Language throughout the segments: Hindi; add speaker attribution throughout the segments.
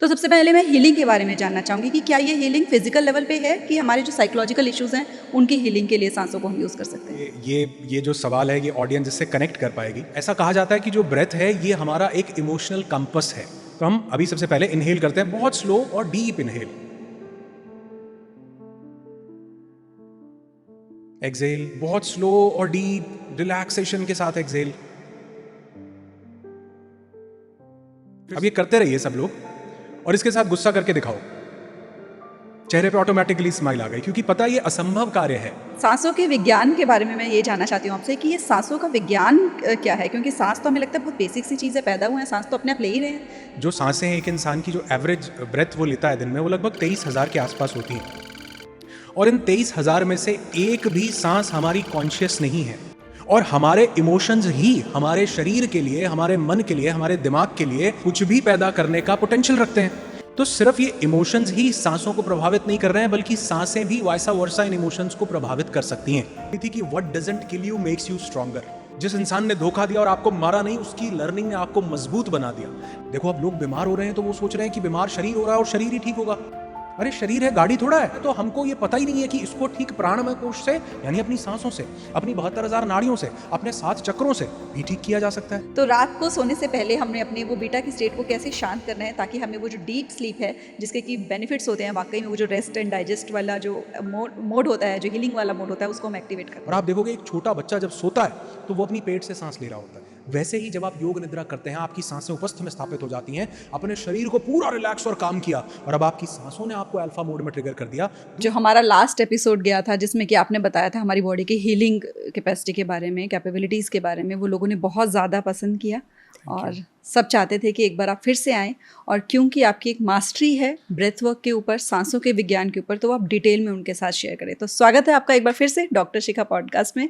Speaker 1: तो सबसे पहले मैं हीलिंग के बारे में जानना चाहूँगी कि क्या ये हीलिंग फिजिकल लेवल पे है कि हमारे जो साइकोलॉजिकल इश्यूज़ हैं उनकी हीलिंग के लिए सांसों को हम यूज़ कर सकते हैं?
Speaker 2: ये जो सवाल है ये ऑडियंस इससे कनेक्ट कर पाएगी। ऐसा कहा जाता है कि जो ब्रेथ है ये हमारा एक इमोशनल कंपस है। तो हम अभी सबसे पहले इनहेल करते हैं, बहुत स्लो और डीप इनहेल। एक्सहेल, बहुत स्लो और डीप रिलैक्सेशन के साथ एक्सहेल। अब ये करते रहिए सब लोग, और इसके साथ गुस्सा करके दिखाओ। चेहरे पे ऑटोमेटिकली स्माइल आ गई, क्योंकि पता है ये असंभव कार्य है।
Speaker 1: सांसों के विज्ञान के बारे में मैं ये जानना चाहती हूँ आपसे कि ये सांसों का विज्ञान क्या है? क्योंकि सांस तो हमें लगता है बहुत बेसिक सी चीज़ है, पैदा हुए हैं, सांस तो अपने आप ले ही रहे हैं।
Speaker 2: जो सांसें हैं एक इंसान की, जो एवरेज ब्रेथ वो लेता है दिन में, वो लगभग 23,000 के आसपास होती हैं। और इन 23,000 में से एक भी सांस हमारी कॉन्शियस नहीं है। और हमारे इमोशंस ही हमारे शरीर के लिए, हमारे मन के लिए, हमारे दिमाग के लिए कुछ भी पैदा करने का पोटेंशियल रखते हैं। तो सिर्फ ये इमोशंस ही सांसों को प्रभावित नहीं कर रहे हैं, बल्कि सांसें भी वाइसा वर्सा इन इमोशंस को प्रभावित कर सकती हैं। थी कि what doesn't kill you makes you stronger. जिस इंसान ने धोखा दिया और आपको मारा नहीं, उसकी लर्निंग ने आपको मजबूत बना दिया। देखो, अब लोग बीमार हो रहे हैं तो वो सोच रहे हैं कि बीमार शरीर हो रहा है और शरीर ही ठीक होगा। अरे शरीर है, गाड़ी थोड़ा है। तो हमको ये पता ही नहीं है कि इसको ठीक प्राणमय कोश से, यानी अपनी सांसों से, अपनी 72,000 नाड़ियों से, अपने 7 चक्रों से भी ठीक किया जा सकता है।
Speaker 1: तो रात को सोने से पहले हमने अपने वो बीटा की स्टेट को कैसे शांत करना है ताकि हमें वो जो डीप स्लीप है, जिसके की बेनिफिट्स होते हैं वाकई में, वो जो रेस्ट एंड डाइजेस्ट वाला जो मोड होता है, जो हीलिंग वाला मोड होता है, उसको हम एक्टिवेट करते हैं।
Speaker 2: और आप देखोगे एक छोटा बच्चा जब सोता है तो वो अपनी पेट से सांस ले रहा होता है। वैसे ही जब आप योग निद्रा करते हैं, आपकी सांसें उपस्थ में स्थापित हो जाती हैं। अपने शरीर को पूरा रिलैक्स और काम किया, और अब आपकी सांसों ने आपको अल्फा मोड में ट्रिगर कर दिया।
Speaker 1: जो हमारा लास्ट एपिसोड गया था जिसमें कि आपने बताया था हमारी बॉडी की हीलिंग कैपेसिटी के बारे में, कैपेबिलिटीज़ के बारे में, वो लोगों ने बहुत ज़्यादा पसंद किया और सब चाहते थे कि एक बार आप फिर से आएँ। और क्योंकि आपकी एक मास्टरी है ब्रेथ वर्क के ऊपर, सांसों के विज्ञान के ऊपर, तो आप डिटेल में उनके साथ शेयर करें। तो स्वागत है आपका एक बार फिर से डॉक्टर शिखा पॉडकास्ट में।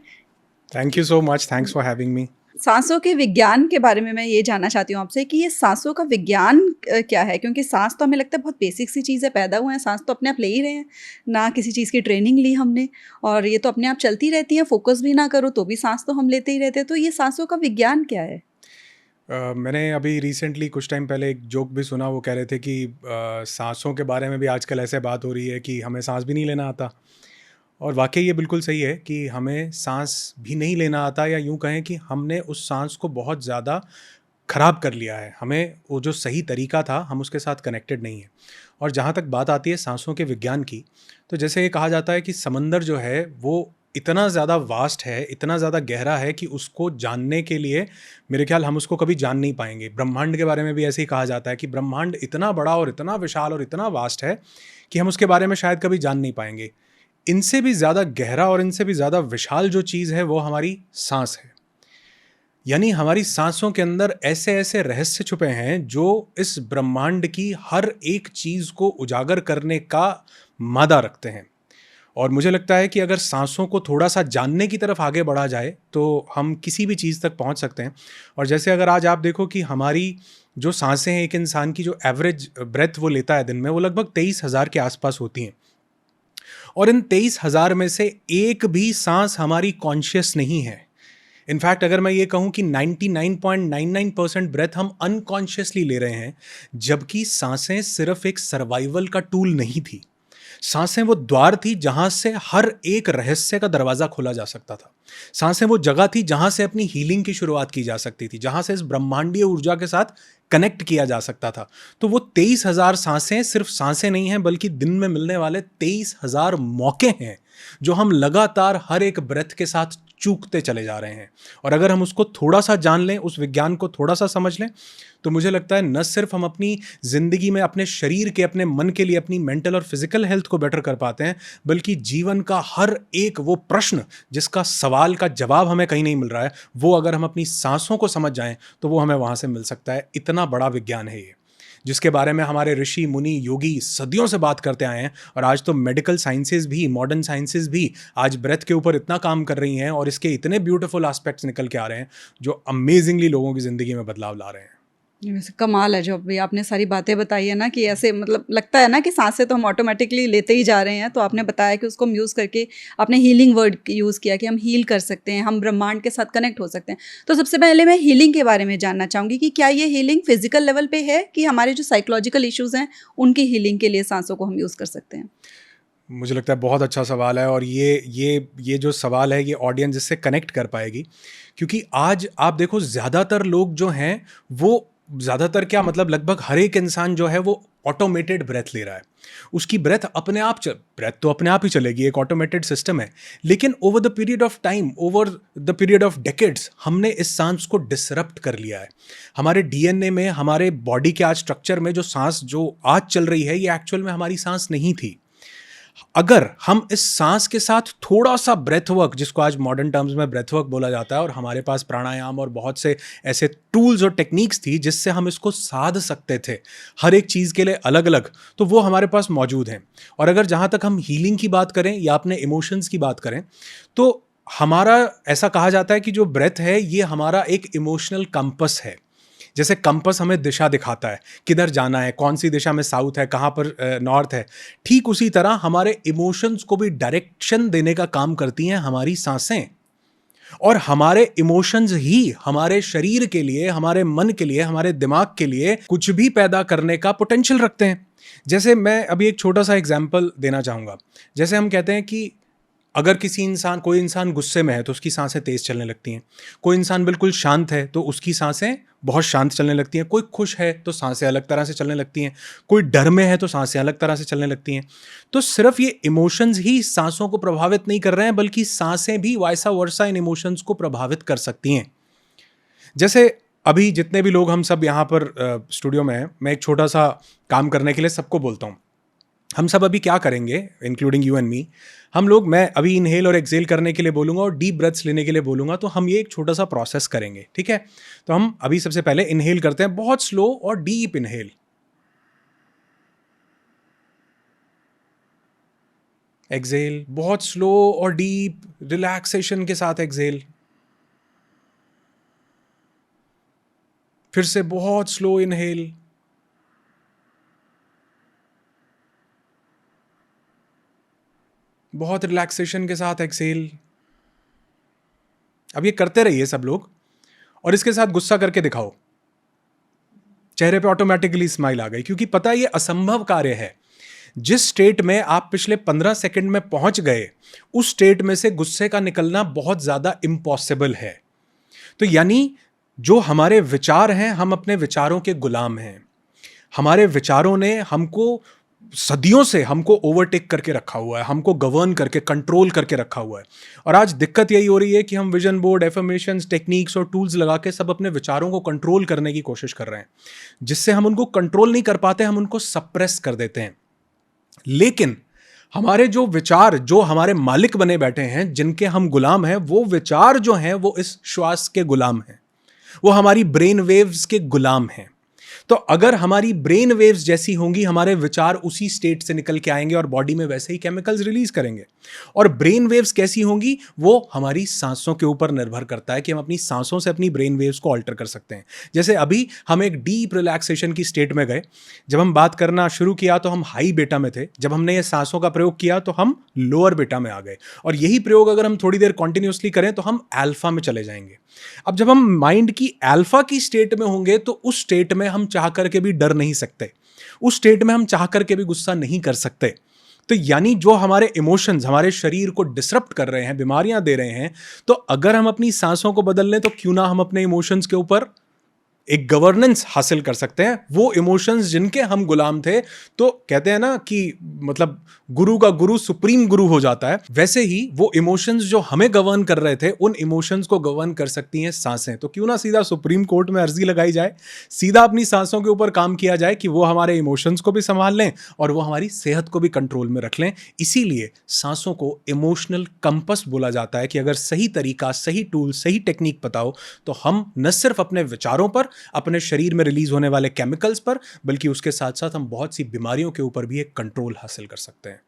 Speaker 2: Thank you so much, thanks for having me.
Speaker 1: सांसों के विज्ञान के बारे में मैं ये जानना चाहती हूँ आपसे कि ये सांसों का विज्ञान क्या है? क्योंकि सांस तो हमें लगता है बहुत बेसिक सी चीज़ है, पैदा हुए हैं, सांस तो अपने आप ले ही रहे हैं, ना किसी चीज़ की ट्रेनिंग ली हमने, और ये तो अपने आप चलती रहती है, फोकस भी ना करो तो भी सांस तो हम लेते ही रहते हैं। तो ये सांसों का विज्ञान क्या है?
Speaker 2: मैंने अभी रिसेंटली कुछ टाइम पहले एक जोक भी सुना। वो कह रहे थे कि सांसों के बारे में भी आजकल ऐसे बात हो रही है कि हमें सांस भी नहीं लेना आता। और वाकई ये बिल्कुल सही है कि हमें सांस भी नहीं लेना आता, या यूं कहें कि हमने उस सांस को बहुत ज़्यादा ख़राब कर लिया है। हमें वो जो सही तरीका था, हम उसके साथ कनेक्टेड नहीं है। और जहाँ तक बात आती है सांसों के विज्ञान की, तो जैसे ये कहा जाता है कि समंदर जो है वो इतना ज़्यादा वास्ट है, इतना ज़्यादा गहरा है कि उसको जानने के लिए मेरे ख्याल हम उसको कभी जान नहीं पाएंगे। ब्रह्मांड के बारे में भी ऐसे ही कहा जाता है कि ब्रह्मांड इतना बड़ा और इतना विशाल और इतना वास्ट है कि हम उसके बारे में शायद कभी जान नहीं पाएंगे। इनसे भी ज़्यादा गहरा और इनसे भी ज़्यादा विशाल जो चीज़ है वो हमारी सांस है। यानी हमारी सांसों के अंदर ऐसे ऐसे रहस्य छुपे हैं जो इस ब्रह्मांड की हर एक चीज़ को उजागर करने का मादा रखते हैं। और मुझे लगता है कि अगर सांसों को थोड़ा सा जानने की तरफ आगे बढ़ा जाए तो हम किसी भी चीज़ तक पहुंच सकते हैं। और जैसे अगर आज आप देखो कि हमारी जो सांसें हैं एक इंसान की, जो एवरेज ब्रेथ वो लेता है दिन में, वो लगभग 23,000 के आसपास होती हैं। और इन 23,000 में से एक भी सांस हमारी कॉन्शियस नहीं है। इनफैक्ट अगर मैं ये कहूँ कि 99.99% ब्रेथ हम अनकॉन्शियसली ले रहे हैं, जबकि सांसें सिर्फ एक सर्वाइवल का टूल नहीं थी। सांसें वो द्वार थी जहां से हर एक रहस्य का दरवाजा खोला जा सकता था। सांसें वो जगह थी जहां से अपनी हीलिंग की शुरुआत की जा सकती थी, जहां से इस ब्रह्मांडीय ऊर्जा के साथ कनेक्ट किया जा सकता था। तो वो 23,000 सांसें सिर्फ सांसें नहीं हैं, बल्कि दिन में मिलने वाले 23,000 मौके हैं जो हम लगातार हर एक ब्रेथ के साथ चूकते चले जा रहे हैं। और अगर हम उसको थोड़ा सा जान लें, उस विज्ञान को थोड़ा सा समझ लें, तो मुझे लगता है न सिर्फ हम अपनी ज़िंदगी में अपने शरीर के, अपने मन के लिए, अपनी मेंटल और फिजिकल हेल्थ को बेटर कर पाते हैं, बल्कि जीवन का हर एक वो प्रश्न जिसका सवाल का जवाब हमें कहीं नहीं मिल रहा है, वो अगर हम अपनी सांसों को समझ जाएं तो वो हमें वहाँ से मिल सकता है। इतना बड़ा विज्ञान है ये, जिसके बारे में हमारे ऋषि मुनि योगी सदियों से बात करते आए हैं। और आज तो मेडिकल साइंसेज भी, मॉडर्न साइंसेज भी आज ब्रेथ के ऊपर इतना काम कर रही हैं और इसके इतने ब्यूटीफुल एस्पेक्ट्स निकल के आ रहे हैं जो अमेजिंगली लोगों की ज़िंदगी में बदलाव ला रहे हैं।
Speaker 1: ये वैसे कमाल है जो अभी आपने सारी बातें बताई है ना, कि ऐसे मतलब लगता है ना कि सांसें तो हम ऑटोमेटिकली लेते ही जा रहे हैं, तो आपने बताया कि उसको हम यूज़ करके आपने हीलिंग वर्ड यूज़ किया कि हम हील कर सकते हैं, हम ब्रह्मांड के साथ कनेक्ट हो सकते हैं। तो सबसे पहले मैं हीलिंग के बारे में जानना चाहूँगी कि क्या ये हीलिंग फिजिकल लेवल पे है, कि हमारे जो साइकोलॉजिकल इश्यूज़ हैं उनकी हीलिंग के लिए सांसों को हम यूज़ कर सकते हैं?
Speaker 2: मुझे लगता है बहुत अच्छा सवाल है, और ये जो सवाल है ये ऑडियंस इससे कनेक्ट कर पाएगी, क्योंकि आज आप देखो ज़्यादातर लोग जो हैं वो ज़्यादातर क्या मतलब लगभग हर एक इंसान जो है वो ऑटोमेटेड ब्रेथ ले रहा है। उसकी ब्रेथ अपने आप ब्रेथ तो अपने आप ही चलेगी, एक ऑटोमेटेड सिस्टम है। लेकिन over the period of time, over the period of decades, हमने इस सांस को डिसरप्ट कर लिया है। हमारे डीएनए में, हमारे बॉडी के आज स्ट्रक्चर में जो सांस जो आज चल रही है ये एक्चुअल में हमारी सांस नहीं थी। अगर हम इस सांस के साथ थोड़ा सा ब्रेथ वर्क, जिसको आज मॉडर्न टर्म्स में ब्रेथ वर्क बोला जाता है, और हमारे पास प्राणायाम और बहुत से ऐसे टूल्स और टेक्निक्स थी जिससे हम इसको साध सकते थे हर एक चीज़ के लिए अलग अलग, तो वो हमारे पास मौजूद हैं। और अगर जहाँ तक हम हीलिंग की बात करें या अपने इमोशंस की बात करें, तो हमारा ऐसा कहा जाता है कि जो ब्रेथ है ये हमारा एक इमोशनल कंपस है। जैसे कंपस हमें दिशा दिखाता है, किधर जाना है, कौन सी दिशा में साउथ है, कहाँ पर नॉर्थ है, ठीक उसी तरह हमारे इमोशंस को भी डायरेक्शन देने का काम करती हैं हमारी सांसें। और हमारे इमोशंस ही हमारे शरीर के लिए, हमारे मन के लिए, हमारे दिमाग के लिए कुछ भी पैदा करने का पोटेंशियल रखते हैं। जैसे मैं अभी एक छोटा सा एग्जाम्पल देना चाहूँगा। जैसे हम कहते हैं कि अगर कोई इंसान गुस्से में है तो उसकी सांसें तेज चलने लगती हैं। कोई इंसान बिल्कुल शांत है तो उसकी सांसें बहुत शांत चलने लगती हैं। कोई खुश है तो सांसें अलग तरह से चलने लगती हैं। कोई डर में है तो सांसें अलग तरह से चलने लगती हैं। तो सिर्फ ये इमोशंस ही सांसों को प्रभावित नहीं कर रहे हैं, बल्कि सांसें भी वाइसा वर्सा इन इमोशंस को प्रभावित कर सकती हैं। जैसे अभी जितने भी लोग हम सब यहाँ पर स्टूडियो में हैं, मैं एक छोटा सा काम करने के लिए सबको बोलता हूँ। हम सब अभी क्या करेंगे, इंक्लूडिंग यू एंड मी, हम लोग, मैं अभी इनहेल और एक्सेल करने के लिए बोलूँगा और डीप ब्रेथ्स लेने के लिए बोलूँगा, तो हम ये एक छोटा सा प्रोसेस करेंगे, ठीक है? तो हम अभी सबसे पहले इनहेल करते हैं, बहुत स्लो और डीप इनहेल। एक्सेल बहुत स्लो और डीप रिलैक्सेशन के साथ एक्सेल। फिर से बहुत स्लो इनहेल। बहुत रिलैक्सेशन के साथ एक्सेल। अब ये करते रहिए सब लोग, और इसके साथ गुस्सा करके दिखाओ। चेहरे पे ऑटोमेटिकली स्माइल आ गई, क्योंकि पता है ये असंभव कार्य है। जिस स्टेट में आप पिछले 15 सेकंड में पहुंच गए, उस स्टेट में से गुस्से का निकलना बहुत ज्यादा इम्पॉसिबल है। तो यानी जो हमारे विचार हैं, हम अपने विचारों के गुलाम हैं। हमारे विचारों ने हमको सदियों से हमको ओवरटेक करके रखा हुआ है, हमको गवर्न करके, कंट्रोल करके रखा हुआ है। और आज दिक्कत यही हो रही है कि हम विजन बोर्ड, एफर्मेशंस, टेक्निक्स और टूल्स लगा के सब अपने विचारों को कंट्रोल करने की कोशिश कर रहे हैं, जिससे हम उनको कंट्रोल नहीं कर पाते, हम उनको सप्रेस कर देते हैं। लेकिन हमारे जो विचार, जो हमारे मालिक बने बैठे हैं, जिनके हम गुलाम हैं, वो विचार जो हैं वो इस श्वास के गुलाम हैं, वो हमारी ब्रेन वेव्स के गुलाम हैं। तो अगर हमारी ब्रेन वेव्स जैसी होंगी, हमारे विचार उसी स्टेट से निकल के आएंगे और बॉडी में वैसे ही केमिकल्स रिलीज करेंगे। और ब्रेन वेव्स कैसी होंगी, वो हमारी सांसों के ऊपर निर्भर करता है कि हम अपनी सांसों से अपनी ब्रेन वेव्स को ऑल्टर कर सकते हैं। जैसे अभी हम एक डीप रिलैक्सेशन की स्टेट में गए, जब हम बात करना शुरू किया तो हम हाई बेटा में थे, जब हमने ये सांसों का प्रयोग किया तो हम लोअर बेटा में आ गए, और यही प्रयोग अगर हम थोड़ी देर कॉन्टिन्यूसली करें तो हम अल्फा में चले जाएंगे। अब जब हम माइंड की अल्फा की स्टेट में होंगे तो उस स्टेट में हम चाह करके भी डर नहीं सकते, उस स्टेट में हम चाह करके भी गुस्सा नहीं कर सकते। तो यानी जो हमारे इमोशंस हमारे शरीर को डिसरप्ट कर रहे हैं, बीमारियां दे रहे हैं, तो अगर हम अपनी सांसों को बदल लें तो क्यों ना हम अपने इमोशंस के ऊपर एक गवर्नेंस हासिल कर सकते हैं। वो इमोशंस जिनके हम गुलाम थे, तो कहते हैं ना कि मतलब गुरु का गुरु सुप्रीम गुरु हो जाता है, वैसे ही वो इमोशंस जो हमें गवर्न कर रहे थे, उन इमोशंस को गवर्न कर सकती हैं सांसें। तो क्यों ना सीधा सुप्रीम कोर्ट में अर्जी लगाई जाए, सीधा अपनी सांसों के ऊपर काम किया जाए कि वो हमारे इमोशंस को भी संभाल लें और वो हमारी सेहत को भी कंट्रोल में रख लें। इसीलिए सांसों को इमोशनल कंपस बोला जाता है कि अगर सही तरीका, सही टूल, सही टेक्निक पता हो तो हम न सिर्फ अपने विचारों पर, अपने शरीर में रिलीज होने वाले केमिकल्स पर, बल्कि उसके साथ साथ हम बहुत सी बीमारियों के ऊपर भी एक कंट्रोल हासिल कर सकते हैं।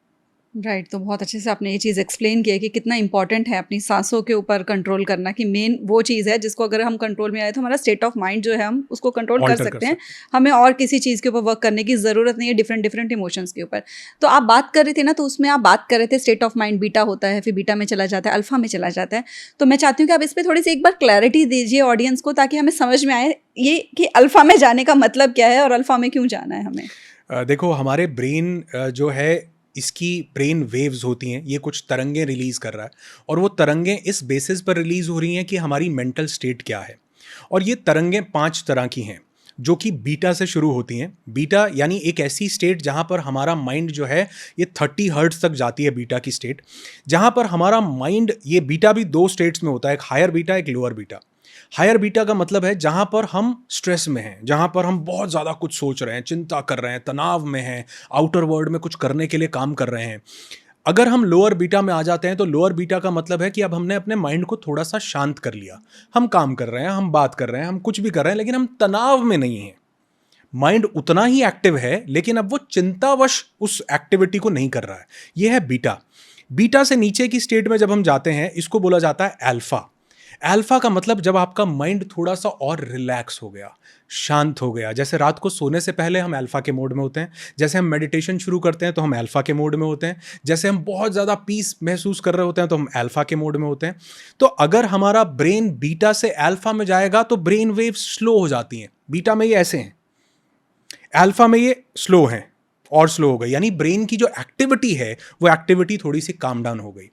Speaker 1: राइट, तो बहुत अच्छे से आपने ये चीज़ एक्सप्लेन किया कि कितना इंपॉर्टेंट है अपनी सांसों के ऊपर कंट्रोल करना, कि मेन वो चीज़ है जिसको अगर हम कंट्रोल में आए तो हमारा स्टेट ऑफ माइंड जो है हम उसको कंट्रोल कर
Speaker 2: ऑल्टर कर
Speaker 1: सकते हैं।
Speaker 2: सकते
Speaker 1: हमें और किसी चीज़ के ऊपर वर्क करने की ज़रूरत नहीं है डिफरेंट डिफरेंट इमोशंस के ऊपर। तो आप बात कर रहे थे ना, तो उसमें आप बात कर रहे थे स्टेट ऑफ माइंड बीटा होता है, फिर बीटा में चला जाता है, अल्फा में चला जाता है। तो मैं चाहती हूँ कि आप इस पर थोड़ी सी एक बार क्लैरिटी दीजिए ऑडियंस को, ताकि हमें समझ में आए ये कि अल्फा में जाने का मतलब क्या है और अल्फा में क्यों जाना है हमें।
Speaker 2: देखो हमारे ब्रेन जो है, इसकी ब्रेन वेव्स होती हैं, ये कुछ तरंगें रिलीज़ कर रहा है, और वो तरंगें इस बेसिस पर रिलीज़ हो रही हैं कि हमारी मेंटल स्टेट क्या है। और ये तरंगें 5 तरह की हैं, जो कि बीटा से शुरू होती हैं। बीटा यानी एक ऐसी स्टेट जहाँ पर हमारा माइंड जो है ये 30 हर्ट्ज तक जाती है, बीटा की स्टेट, जहाँ पर हमारा माइंड, ये बीटा भी 2 स्टेट्स में होता है, एक हायर बीटा, एक लोअर बीटा। हायर बीटा का मतलब है जहाँ पर हम स्ट्रेस में हैं, जहाँ पर हम बहुत ज़्यादा कुछ सोच रहे हैं, चिंता कर रहे हैं, तनाव में हैं, आउटर वर्ल्ड में कुछ करने के लिए काम कर रहे हैं। अगर हम लोअर बीटा में आ जाते हैं तो लोअर बीटा का मतलब है कि अब हमने अपने माइंड को थोड़ा सा शांत कर लिया। हम काम कर रहे हैं, हम बात कर रहे हैं, हम कुछ भी कर रहे हैं, लेकिन हम तनाव में नहीं हैं। माइंड उतना ही एक्टिव है, लेकिन अब वो चिंतावश उस एक्टिविटी को नहीं कर रहा है। यह है बीटा। बीटा से नीचे की स्टेट में जब हम जाते हैं, इसको बोला जाता है अल्फा। अल्फा का मतलब जब आपका माइंड थोड़ा सा और रिलैक्स हो गया, शांत हो गया। जैसे रात को सोने से पहले हम अल्फा के मोड में होते हैं, जैसे हम मेडिटेशन शुरू करते हैं तो हम अल्फा के मोड में होते हैं, जैसे हम बहुत ज़्यादा पीस महसूस कर रहे होते हैं तो हम अल्फा के मोड में होते हैं। तो अगर हमारा ब्रेन बीटा से अल्फा में जाएगा तो ब्रेन वेव स्लो हो जाती हैं। बीटा में ये ऐसे हैं, अल्फा में ये स्लो हैं और स्लो हो गई, यानी ब्रेन की जो एक्टिविटी है वो एक्टिविटी थोड़ी सी काम डाउन हो गई।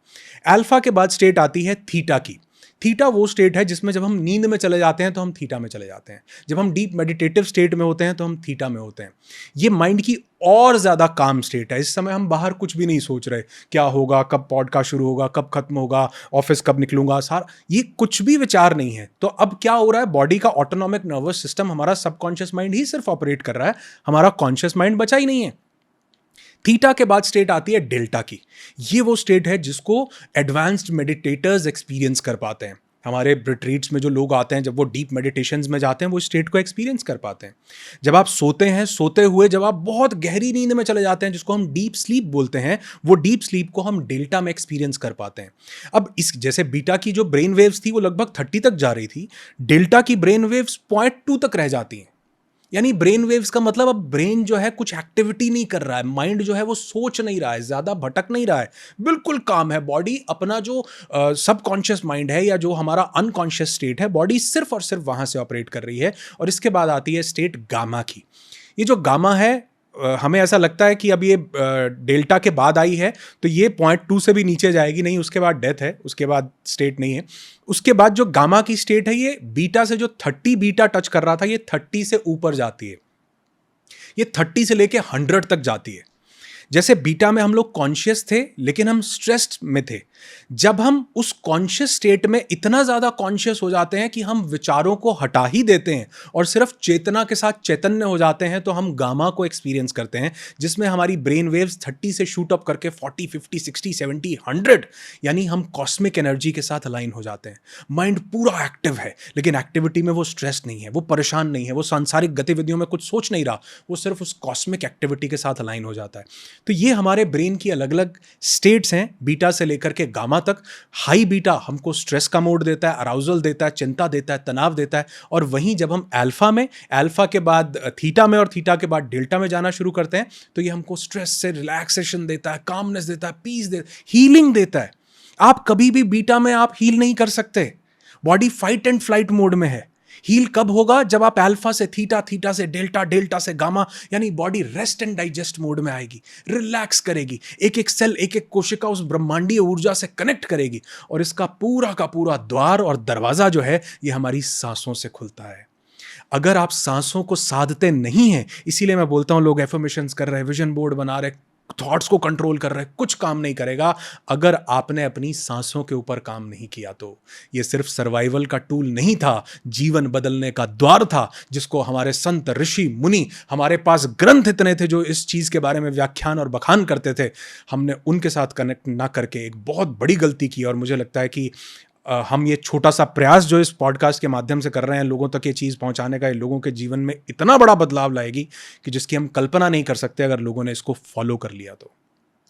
Speaker 2: अल्फा के बाद स्टेट आती है थीटा की। थीटा वो स्टेट है जिसमें जब हम नींद में चले जाते हैं तो हम थीटा में चले जाते हैं, जब हम डीप मेडिटेटिव स्टेट में होते हैं तो हम थीटा में होते हैं। ये माइंड की और ज़्यादा काम स्टेट है। इस समय हम बाहर कुछ भी नहीं सोच रहे, क्या होगा, कब पॉडकास्ट शुरू होगा, कब खत्म होगा, ऑफिस कब निकलूंगा, सारा ये कुछ भी विचार नहीं है। तो अब क्या हो रहा है, बॉडी का ऑटोनॉमिक नर्वस सिस्टम, हमारा सबकॉन्शियस माइंड ही सिर्फ ऑपरेट कर रहा है, हमारा कॉन्शियस माइंड बचा ही नहीं है। थीटा के बाद स्टेट आती है डेल्टा की। ये वो स्टेट है जिसको एडवांस्ड मेडिटेटर्स एक्सपीरियंस कर पाते हैं। हमारे रिट्रीट्स में जो लोग आते हैं, जब वो डीप मेडिटेशंस में जाते हैं, वो स्टेट को एक्सपीरियंस कर पाते हैं। जब आप सोते हैं, सोते हुए जब आप बहुत गहरी नींद में चले जाते हैं, जिसको हम डीप स्लीप बोलते हैं, वो डीप स्लीप को हम डेल्टा में एक्सपीरियंस कर पाते हैं। अब इस जैसे बीटा की जो ब्रेन वेव्स थी वो लगभग 30 तक जा रही थी, डेल्टा की ब्रेन वेव्स 0.2 तक रह जाती हैं। यानी ब्रेन वेव्स का मतलब अब ब्रेन जो है कुछ एक्टिविटी नहीं कर रहा है, माइंड जो है वो सोच नहीं रहा है, ज़्यादा भटक नहीं रहा है, बिल्कुल काम है। बॉडी अपना जो सबकॉन्शियस माइंड है या जो हमारा अनकॉन्शियस स्टेट है, बॉडी सिर्फ और सिर्फ वहाँ से ऑपरेट कर रही है। और इसके बाद आती है स्टेट गामा की। ये जो गामा है, हमें ऐसा लगता है कि अब ये डेल्टा के बाद आई है तो ये 0.2 से भी नीचे जाएगी, नहीं, उसके बाद डेथ है, उसके बाद स्टेट नहीं है। उसके बाद जो गामा की स्टेट है, ये बीटा से जो 30 बीटा टच कर रहा था, ये 30 से ऊपर जाती है, ये 30 से लेके 100 तक जाती है। जैसे बीटा में हम लोग कॉन्शियस थे लेकिन हम स्ट्रेस्ड में थे, जब हम उस कॉन्शियस स्टेट में इतना ज़्यादा कॉन्शियस हो जाते हैं कि हम विचारों को हटा ही देते हैं और सिर्फ चेतना के साथ चैतन्य हो जाते हैं, तो हम गामा को एक्सपीरियंस करते हैं, जिसमें हमारी ब्रेन वेव्स 30 से शूट अप करके 40, 50, 60, 70, 100, यानी हम कॉस्मिक एनर्जी के साथ अलाइन हो जाते हैं। माइंड पूरा एक्टिव है, लेकिन एक्टिविटी में वो स्ट्रेस नहीं है, वो परेशान नहीं है, वो सांसारिक गतिविधियों में कुछ सोच नहीं रहा, वो सिर्फ उस कॉस्मिक एक्टिविटी के साथ अलाइन हो जाता है। तो ये हमारे ब्रेन की अलग अलग स्टेट्स हैं, बीटा से लेकर के गामा तक। हाई बीटा हमको स्ट्रेस का मोड देता है, अराउजल देता है, चिंता देता है, तनाव देता है। और वहीं जब हम अल्फा में, अल्फा के बाद थीटा में और थीटा के बाद डेल्टा में जाना शुरू करते हैं, तो ये हमको स्ट्रेस से रिलैक्सेशन देता है, कामनेस देता है, पीस देता है, हीलिंग देता है। आप कभी भी बीटा में आप हील नहीं कर सकते, body fight and flight mode में है। हील कब होगा, जब आप अल्फा से थीटा, थीटा से डेल्टा, डेल्टा से गामा, यानी body rest and digest mode में आएगी, रिलैक्स करेगी, एक एक सेल, एक एक कोशिका उस ब्रह्मांडीय ऊर्जा से कनेक्ट करेगी। और इसका पूरा का पूरा द्वार और दरवाजा जो है, ये हमारी सांसों से खुलता है। अगर आप सांसों को साधते नहीं हैं, इसीलिए मैं बोलता हूं लोग एफर्मेशंस कर रहे हैं, विजन बोर्ड बना रहे, थॉट्स को कंट्रोल कर रहे हैं, कुछ काम नहीं करेगा अगर आपने अपनी सांसों के ऊपर काम नहीं किया। तो ये सिर्फ सर्वाइवल का टूल नहीं था, जीवन बदलने का द्वार था, जिसको हमारे संत, ऋषि, मुनि, हमारे पास ग्रंथ इतने थे जो इस चीज के बारे में व्याख्यान और बखान करते थे। हमने उनके साथ कनेक्ट ना करके एक बहुत बड़ी गलती की। और मुझे लगता है कि हम ये छोटा सा प्रयास जो इस पॉडकास्ट के माध्यम से कर रहे हैं, लोगों तक ये चीज़ पहुंचाने का, ये लोगों के जीवन में इतना बड़ा बदलाव लाएगी कि जिसकी हम कल्पना नहीं कर सकते अगर लोगों ने इसको फॉलो कर लिया तो।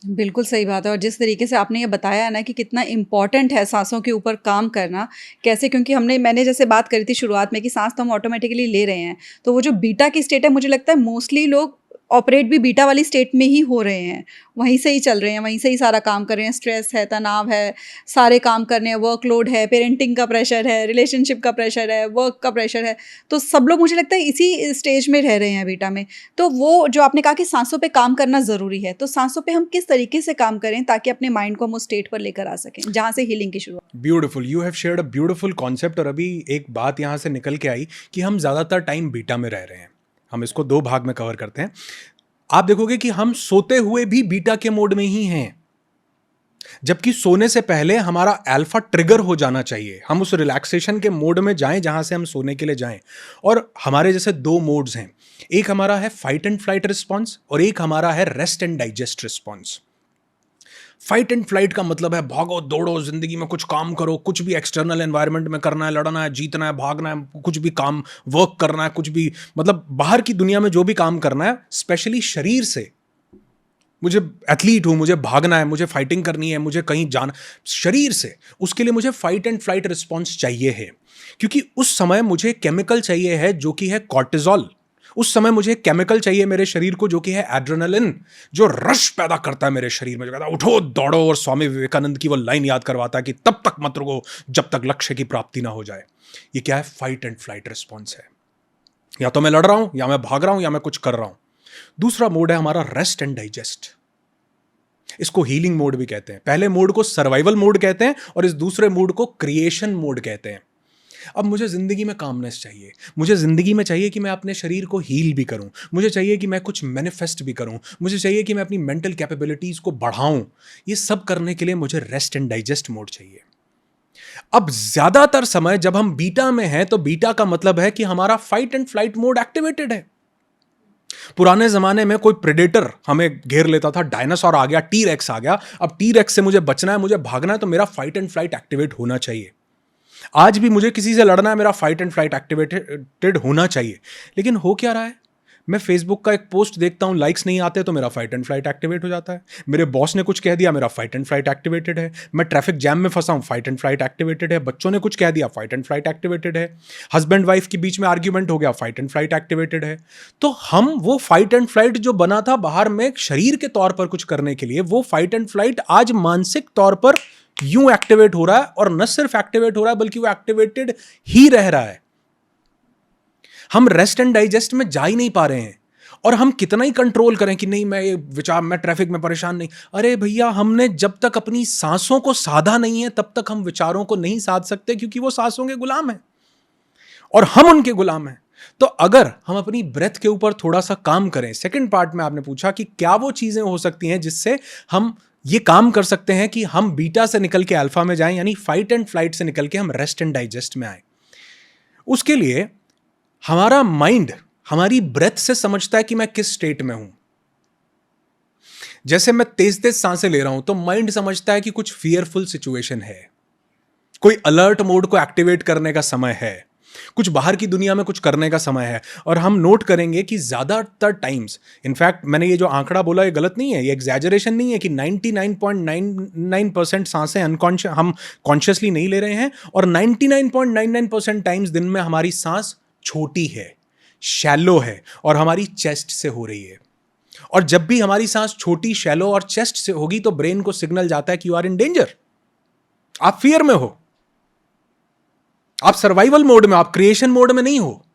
Speaker 1: बिल्कुल सही बात है। और जिस तरीके से आपने ये बताया ना कि कितना इम्पॉर्टेंट है सांसों के ऊपर काम करना, कैसे, क्योंकि मैंने जैसे बात करी थी शुरुआत में कि सांस तो हम ऑटोमेटिकली ले रहे हैं, तो वो जो बीटा की स्टेट है, मुझे लगता है मोस्टली लोग ऑपरेट भी बीटा वाली स्टेट में ही हो रहे हैं, वहीं से ही चल रहे हैं, वहीं से ही सारा काम कर रहे हैं। स्ट्रेस है, तनाव है, सारे काम करने हैं, वर्कलोड है, पेरेंटिंग का प्रेशर है, रिलेशनशिप का प्रेशर है, वर्क का प्रेशर है, तो सब लोग मुझे लगता है इसी स्टेज में रह रहे हैं बीटा में। तो वो जो आपने कहा कि सांसों पे काम करना ज़रूरी है, तो सांसों पे हम किस तरीके से काम करें ताकि अपने माइंड को हम उस स्टेट पर लेकर आ सकें जहाँ से हीलिंग की शुरुआत।
Speaker 2: Beautiful, you have shared a beautiful concept. और अभी एक बात यहाँ से निकल के आई कि हम ज़्यादातर टाइम बीटा में रह रहे हैं। हम इसको 2 भाग में कवर करते हैं। आप देखोगे कि हम सोते हुए भी बीटा के मोड में ही हैं, जबकि सोने से पहले हमारा अल्फा ट्रिगर हो जाना चाहिए। हम उस रिलैक्सेशन के मोड में जाएं जहां से हम सोने के लिए जाएं। और हमारे जैसे 2 मोड्स हैं, एक हमारा है फाइट एंड फ्लाइट रिस्पॉन्स और एक हमारा है rest and digest response. Fight and flight का मतलब है भागो दौड़ो, जिंदगी में कुछ काम करो, कुछ भी एक्सटर्नल एनवायरनमेंट में करना है, लड़ना है, जीतना है, भागना है, कुछ भी काम वर्क करना है, कुछ भी मतलब बाहर की दुनिया में जो भी काम करना है, स्पेशली शरीर से। मुझे एथलीट हूं, मुझे भागना है, मुझे फाइटिंग करनी है, मुझे कहीं जाना, शरीर से, उसके लिए मुझे फाइट एंड फ्लाइट रिस्पॉन्स चाहिए है। क्योंकि उस समय मुझे केमिकल चाहिए है जो कि है कॉर्टिजोल। उस समय मुझे केमिकल चाहिए मेरे शरीर को जो कि है एड्रेनलिन, जो रश पैदा करता है मेरे शरीर में, जो कहता है उठो दौड़ो। और स्वामी विवेकानंद की वो लाइन याद करवाता है कि तब तक मत रुको जब तक लक्ष्य की प्राप्ति ना हो जाए। ये क्या है? फाइट एंड फ्लाइट रिस्पॉन्स है। या तो मैं लड़ रहा हूं, या मैं भाग रहा हूं, या मैं कुछ कर रहा हूं। दूसरा मोड है हमारा रेस्ट एंड डाइजेस्ट। इसको हीलिंग मोड भी कहते हैं। पहले मोड को सर्वाइवल मोड कहते हैं और इस दूसरे मोड को क्रिएशन मोड कहते हैं। अब मुझे जिंदगी में कामनेस चाहिए, मुझे जिंदगी में चाहिए कि मैं अपने शरीर को हील भी करूं, मुझे चाहिए कि मैं कुछ मैनिफेस्ट भी करूं, मुझे चाहिए कि मैं अपनी मेंटल कैपेबिलिटीज को बढ़ाऊं। ये सब करने के लिए मुझे रेस्ट एंड डाइजेस्ट मोड चाहिए। अब ज्यादातर समय जब हम बीटा में हैं, तो बीटा का मतलब है कि हमारा fight and flight mode activated है। पुराने जमाने में कोई प्रेडेटर हमें घेर लेता था, डायनासोर आ गया, टी रेक्स आ गया, अब टी रेक्स से मुझे बचना है, मुझे भागना है, तो मेरा फाइट एंड फ्लाइट एक्टिवेट होना चाहिए। आज भी मुझे किसी से लड़ना है, मेरा फाइट एंड फ्लाइट एक्टिवेटेड होना चाहिए। लेकिन हो क्या रहा है? मैं फेसबुक का एक पोस्ट देखता हूं, लाइक्स नहीं आते तो मेरा फाइट एंड फ्लाइट एक्टिवेट हो जाता है। मेरे बॉस ने कुछ कह दिया, मेरा फाइट एंड फ्लाइट एक्टिवेटेड है। मैं ट्रैफिक जैम में फंसा हूं, फाइट एंड फ्लाइट एक्टिवेटेड है। बच्चों ने कुछ कह दिया, फाइट एंड फ्लाइट एक्टिवेटेड है। हस्बैंड वाइफ के बीच में आर्ग्यूमेंट हो गया, फाइट एंड फ्लाइट एक्टिवेटेड है। तो हम वो फाइट एंड फ्लाइट जो बना था बाहर में शरीर के तौर पर कुछ करने के लिए, वो फाइट एंड फ्लाइट आज मानसिक तौर पर यूं एक्टिवेट हो रहा है। और न सिर्फ एक्टिवेट हो रहा है बल्कि वो एक्टिवेटेड ही रह रहा है। हम रेस्ट एंड डाइजेस्ट में जा ही नहीं पा रहे हैं। और हम कितना ही कंट्रोल करें कि नहीं, मैं ये विचार, मैं ट्रैफिक में परेशान नहीं। अरे भैया, हमने जब तक अपनी सांसों को साधा नहीं है तब तक हम विचारों को नहीं साध सकते, क्योंकि वो सांसों के गुलाम हैं और हम उनके गुलाम हैं। तो अगर हम अपनी ब्रेथ के ऊपर थोड़ा सा काम करें, सेकंड पार्ट में आपने पूछा कि क्या वो चीजें हो सकती हैं जिससे हम ये काम कर सकते हैं कि हम बीटा से निकल के अल्फा में जाएं, यानी फाइट एंड फ्लाइट से निकल के हम रेस्ट एंड डाइजेस्ट में आए। उसके लिए हमारा माइंड हमारी ब्रेथ से समझता है कि मैं किस स्टेट में हूं। जैसे मैं तेज तेज सांसें ले रहा हूं तो माइंड समझता है कि कुछ फियरफुल सिचुएशन है, कोई अलर्ट मोड को एक्टिवेट करने का समय है, कुछ बाहर की दुनिया में कुछ करने का समय है। और हम नोट करेंगे कि ज्यादातर टाइम्स, इनफैक्ट मैंने ये जो आंकड़ा बोला ये गलत नहीं है, ये एग्जैजरेशन नहीं है कि 99.99% सांसें अनकॉन्शियस, हम कॉन्शियसली नहीं ले रहे हैं। और 99.99% टाइम्स दिन में हमारी सांस छोटी है, शैलो है और हमारी चेस्ट से हो रही है। और जब भी हमारी सांस छोटी, शैलो और चेस्ट से होगी तो ब्रेन को सिग्नल जाता है कि यू आर इन डेंजर, आप फियर में हो, आप सर्वाइवल मोड में, आप क्रिएशन मोड में नहीं हो।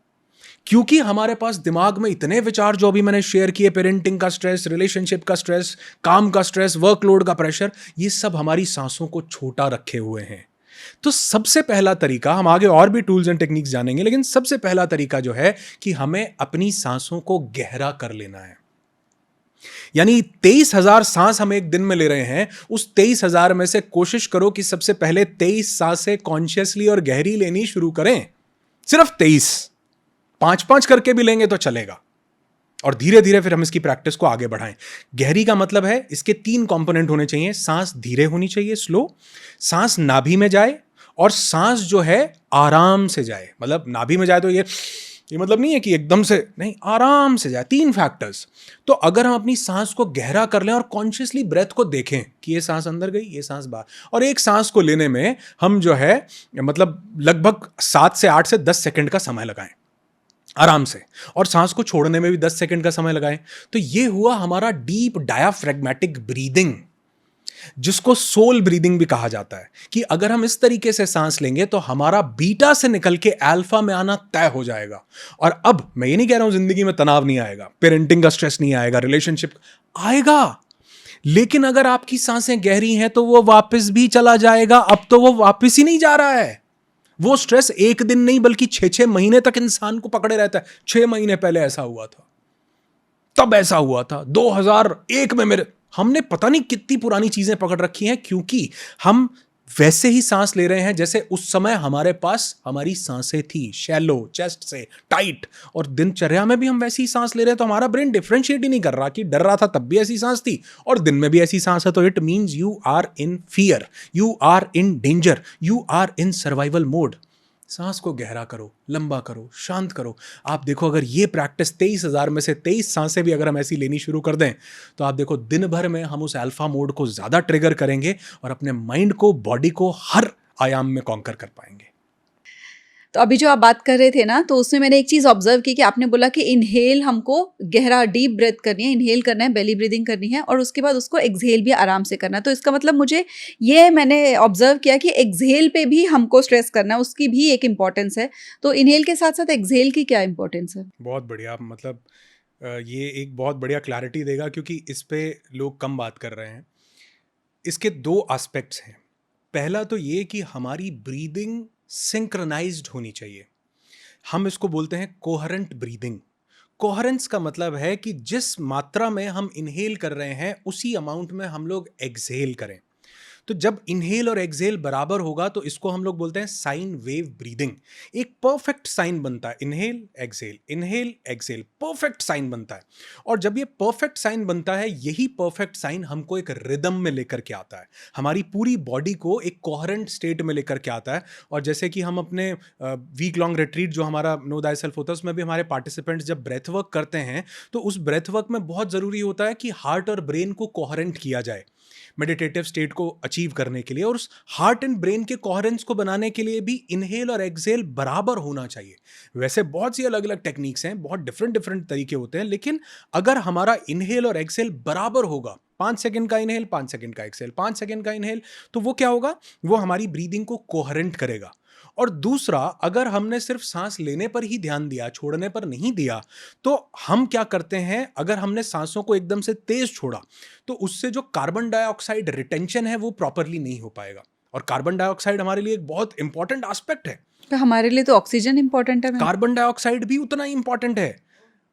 Speaker 2: क्योंकि हमारे पास दिमाग में इतने विचार जो अभी मैंने शेयर किए, पेरेंटिंग का स्ट्रेस, रिलेशनशिप का स्ट्रेस, काम का स्ट्रेस, वर्कलोड का प्रेशर, ये सब हमारी सांसों को छोटा रखे हुए हैं। तो सबसे पहला तरीका, हम आगे और भी टूल्स एंड टेक्निक्स जानेंगे, लेकिन सबसे पहला तरीका जो है कि हमें अपनी सांसों को गहरा कर लेना है। यानी 23,000 सांस हम एक दिन में ले रहे हैं, उस 23,000 में से कोशिश करो कि सबसे पहले 23 सांसें कॉन्शियसली और गहरी लेनी शुरू करें। सिर्फ 23, 5-5 करके भी लेंगे तो चलेगा। और धीरे धीरे फिर हम इसकी प्रैक्टिस को आगे बढ़ाएं। गहरी का मतलब है इसके 3 कंपोनेंट होने चाहिए। सांस धीरे होनी चाहिए, स्लो, सांस नाभि में जाए, और सांस जो है आराम से जाए। मतलब नाभि में जाए तो ये ये मतलब नहीं है कि एकदम से नहीं, आराम से जाए। 3 फैक्टर्स। तो अगर हम अपनी सांस को गहरा कर लें और कॉन्शियसली ब्रेथ को देखें कि ये सांस अंदर गई, ये सांस बाहर, और एक सांस को लेने में हम जो है मतलब लगभग 7 से 8 से 10 सेकंड का समय लगाएं आराम से, और सांस को छोड़ने में भी 10 सेकंड का समय लगाएं। तो ये हुआ हमारा डीप डायाफ्रेगमेटिक ब्रीदिंग, जिसको सोल ब्रीदिंग भी कहा जाता है। कि अगर हम इस तरीके से सांस लेंगे तो हमारा बीटा से निकल के अल्फा में आना तय हो जाएगा। और अब मैं ये नहीं कह रहा हूं जिंदगी में तनाव नहीं आएगा, पेरेंटिंग का स्ट्रेस नहीं आएगा, रिलेशनशिप आएगा, लेकिन अगर आपकी सांसें गहरी हैं तो वो वापस भी चला जाएगा। अब तो वो वापस ही नहीं जा रहा है। वो स्ट्रेस एक दिन नहीं बल्कि 6-6 महीने तक इंसान को पकड़े रहता है। 6 महीने पहले ऐसा हुआ था, तब ऐसा हुआ था, 2001 में मेरे, हमने पता नहीं कितनी पुरानी चीजें पकड़ रखी हैं, क्योंकि हम वैसे ही सांस ले रहे हैं जैसे उस समय हमारे पास हमारी सांसें थी, शैलो, चेस्ट से टाइट। और दिनचर्या में भी हम वैसी ही सांस ले रहे हैं, तो हमारा ब्रेन डिफरेंशिएट ही नहीं कर रहा कि डर रहा था तब भी ऐसी सांस थी और दिन में भी ऐसी सांस है। तो it means you are in fear, you are in danger, you are in survival mode. सांस को गहरा करो, लंबा करो, शांत करो। आप देखो, अगर ये प्रैक्टिस 23,000 में से 23 सांसें भी अगर हम ऐसी लेनी शुरू कर दें, तो आप देखो दिन भर में हम उस अल्फा मोड को ज़्यादा ट्रिगर करेंगे और अपने माइंड को, बॉडी को हर आयाम में कॉन्कर कर पाएंगे।
Speaker 1: तो अभी जो आप बात कर रहे थे ना, तो उसमें मैंने एक चीज़ ऑब्जर्व की कि आपने बोला कि इनहेल हमको गहरा डीप ब्रेथ करनी है, इनहेल करना है, बेली ब्रीदिंग करनी है, और उसके बाद उसको एक्सहेल भी आराम से करना है। तो इसका मतलब मुझे ये मैंने ऑब्जर्व किया कि एक्सहेल पे भी हमको स्ट्रेस करना है, उसकी भी एक इम्पॉर्टेंस है। तो इनहेल के साथ साथ एक्सहेल की क्या इम्पोर्टेंस है?
Speaker 2: बहुत बढ़िया, मतलब ये एक बहुत बढ़िया क्लैरिटी देगा, क्योंकि इस पे लोग कम बात कर रहे हैं। इसके 2 एस्पेक्ट्स हैं। पहला तो ये कि हमारी ब्रीदिंग सिंक्रोनाइज्ड होनी चाहिए। हम इसको बोलते हैं कोहेरेंट ब्रीदिंग। कोहेरेंस का मतलब है कि जिस मात्रा में हम इनहेल कर रहे हैं उसी अमाउंट में हम लोग एक्सहेल करें। तो जब इनहेल और एक्सहेल बराबर होगा तो इसको हम लोग बोलते हैं साइन वेव ब्रीदिंग। एक परफेक्ट साइन बनता है, इनहेल एक्सहेल, परफेक्ट साइन बनता है। और जब ये परफेक्ट साइन बनता है, यही परफेक्ट साइन हमको एक रिदम में लेकर के आता है, हमारी पूरी बॉडी को एक कोहेरेंट स्टेट में लेकर के आता है। और जैसे कि हम अपने वीक लॉन्ग रिट्रीट जो हमारा नो दाई सेल्फ होता है, उसमें भी हमारे पार्टिसिपेंट्स जब ब्रेथ वर्क करते हैं, तो उस ब्रेथ वर्क में बहुत ज़रूरी होता है कि हार्ट और ब्रेन को कोहेरेंट किया जाए मेडिटेटिव स्टेट को अचीव करने के लिए। और उस हार्ट एंड ब्रेन के कोहेरेंस को बनाने के लिए भी इनहेल और एक्सहेल बराबर होना चाहिए। वैसे बहुत सी अलग अलग टेक्निक्स हैं, बहुत डिफरेंट तरीके होते हैं, लेकिन अगर हमारा इनहेल और एक्सहेल बराबर होगा, 5 सेकंड का इनहेल, 5 सेकंड का एक्सहेल, 5 सेकंड का इनहेल, तो वो क्या होगा, वो हमारी ब्रीदिंग को कोहेरेंट करेगा। और दूसरा, अगर हमने सिर्फ सांस लेने पर ही ध्यान दिया, छोड़ने पर नहीं दिया, तो हम क्या करते हैं, अगर हमने सांसों को एकदम से तेज छोड़ा तो उससे जो कार्बन डाइऑक्साइड रिटेंशन है वो प्रॉपरली नहीं हो पाएगा। और कार्बन डाइऑक्साइड हमारे लिए एक बहुत इंपॉर्टेंट एस्पेक्ट है।
Speaker 1: तो हमारे लिए तो ऑक्सीजन इंपॉर्टेंट है मैम।
Speaker 2: कार्बन डाइऑक्साइड भी उतना ही इंपॉर्टेंट है।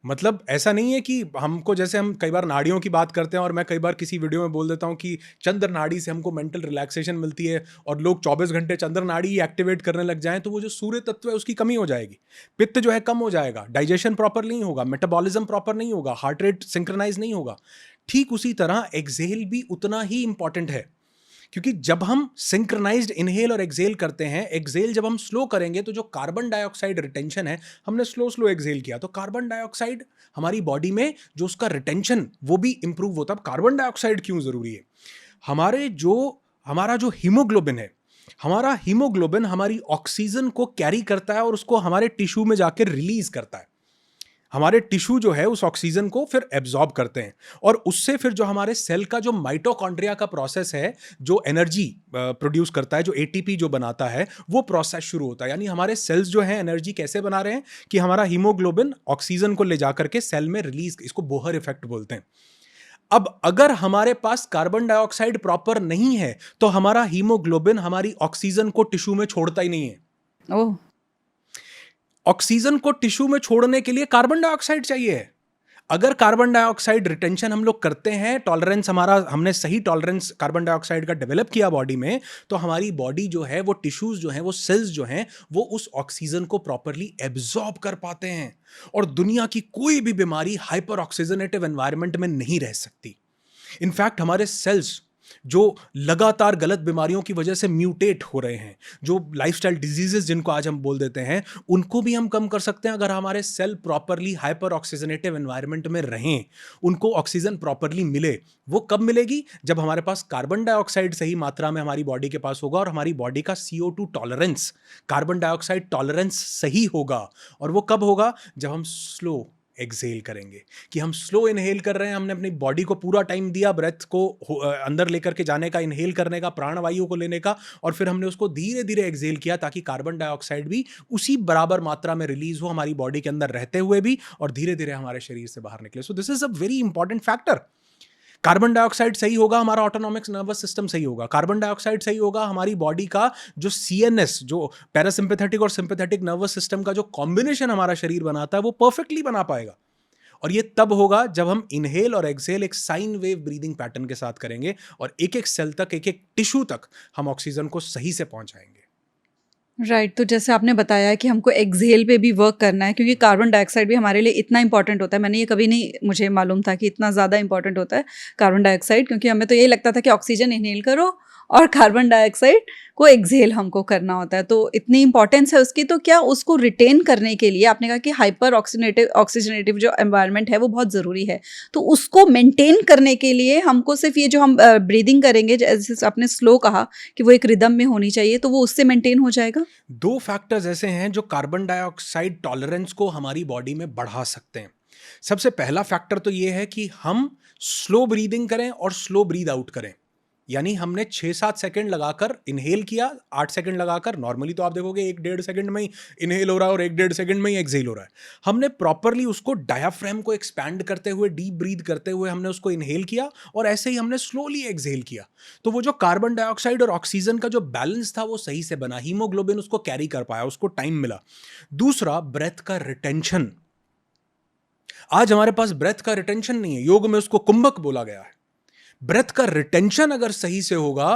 Speaker 2: मतलब ऐसा नहीं है कि हमको, जैसे हम कई बार नाड़ियों की बात करते हैं और मैं कई बार किसी वीडियो में बोल देता हूं कि चंद्र नाड़ी से हमको मेंटल रिलैक्सेशन मिलती है, और लोग 24 घंटे चंद्र नाड़ी एक्टिवेट करने लग जाएं तो वो जो सूर्य तत्व है उसकी कमी हो जाएगी, पित्त जो है कम हो जाएगा, डाइजेशन प्रॉपर नहीं होगा, मेटाबॉलिज्म प्रॉपर नहीं होगा, हार्ट रेट सिंक्रोनाइज नहीं होगा। ठीक उसी तरह एक्सहेल भी उतना ही इंपॉर्टेंट है, क्योंकि जब हम सिंक्रोनाइज्ड इनहेल और एक्सहेल करते हैं, एक्सहेल जब हम स्लो करेंगे तो जो कार्बन डाइऑक्साइड रिटेंशन है, हमने स्लो एक्सहेल किया तो कार्बन डाइऑक्साइड हमारी बॉडी में जो उसका रिटेंशन वो भी इंप्रूव होता है। कार्बन डाइऑक्साइड क्यों जरूरी है? हमारा जो हीमोग्लोबिन है, हमारा हीमोग्लोबिन हमारी ऑक्सीजन को कैरी करता है और उसको हमारे टिश्यू में जाकर रिलीज करता है। हमारे टिश्यू जो है उस ऑक्सीजन को फिर एब्जॉर्ब करते हैं, और उससे फिर जो हमारे सेल का जो माइटोकॉन्ड्रिया का प्रोसेस है, जो एनर्जी प्रोड्यूस करता है, जो एटीपी जो बनाता है, वो प्रोसेस शुरू होता है। यानी हमारे सेल्स जो है एनर्जी कैसे बना रहे हैं कि हमारा हीमोग्लोबिन ऑक्सीजन को ले जाकर के सेल में रिलीज, इसको बोहर इफेक्ट बोलते हैं। अब अगर हमारे पास कार्बन डाइऑक्साइड प्रॉपर नहीं है तो हमारा हीमोग्लोबिन हमारी ऑक्सीजन को टिश्यू में छोड़ता ही नहीं है।
Speaker 1: ओह,
Speaker 2: ऑक्सीजन को टिश्यू में छोड़ने के लिए कार्बन डाइऑक्साइड चाहिए। अगर कार्बन डाइऑक्साइड रिटेंशन हम लोग करते हैं, टॉलरेंस हमारा, हमने सही टॉलरेंस कार्बन डाइऑक्साइड का डेवलप किया बॉडी में, तो हमारी बॉडी जो है, वो टिश्यूज जो हैं, वो सेल्स जो हैं, वो उस ऑक्सीजन को प्रॉपरली एब्जॉर्ब कर पाते हैं। और दुनिया की कोई भी बीमारी हाइपर ऑक्सीजनेटिव एनवायरनमेंट में नहीं रह सकती। इनफैक्ट हमारे सेल्स जो लगातार गलत बीमारियों की वजह से म्यूटेट हो रहे हैं, जो लाइफस्टाइल डिजीजेस जिनको आज हम बोल देते हैं, उनको भी हम कम कर सकते हैं अगर हमारे सेल प्रॉपरली हाइपर ऑक्सीजनेटिव एनवायरनमेंट में रहें, उनको ऑक्सीजन प्रॉपरली मिले। वो कब मिलेगी? जब हमारे पास कार्बन डाइऑक्साइड सही मात्रा में हमारी बॉडी के पास होगा और हमारी बॉडी का CO2 tolerance, carbon dioxide tolerance सही होगा। और वो कब होगा? जब हम स्लो एक्सेल करेंगे, कि हम स्लो इनहेल कर रहे हैं, हमने अपनी बॉडी को पूरा टाइम दिया ब्रेथ को अंदर लेकर के जाने का, इनहेल करने का, प्राणवायु को लेने का, और फिर हमने उसको धीरे धीरे एक्सेल किया ताकि कार्बन डाइऑक्साइड भी उसी बराबर मात्रा में रिलीज हो हमारी बॉडी के अंदर रहते हुए भी, और धीरे धीरे हमारे शरीर से बाहर निकले। So this is a very important factor. Carbon dioxide सही होगा, हमारा ऑटोनॉमिक नर्वस सिस्टम सही होगा। कार्बन डाइऑक्साइड सही होगा, हमारी बॉडी का जो CNS, जो पैरासिम्पैथेटिक और सिंपैथेटिक नर्वस सिस्टम का जो कॉम्बिनेशन हमारा शरीर बनाता है, वो परफेक्टली बना पाएगा। और ये तब होगा जब हम इनहेल और एक्सहेल एक साइन वेव ब्रीदिंग पैटर्न के साथ करेंगे, और एक एक सेल तक, एक एक टिश्यू तक हम ऑक्सीजन को सही से पहुंचाएंगे।
Speaker 1: राइट, तो जैसे आपने बताया कि हमको एक्सहेल पे भी वर्क करना है, क्योंकि कार्बन डाइऑक्साइड भी हमारे लिए इतना इंपॉर्टेंट होता है। मैंने ये कभी नहीं मुझे मालूम था कि इतना ज़्यादा इंपॉर्टेंट होता है कार्बन डाइऑक्साइड, क्योंकि हमें तो यही लगता था कि ऑक्सीजन इनहेल करो और कार्बन डाइऑक्साइड को एक्सहेल हमको करना होता है। तो इतनी इंपॉर्टेंस है उसकी, तो क्या उसको रिटेन करने के लिए आपने कहा कि हाइपर ऑक्सीजनेटिव जो एनवायरनमेंट है वो बहुत ज़रूरी है, तो उसको मेंटेन करने के लिए हमको सिर्फ ये जो हम ब्रीदिंग करेंगे, जैसे आपने स्लो कहा कि वो एक रिदम में होनी चाहिए, तो वो उससे मेंटेन हो जाएगा?
Speaker 2: दो फैक्टर्स ऐसे हैं जो कार्बन डाइऑक्साइड टॉलरेंस को हमारी बॉडी में बढ़ा सकते हैं। सबसे पहला फैक्टर तो ये है कि हम स्लो ब्रीदिंग करें और स्लो ब्रीद आउट करें। यानी हमने 6-7 सेकंड लगाकर इनहेल किया, 8 सेकंड लगाकर, नॉर्मली तो आप देखोगे 1-1.5 सेकंड में ही इनहेल हो रहा है और 1-1.5 सेकंड में ही एक्सहेल हो रहा है। हमने प्रॉपरली उसको डायाफ्राम को एक्सपैंड करते हुए, डीप ब्रीद करते हुए हमने उसको इनहेल किया, और ऐसे ही हमने स्लोली एक्सहेल किया। तो वो जो कार्बन डाइऑक्साइड और ऑक्सीजन का जो बैलेंस था वो सही से बना, हीमोग्लोबिन उसको कैरी कर पाया, उसको टाइम मिला। दूसरा, ब्रेथ का रिटेंशन। आज हमारे पास ब्रेथ का रिटेंशन नहीं है, योग में उसको कुंभक बोला गया है। ब्रेथ का रिटेंशन अगर सही से होगा,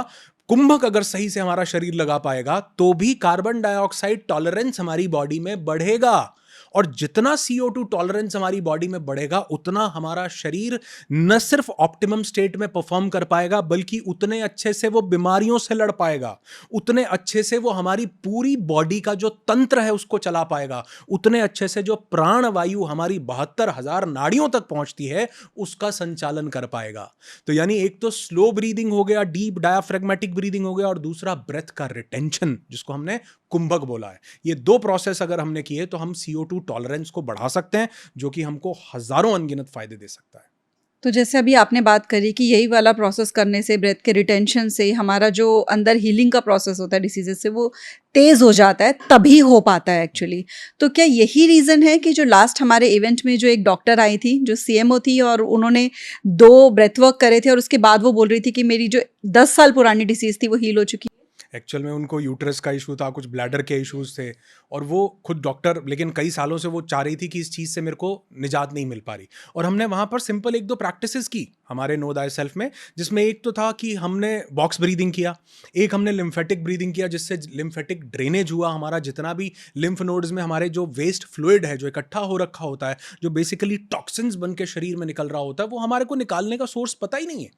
Speaker 2: कुंभक अगर सही से हमारा शरीर लगा पाएगा, तो भी कार्बन डाइऑक्साइड टॉलरेंस हमारी बॉडी में बढ़ेगा। और जितना CO2 टॉलरेंस हमारी बॉडी में बढ़ेगा, उतना हमारा शरीर न सिर्फ ऑप्टिमम स्टेट में परफॉर्म कर पाएगा, बल्कि उतने अच्छे से वो बीमारियों से लड़ पाएगा, उतने अच्छे से वो हमारी पूरी बॉडी का जो तंत्र है उसको चला पाएगा, उतने अच्छे से जो प्राण वायु हमारी 72,000 नाड़ियों तक पहुंचती है उसका संचालन कर पाएगा। तो यानी एक तो स्लो ब्रीदिंग हो गया, डीप डायाफ्रेगमेटिक ब्रीदिंग हो गया, और दूसरा ब्रेथ का रिटेंशन, जिसको हमने कुंभक बोला है। ये दो प्रोसेस अगर हमने किए तो हम CO2 टॉलरेंस को बढ़ा सकते हैं, जो कि हमको हजारों अनगिनत फायदे दे सकता है।
Speaker 1: तो जैसे अभी आपने बात करी कि यही वाला प्रोसेस करने से, ब्रेथ के रिटेंशन से, हमारा जो अंदर हीलिंग का प्रोसेस होता है डिसीजेस से, वो तेज़ हो जाता है, तभी हो पाता है एक्चुअली। तो क्या यही रीज़न है कि जो लास्ट हमारे इवेंट में जो एक डॉक्टर आई थी, जो CMO थी, और उन्होंने 2 ब्रेथ वर्क करे थे, और उसके बाद वो बोल रही थी कि मेरी जो 10 साल पुरानी डिसीज़ थी वो हील हो चुकी है?
Speaker 2: एक्चुअल में उनको यूट्रस का इशू था, कुछ ब्लैडर के इश्यूज थे, और वो खुद डॉक्टर, लेकिन कई सालों से वो चाह रही थी कि इस चीज़ से मेरे को निजात नहीं मिल पा रही। और हमने वहाँ पर सिंपल 1-2 प्रैक्टिसेस की हमारे नो दाई सेल्फ में, जिसमें एक तो था कि हमने बॉक्स ब्रीदिंग किया, एक हमने लिम्फेटिक ब्रीदिंग किया, जिससे लिम्फेटिक ड्रेनेज हुआ। हमारा जितना भी लिम्फ नोड्स में हमारे जो वेस्ट फ्लूइड है, जो इकट्ठा हो रखा होता है, जो बेसिकली टॉक्सिन्स बन के शरीर में निकल रहा होता है, वो हमारे को निकालने का सोर्स पता ही नहीं है।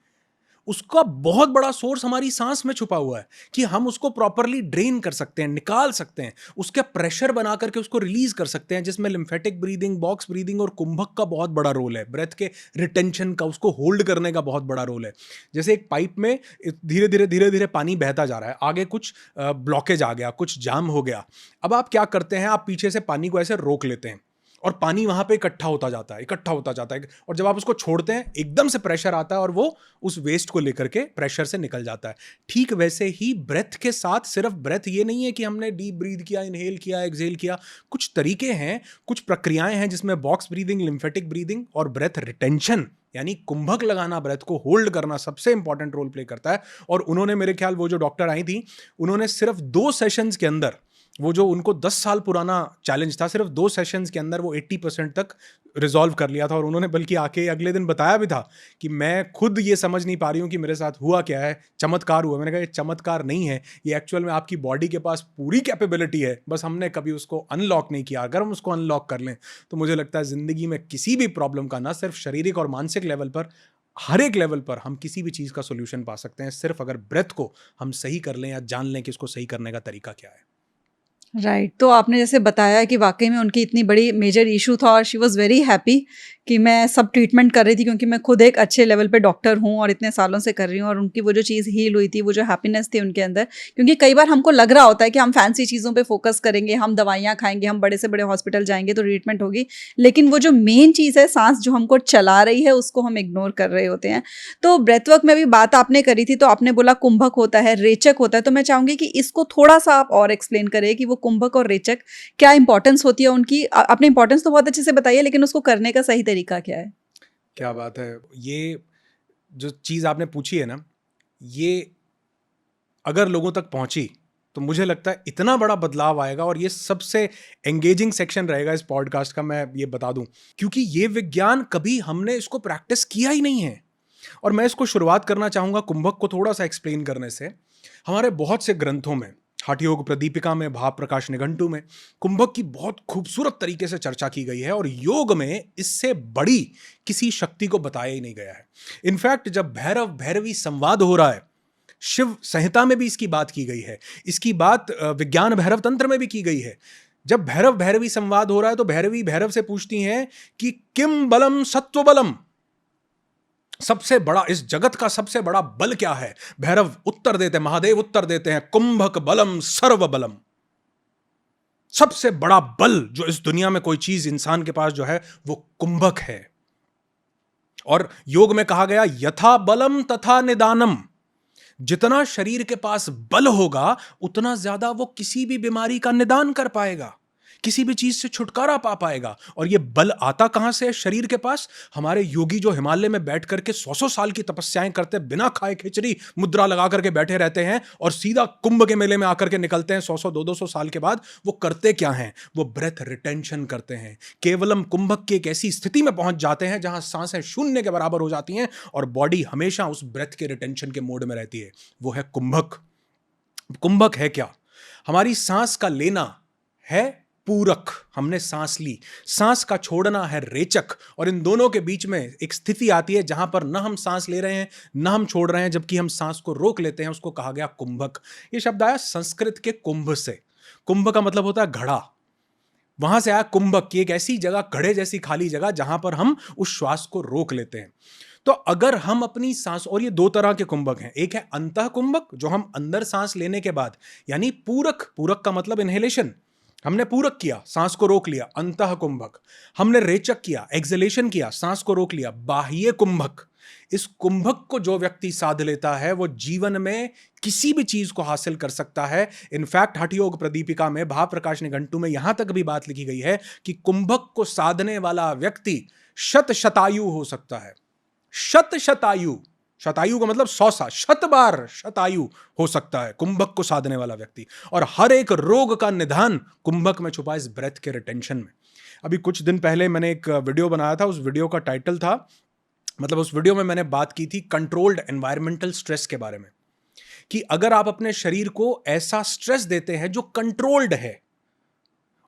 Speaker 2: उसका बहुत बड़ा सोर्स हमारी सांस में छुपा हुआ है, कि हम उसको प्रॉपरली ड्रेन कर सकते हैं, निकाल सकते हैं, उसके प्रेशर बना करके उसको रिलीज कर सकते हैं, जिसमें लिम्फेटिक ब्रीदिंग, बॉक्स ब्रीदिंग और कुंभक का बहुत बड़ा रोल है। ब्रेथ के रिटेंशन का, उसको होल्ड करने का बहुत बड़ा रोल है। जैसे एक पाइप में धीरे धीरे पानी बहता जा रहा है, आगे कुछ ब्लॉकेज आ गया, कुछ जाम हो गया। अब आप क्या करते हैं, आप पीछे से पानी को ऐसे रोक लेते हैं, और पानी वहां पे इकट्ठा होता जाता है, इकट्ठा होता जाता है, और जब आप उसको छोड़ते हैं, एकदम से प्रेशर आता है और वो उस वेस्ट को लेकर के प्रेशर से निकल जाता है। ठीक वैसे ही ब्रेथ के साथ, सिर्फ ब्रेथ ये नहीं है कि हमने डीप ब्रीथ किया, इनहेल किया, एक्सहेल किया। कुछ तरीके हैं, कुछ प्रक्रियाएं हैं, जिसमें बॉक्स ब्रीदिंग, लिम्फेटिक ब्रीदिंग और ब्रेथ रिटेंशन, यानी कुंभक लगाना, ब्रेथ को होल्ड करना, सबसे इंपॉर्टेंट रोल प्ले करता है। और उन्होंने, मेरे ख्याल वो जो डॉक्टर आई थी, उन्होंने सिर्फ 2 सेशंस के अंदर, वो जो उनको 10 साल पुराना चैलेंज था, सिर्फ 2 सेशंस के अंदर वो 80% तक रिजॉल्व कर लिया था। और उन्होंने बल्कि आके अगले दिन बताया भी था कि मैं खुद ये समझ नहीं पा रही हूँ कि मेरे साथ हुआ क्या है, चमत्कार हुआ। मैंने कहा ये चमत्कार नहीं है, ये एक्चुअल में आपकी बॉडी के पास पूरी कैपेबिलिटी है, बस हमने कभी उसको अनलॉक नहीं किया। अगर हम उसको अनलॉक कर लें तो मुझे लगता है ज़िंदगी में किसी भी प्रॉब्लम का, ना सिर्फ शारीरिक और मानसिक लेवल पर, हर एक लेवल पर हम किसी भी चीज़ का सोल्यूशन पा सकते हैं, सिर्फ अगर ब्रेथ को हम सही कर लें या जान लें कि इसको सही करने का तरीका क्या है।
Speaker 1: राइट तो आपने जैसे बताया कि वाकई में उनकी इतनी बड़ी मेजर इशू था और शी वाज़ वेरी हैप्पी कि मैं सब ट्रीटमेंट कर रही थी, क्योंकि मैं खुद एक अच्छे लेवल पे डॉक्टर हूँ और इतने सालों से कर रही हूँ, और उनकी वो जो चीज़ हील हुई थी, वो जो हैप्पीनेस थी उनके अंदर, क्योंकि कई बार हमको लग रहा होता है कि हम फैंसी चीज़ों पे फोकस करेंगे, हम दवाइयाँ खाएंगे, हम बड़े से बड़े हॉस्पिटल जाएंगे तो ट्रीटमेंट होगी, लेकिन वो जो मेन चीज़ है सांस जो हमको चला रही है उसको हम इग्नोर कर रहे होते हैं। तो ब्रेथवर्क में भी बात आपने करी थी, तो आपने बोला कुंभक होता है, रेचक होता है, तो मैं चाहूंगी कि इसको थोड़ा सा आप और एक्सप्लेन करें कि वो कुंभक और रेचक क्या इंपॉर्टेंस होती है उनकी। आपने इंपॉर्टेंस तो बहुत अच्छे से बताइए, लेकिन उसको करने का सही तरीका क्या है?
Speaker 2: क्या बात है। ये जो चीज़ आपने पूछी है ना, ये अगर लोगों तक पहुंची तो मुझे लगता है इतना बड़ा बदलाव आएगा, और ये सबसे एंगेजिंग सेक्शन रहेगा इस पॉडकास्ट का, मैं ये बता दूं, क्योंकि ये विज्ञान कभी हमने इसको प्रैक्टिस किया ही नहीं है। और मैं इसको शुरुआत करना चाहूंगा कुंभक को थोड़ा सा एक्सप्लेन करने से। हमारे बहुत से ग्रंथों में, हठ योग प्रदीपिका में, भाव प्रकाश निघंटु में कुंभक की बहुत खूबसूरत तरीके से चर्चा की गई है, और योग में इससे बड़ी किसी शक्ति को बताया ही नहीं गया है। इनफैक्ट जब भैरव भैरवी संवाद हो रहा है, शिव संहिता में भी इसकी बात की गई है, इसकी बात विज्ञान भैरव तंत्र में भी की गई है। जब भैरव भैरवी संवाद हो रहा है तो भैरवी भैरव से पूछती हैं कि किम बलम सत्व बलम, सबसे बड़ा, इस जगत का सबसे बड़ा बल क्या है? भैरव उत्तर देते, महादेव उत्तर देते हैं, कुंभक बलम सर्व बलम। सबसे बड़ा बल जो इस दुनिया में कोई चीज इंसान के पास जो है वो कुंभक है। और योग में कहा गया यथा बलम तथा निदानम, जितना शरीर के पास बल होगा उतना ज्यादा वो किसी भी बीमारी का निदान कर पाएगा, किसी भी चीज से छुटकारा पा पाएगा। और ये बल आता कहां से है शरीर के पास? हमारे योगी जो हिमालय में बैठ करके 100-100 साल की तपस्याएं करते, बिना खाए खिचड़ी मुद्रा लगा करके बैठे रहते हैं, और सीधा कुंभ के मेले में आकर के निकलते हैं 100-100 200-200 साल के बाद, वो करते क्या हैं? वो ब्रेथ रिटेंशन करते हैं। केवलम कुंभक की एक ऐसी स्थिति में पहुंच जाते हैं जहां सांसें शून्य के बराबर हो जाती हैं और बॉडी हमेशा उस ब्रेथ के रिटेंशन के मोड में रहती है। वो है कुंभक। कुंभक है क्या? हमारी सांस का लेना है पूरक, हमने सांस ली, सांस का छोड़ना है रेचक, और इन दोनों के बीच में एक स्थिति आती है जहां पर न हम सांस ले रहे हैं न हम छोड़ रहे हैं, जबकि हम सांस को रोक लेते हैं, उसको कहा गया कुंभक। ये शब्द आया संस्कृत के कुंभ से। कुंभ का मतलब होता है घड़ा, वहां से आया कुंभक की एक ऐसी जगह, घड़े जैसी खाली जगह जहां पर हम उस श्वास को रोक लेते हैं। तो अगर हम अपनी सांस, और ये दो तरह के कुंभक हैं, एक है अंतः कुंभक जो हम अंदर सांस लेने के बाद, यानी पूरक, पूरक का मतलब इनहेलेशन, हमने पूरक किया, सांस को रोक लिया, अंतः कुंभक। हमने रेचक किया, एक्सहेलेशन किया, सांस को रोक लिया, बाह्य कुंभक। इस कुंभक को जो व्यक्ति साध लेता है वो जीवन में किसी भी चीज को हासिल कर सकता है। इनफैक्ट हठ योग प्रदीपिका में, भाव प्रकाश निघंटु में यहां तक भी बात लिखी गई है कि कुंभक को साधने वाला व्यक्ति शत शतायु हो सकता है। शत शतायु, शतायु का मतलब 100 साल, 100 बार शतायु हो सकता है कुंभक को साधने वाला व्यक्ति। और हर एक रोग का निदान कुंभक में छुपा, इस ब्रेथ के रिटेंशन में। अभी कुछ दिन पहले मैंने एक वीडियो बनाया था, उस वीडियो का टाइटल था, मतलब उस वीडियो में मैंने बात की थी कंट्रोल्ड एनवायरमेंटल स्ट्रेस के बारे में, कि अगर आप अपने शरीर को ऐसा स्ट्रेस देते हैं जो कंट्रोल्ड है,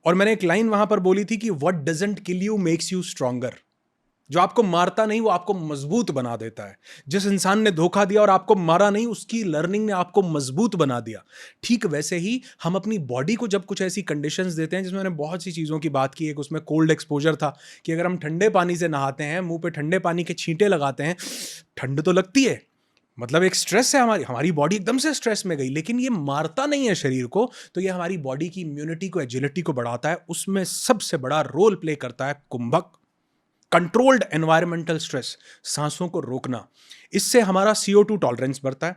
Speaker 2: और मैंने एक लाइन वहां पर बोली थी कि what doesn't kill you makes you stronger, जो आपको मारता नहीं वो आपको मजबूत बना देता है। जिस इंसान ने धोखा दिया और आपको मारा नहीं, उसकी लर्निंग ने आपको मजबूत बना दिया। ठीक वैसे ही हम अपनी बॉडी को जब कुछ ऐसी कंडीशंस देते हैं, जिसमें मैंने बहुत सी चीज़ों की बात की, एक उसमें कोल्ड एक्सपोजर था कि अगर हम ठंडे पानी से नहाते हैं, मुंह पे ठंडे पानी के छींटे लगाते हैं, ठंड तो लगती है, मतलब एक स्ट्रेस है, हमारी बॉडी एकदम से स्ट्रेस में गई, लेकिन ये मारता नहीं है शरीर को, तो ये हमारी बॉडी की इम्यूनिटी को, एजिलिटी को बढ़ाता है। उसमें सबसे बड़ा रोल प्ले करता है कुंभक। कंट्रोल्ड एनवायरमेंटल स्ट्रेस, सांसों को रोकना, इससे हमारा CO2 टॉलरेंस बढ़ता है,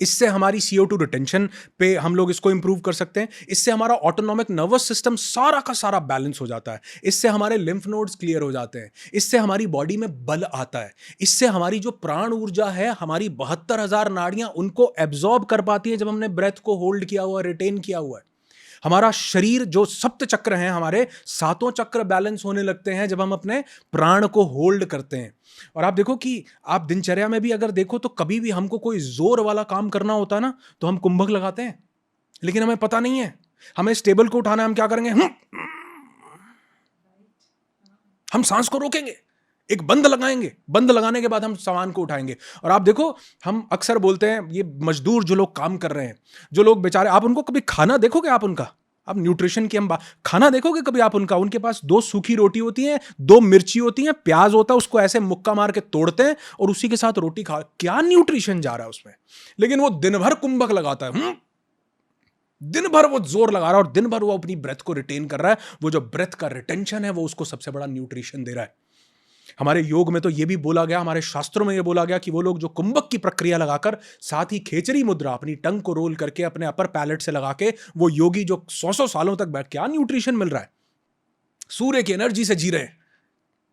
Speaker 2: इससे हमारी CO2 रिटेंशन पे हम लोग इसको इंप्रूव कर सकते हैं, इससे हमारा ऑटोनॉमिक नर्वस सिस्टम सारा का सारा बैलेंस हो जाता है, इससे हमारे लिम्फ नोड्स क्लियर हो जाते हैं, इससे हमारी बॉडी में बल आता है, इससे हमारी जो प्राण ऊर्जा है, हमारी 72,000 नाड़ियां उनको एब्जॉर्ब कर पाती है जब हमने ब्रेथ को होल्ड किया हुआ, रिटेन किया हुआ है। हमारा शरीर, जो सप्त चक्र हैं हमारे, 7 चक्र बैलेंस होने लगते हैं जब हम अपने प्राण को होल्ड करते हैं। और आप देखो कि आप दिनचर्या में भी अगर देखो तो कभी भी हमको कोई जोर वाला काम करना होता है ना, तो हम कुंभक लगाते हैं, लेकिन हमें पता नहीं है, हमें इस टेबल को उठाना है, हम क्या करेंगे? हम सांस को रोकेंगे, एक बंद लगाएंगे, बंद लगाने के बाद हम सामान को उठाएंगे। और आप देखो, हम अक्सर बोलते हैं ये मजदूर जो लोग काम कर रहे हैं, जो लोग बेचारे, आप उनको कभी खाना देखोगे? आप उनका, आप न्यूट्रिशन की हम बात, खाना देखोगे कभी आप उनका? उनके पास 2 सूखी रोटी होती है, 2 मिर्ची होती है, प्याज होता है, उसको ऐसे मुक्का मार के तोड़ते हैं और उसी के साथ रोटी खा। क्या न्यूट्रिशन जा रहा है उसमें? लेकिन वो दिन भर कुंभक लगाता है, दिन भर वो जोर लगा रहा है और दिन भर वो अपनी ब्रेथ को रिटेन कर रहा है। वो जो ब्रेथ का रिटेंशन है वो उसको सबसे बड़ा न्यूट्रिशन दे रहा है। हमारे योग में तो ये भी बोला गया, हमारे शास्त्रों में ये बोला गया कि वो लोग जो कुंभक की प्रक्रिया लगाकर, साथ ही खेचरी मुद्रा अपनी टंग को रोल करके अपने अपर पैलेट से लगा के, वो योगी जो 100 सालों तक बैठ, क्या न्यूट्रिशन मिल रहा है? सूर्य की एनर्जी से जी रहे हैं,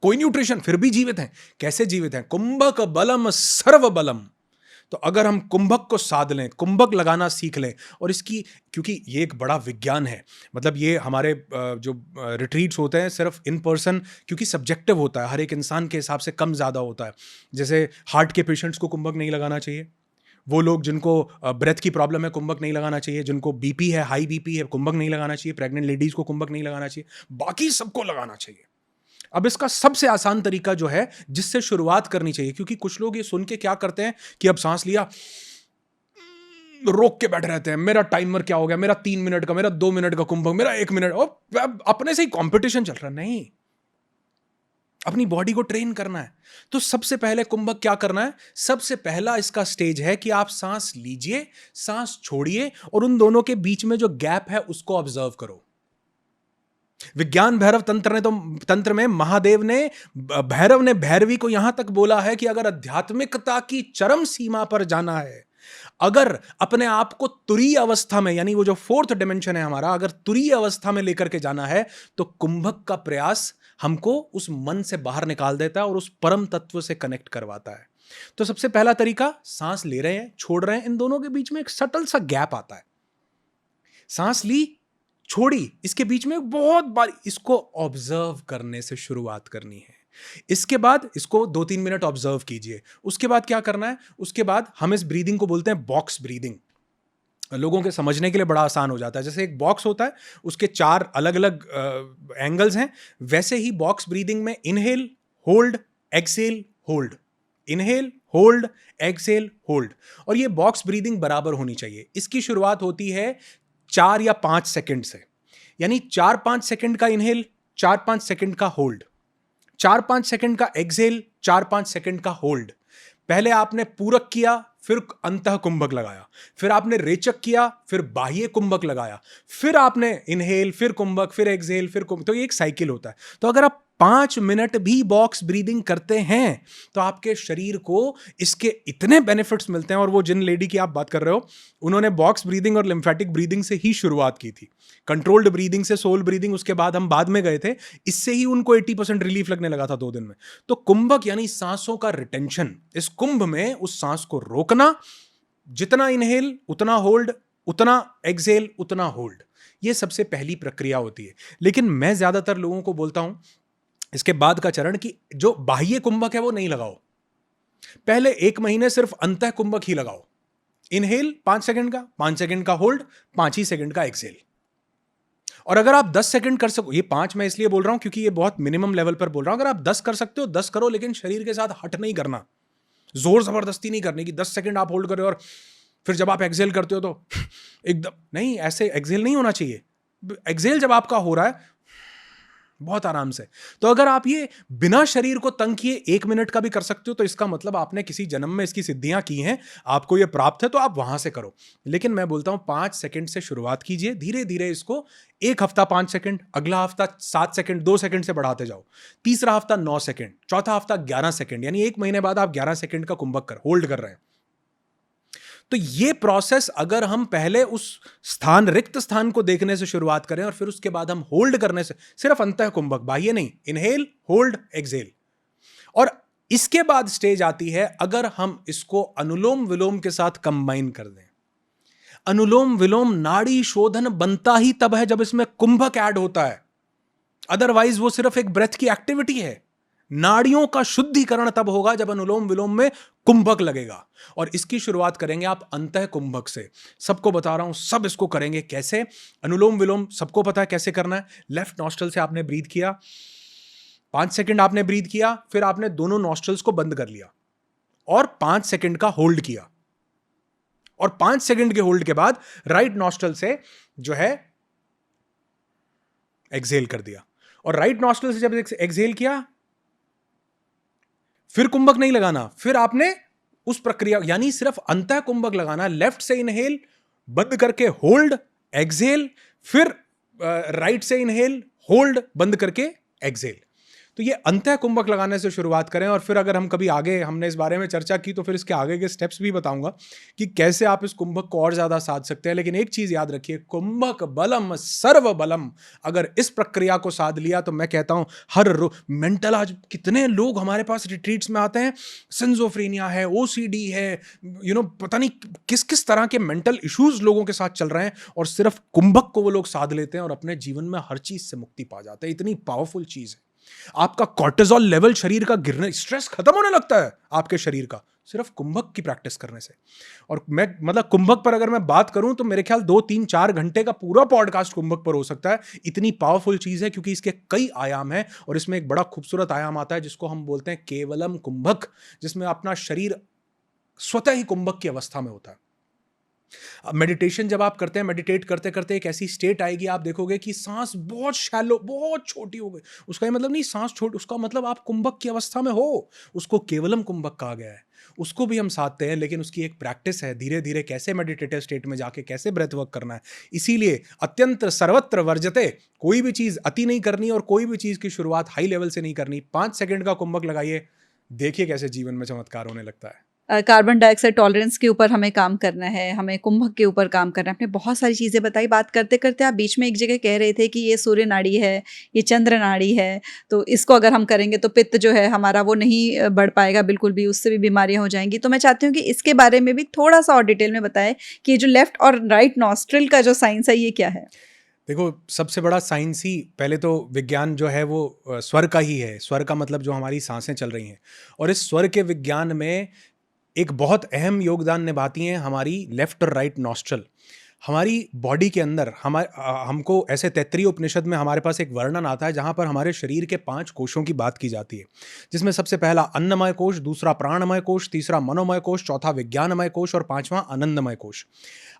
Speaker 2: कोई न्यूट्रिशन, फिर भी जीवित हैं। कैसे जीवित हैं? कुंभक बलम सर्व बलम। तो अगर हम कुंभक को साध लें, कुंभक लगाना सीख लें, और इसकी, क्योंकि ये एक बड़ा विज्ञान है, मतलब ये हमारे जो रिट्रीट्स होते हैं सिर्फ इन पर्सन, क्योंकि सब्जेक्टिव होता है, हर एक इंसान के हिसाब से कम ज़्यादा होता है। जैसे हार्ट के पेशेंट्स को कुंभक नहीं लगाना चाहिए, वो लोग जिनको ब्रेथ की प्रॉब्लम है कुंभक नहीं लगाना चाहिए, जिनको बीपी है, हाई बीपी है, कुंभक नहीं लगाना चाहिए, प्रेग्नेंट लेडीज़ को कुंभक नहीं लगाना चाहिए, बाकी सबको लगाना चाहिए। अब इसका सबसे आसान तरीका जो है जिससे शुरुआत करनी चाहिए, क्योंकि कुछ लोग ये सुन के क्या करते हैं कि अब सांस लिया, रोक के बैठे रहते हैं, मेरा टाइमर क्या हो गया, मेरा 3 मिनट का, मेरा 2 मिनट का कुंभक, मेरा 1 मिनट, और अपने से ही कंपटीशन चल रहा। नहीं, अपनी बॉडी को ट्रेन करना है। तो सबसे पहले कुंभक क्या करना है? सबसे पहला इसका स्टेज है कि आप सांस लीजिए, सांस छोड़िए, और उन दोनों के बीच में जो गैप है उसको ऑब्जर्व करो। विज्ञान भैरव तंत्र में महादेव ने, भैरव ने भैरवी को यहां तक बोला है कि अगर आध्यात्मिकता की चरम सीमा पर जाना है, अगर अपने आप को तुरीय अवस्था में, यानी वो जो 4th डिमेंशन है हमारा, अगर तुरीय अवस्था में लेकर के जाना है, तो कुंभक का प्रयास हमको उस मन से बाहर निकाल देता है और उस परम तत्व से कनेक्ट करवाता है। तो सबसे पहला तरीका, सांस ले रहे हैं, छोड़ रहे हैं, इन दोनों के बीच में एक सटल सा गैप आता है। सांस ली, छोड़ी, इसके बीच में बहुत बार इसको ऑब्जर्व करने से शुरुआत करनी है। इसके बाद इसको 2-3 मिनट ऑब्जर्व कीजिए। उसके बाद क्या करना है? उसके बाद हम इस ब्रीदिंग को बोलते हैं बॉक्स ब्रीदिंग। लोगों के समझने के लिए बड़ा आसान हो जाता है। जैसे एक बॉक्स होता है, उसके 4 अलग अलग एंगल्स हैं, वैसे ही बॉक्स ब्रीदिंग में inhale, hold, exhale, hold, inhale, hold, exhale, hold. और ये बॉक्स ब्रीदिंग बराबर होनी चाहिए। इसकी शुरुआत होती है 4 या 5 सेकंड से, यानी 4-5 सेकंड का इनहेल, 4-5 सेकंड का होल्ड, 4-5 सेकंड का एक्सहेल, 4-5 सेकंड का होल्ड। पहले आपने पूरक किया, फिर अंतः कुंभक लगाया, फिर आपने रेचक किया, फिर बाह्य कुंभक लगाया, फिर आपने इनहेल, फिर कुंभक, फिर एक्सहेल, फिर कुंभक। तो ये एक साइकिल होता है। तो अगर आप 5 मिनट भी बॉक्स ब्रीदिंग करते हैं तो आपके शरीर को इसके इतने बेनिफिट्स मिलते हैं। और वो जिन लेडी की आप बात कर रहे हो, उन्होंने बॉक्स ब्रीदिंग और लिम्फेटिक ब्रीदिंग से ही शुरुआत की थी। कंट्रोल्ड ब्रीदिंग से सोल ब्रीदिंग उसके बाद हम बाद में गए थे, इससे ही उनको 80% रिलीफ लगने लगा था 2 दिन में। तो कुंभक यानी सांसों का रिटेंशन, इस कुंभ में उस सांस को रोकना, जितना इनहेल उतना होल्ड, उतना एक्सहेल उतना होल्ड, ये सबसे पहली प्रक्रिया होती है। लेकिन मैं ज्यादातर लोगों को बोलता हूं इसके बाद का चरण कि जो बाह्य कुंभक है वो नहीं लगाओ, पहले 1 महीने सिर्फ अंतः कुंभक ही लगाओ। इनहेल 5 सेकंड का, 5 सेकंड का होल्ड, 5 ही सेकंड का एक्सहेल। और अगर आप 10 सेकंड कर सको, ये 5 मैं इसलिए बोल रहा हूं क्योंकि ये बहुत मिनिमम लेवल पर बोल रहा हूं। अगर आप 10 कर सकते हो 10 करो, लेकिन शरीर के साथ हट नहीं करना, जोर जबरदस्ती नहीं करने की 10 सेकंड आप होल्ड करो और फिर जब आप एक्सहेल करते हो तो एकदम नहीं, ऐसे एक्सहेल नहीं होना चाहिए। एक्सहेल जब आपका हो रहा है बहुत आराम से, तो अगर आप ये बिना शरीर को तंग किए 1 मिनट का भी कर सकते हो तो इसका मतलब आपने किसी जन्म में इसकी सिद्धियां की हैं, आपको ये प्राप्त है, तो आप वहां से करो। लेकिन मैं बोलता हूं 5 सेकंड से शुरुआत कीजिए, धीरे धीरे इसको 1 हफ्ता 5 सेकंड, अगला हफ्ता 7 सेकंड, 2 सेकंड से बढ़ाते जाओ, तीसरा हफ्ता 9 सेकंड, चौथा हफ्ता 11 सेकंड, यानी 1 महीने बाद आप 11 सेकंड का कुंभक होल्ड कर रहे हैं। तो ये प्रोसेस अगर हम पहले उस स्थान, रिक्त स्थान को देखने से शुरुआत करें और फिर उसके बाद हम होल्ड करने से, सिर्फ अंतः कुंभक, बाह्य नहीं, इनहेल, होल्ड, एक्सहेल, और इसके बाद स्टेज आती है अगर हम इसको अनुलोम विलोम के साथ कंबाइन कर दें। अनुलोम विलोम नाड़ी शोधन बनता ही तब है जब इसमें कुंभक ऐड होता है, अदरवाइज वो सिर्फ एक ब्रेथ की एक्टिविटी है। नाड़ियों का शुद्धिकरण तब होगा जब अनुलोम विलोम में कुंभक लगेगा। और इसकी शुरुआत करेंगे आप अंतः कुंभक से। सबको बता रहा हूं, सब इसको करेंगे कैसे। अनुलोम विलोम सबको पता है कैसे करना है। लेफ्ट नॉस्ट्रल से आपने ब्रीथ किया, 5 सेकंड आपने ब्रीथ किया, फिर आपने दोनों नॉस्ट्रल्स को बंद कर लिया और 5 सेकंड का होल्ड किया, और 5 सेकंड के होल्ड के बाद राइट नॉस्ट्रल से जो है एक्सहेल कर दिया, और राइट नॉस्ट्रल से जब एक्सहेल किया फिर कुंभक नहीं लगाना, फिर आपने उस प्रक्रिया यानी सिर्फ अंतः कुंभक लगाना, लेफ्ट से इनहेल, बंद करके होल्ड, एक्सहेल, फिर राइट से इनहेल, होल्ड, बंद करके एक्सहेल। तो ये अंतः कुंभक लगाने से शुरुआत करें, और फिर अगर हम कभी आगे हमने इस बारे में चर्चा की तो फिर इसके आगे के स्टेप्स भी बताऊंगा कि कैसे आप इस कुंभक को और ज़्यादा साध सकते हैं। लेकिन एक चीज़ याद रखिए, कुंभक बलम सर्व बलम, अगर इस प्रक्रिया को साध लिया तो मैं कहता हूं हर मेंटल, आज कितने लोग हमारे पास रिट्रीट्स में आते हैं, सिंजोफ्रेनिया है, ओसीडी है, पता नहीं किस किस तरह के मेंटल इश्यूज लोगों के साथ चल रहे हैं, और सिर्फ कुंभक को वो लोग साध लेते हैं और अपने जीवन में हर चीज़ से मुक्ति पा जाते हैं। इतनी पावरफुल चीज़ है। आपका कॉर्टिसोल लेवल शरीर का गिरने, स्ट्रेस खत्म होने लगता है आपके शरीर का सिर्फ कुंभक की प्रैक्टिस करने से। और मैं मतलब कुंभक पर अगर मैं बात करूं तो मेरे ख्याल 2-3-4 घंटे का पूरा पॉडकास्ट कुंभक पर हो सकता है, इतनी पावरफुल चीज है, क्योंकि इसके कई आयाम हैं। और इसमें एक बड़ा खूबसूरत आयाम आता है जिसको हम बोलते हैं केवलम कुंभक, जिसमें अपना शरीर स्वतः ही कुंभक की अवस्था में होता है। मेडिटेशन जब आप करते हैं, मेडिटेट करते करते एक ऐसी स्टेट आएगी, आप देखोगे कि सांस बहुत शैलो, बहुत छोटी हो गई। उसका ये मतलब नहीं सांस छोटी, उसका मतलब आप कुंभक की अवस्था में हो। उसको केवलम कुंभक कहा गया है। उसको भी हम साधते हैं, लेकिन उसकी एक प्रैक्टिस है, धीरे धीरे कैसे मेडिटेटिव स्टेट में जाके कैसे ब्रेथ वर्क करना है। इसीलिए अत्यंत सर्वत्र वर्जते, कोई भी चीज अति नहीं करनी और कोई भी चीज की शुरुआत हाई लेवल से नहीं करनी। 5 सेकंड का कुंभक लगाइए, देखिए कैसे जीवन में चमत्कार होने लगता है।
Speaker 1: कार्बन डाइऑक्साइड टॉलरेंस के ऊपर हमें काम करना है, हमें कुंभक के ऊपर काम करना है। आपने बहुत सारी चीज़ें बताई। बात करते करते आप बीच में एक जगह कह रहे थे कि ये सूर्य नाड़ी है, ये चंद्र नाड़ी है, तो इसको अगर हम करेंगे तो पित्त जो है हमारा वो नहीं बढ़ पाएगा बिल्कुल भी, उससे भी बीमारियां हो जाएंगी। तो मैं चाहती हूँ कि इसके बारे में भी थोड़ा सा और डिटेल में बताएं कि जो लेफ्ट और राइट नॉस्ट्रिल का जो साइंस है ये क्या है।
Speaker 2: देखो, सबसे बड़ा साइंस ही, पहले तो विज्ञान जो है वो स्वर का ही है। स्वर का मतलब जो हमारी सांसें चल रही हैं, और इस स्वर के विज्ञान में एक बहुत अहम योगदान निभाती हैं हमारी लेफ्ट और राइट नॉस्ट्रल। हमारी बॉडी के अंदर हमको ऐसे तैत्तरीय उपनिषद में हमारे पास एक वर्णन आता है जहाँ पर हमारे शरीर के 5 कोशों की बात की जाती है, जिसमें सबसे पहला अन्नमय कोश, दूसरा प्राणमय कोश, तीसरा मनोमय कोश, चौथा विज्ञानमय कोश और 5वां आनंदमय कोश।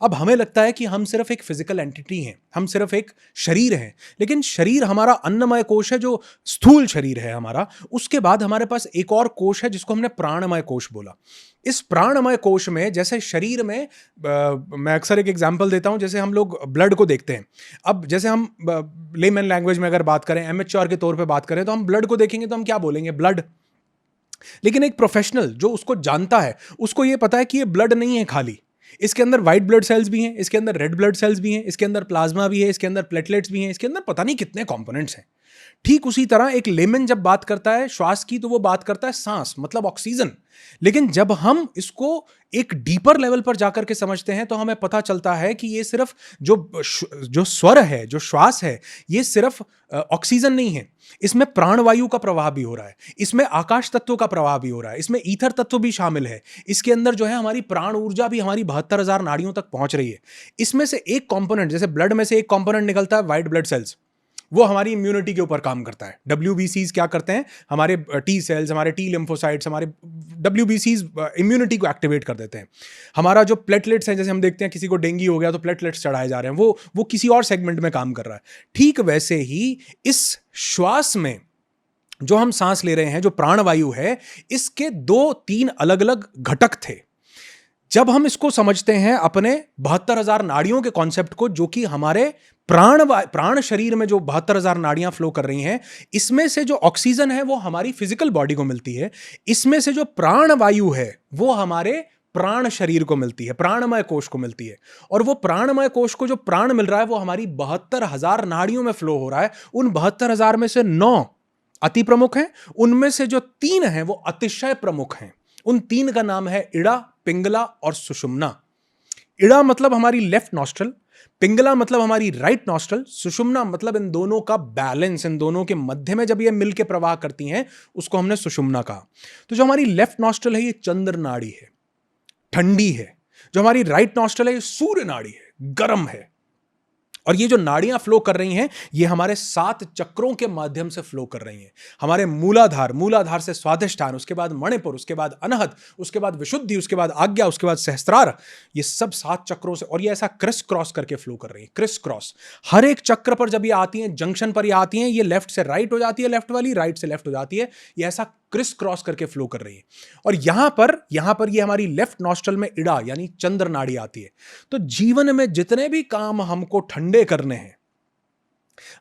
Speaker 2: अब हमें लगता है कि हम सिर्फ एक फिजिकल एंटिटी हैं, हम सिर्फ एक शरीर हैं, लेकिन शरीर हमारा अन्नमय कोश है जो स्थूल शरीर है हमारा। उसके बाद हमारे पास एक और कोश है जिसको हमने प्राणमय कोश बोला। इस प्राणमय कोश में, जैसे शरीर में मैं अक्सर एक एग्जांपल देता हूं, जैसे हम लोग ब्लड को देखते हैं। अब जैसे हम लेमन लैंग्वेज में अगर बात करें, एमेच्योर के तौर पे बात करें, तो हम ब्लड को देखेंगे तो हम क्या बोलेंगे? ब्लड। लेकिन एक प्रोफेशनल जो उसको जानता है, उसको ये पता है कि ये ब्लड नहीं है खाली, इसके अंदर व्हाइट ब्लड सेल्स भी हैं, इसके अंदर रेड ब्लड सेल्स भी हैं, इसके अंदर प्लाज्मा भी है, इसके अंदर प्लेटलेट्स भी हैं, इसके अंदर पता नहीं कितने कंपोनेंट्स हैं। ठीक उसी तरह एक लेमन जब बात करता है श्वास की, तो वो बात करता है सांस, मतलब ऑक्सीजन। लेकिन जब हम इसको एक डीपर लेवल पर जाकर के समझते हैं तो हमें पता चलता है कि ये सिर्फ जो स्वर है, जो श्वास है, ये सिर्फ ऑक्सीजन नहीं है, इसमें प्राणवायु का प्रवाह भी हो रहा है, इसमें आकाश तत्व का प्रवाह भी हो रहा है, इसमें ईथर तत्व भी शामिल है, इसके अंदर जो है हमारी प्राण ऊर्जा भी हमारी 72,000 नाड़ियों तक पहुंच रही है। इसमें से एक कंपोनेंट, जैसे ब्लड में से एक कंपोनेंट निकलता है व्हाइट ब्लड सेल्स, वो हमारी इम्यूनिटी के ऊपर काम करता है। WBCs क्या करते हैं? हमारे टी सेल्स, हमारे टी लिम्फोसाइट्स, हमारे WBCs इम्यूनिटी को एक्टिवेट कर देते हैं। हमारा जो प्लेटलेट्स हैं, जैसे हम देखते हैं किसी को डेंगू हो गया तो प्लेटलेट्स चढ़ाए जा रहे हैं, वो किसी और सेगमेंट में काम कर रहा है। ठीक वैसे ही इस श्वास में जो हम सांस ले रहे हैं, जो प्राणवायु है, इसके 2-3 अलग अलग घटक थे। जब हम इसको समझते हैं अपने 72,000 नाड़ियों के कॉन्सेप्ट को, जो कि हमारे प्राण शरीर में जो 72,000 नाड़ियां फ्लो कर रही हैं, इसमें से जो ऑक्सीजन है वो हमारी फिजिकल बॉडी को मिलती है, इसमें से जो प्राणवायु है वो हमारे प्राण शरीर को मिलती है, प्राणमय कोश को मिलती है। और वो प्राणमय कोश को जो प्राण मिल रहा है वो हमारी 72,000 नाड़ियों में फ्लो हो रहा है। उन 72,000 में से 9 अति प्रमुख हैं, उनमें से जो 3 हैं वो अतिशय प्रमुख हैं। उन 3 का नाम है इड़ा, पिंगला और सुषुम्ना। इड़ा मतलब हमारी लेफ्ट नॉस्ट्रल, पिंगला मतलब हमारी राइट नॉस्ट्रल, सुषुम्ना मतलब इन दोनों का बैलेंस, इन दोनों के मध्य में जब ये मिलके प्रवाह करती हैं उसको हमने सुषुम्ना कहा। तो जो हमारी लेफ्ट नॉस्ट्रल है ये चंद्र नाड़ी है, ठंडी है। जो हमारी राइट नॉस्ट्रल है ये सूर्य नाड़ी है, गर्म है। और ये जो नाड़ियां फ्लो कर रही हैं, ये हमारे 7 चक्रों के माध्यम से फ्लो कर रही हैं। हमारे मूलाधार, मूलाधार से स्वाधिष्ठान, उसके बाद मणिपुर, उसके बाद अनहद, उसके बाद विशुद्धि, उसके बाद आज्ञा, उसके बाद सहस्त्रार, ये सब 7 चक्रों से, और ये ऐसा क्रिस क्रॉस करके फ्लो कर रही है, क्रिस क्रॉस। हर एक चक्र पर जब ये आती हैं, जंक्शन पर ये आती हैं, ये लेफ्ट से राइट हो जाती है, लेफ्ट वाली राइट से लेफ्ट हो जाती है, ये ऐसा क्रिस क्रॉस करके फ्लो कर रही है। और यहां पर ये हमारी लेफ्ट नॉस्ट्रल में इड़ा यानी चंद्र नाड़ी आती है। तो जीवन में जितने भी काम हमको ठंडे करने हैं,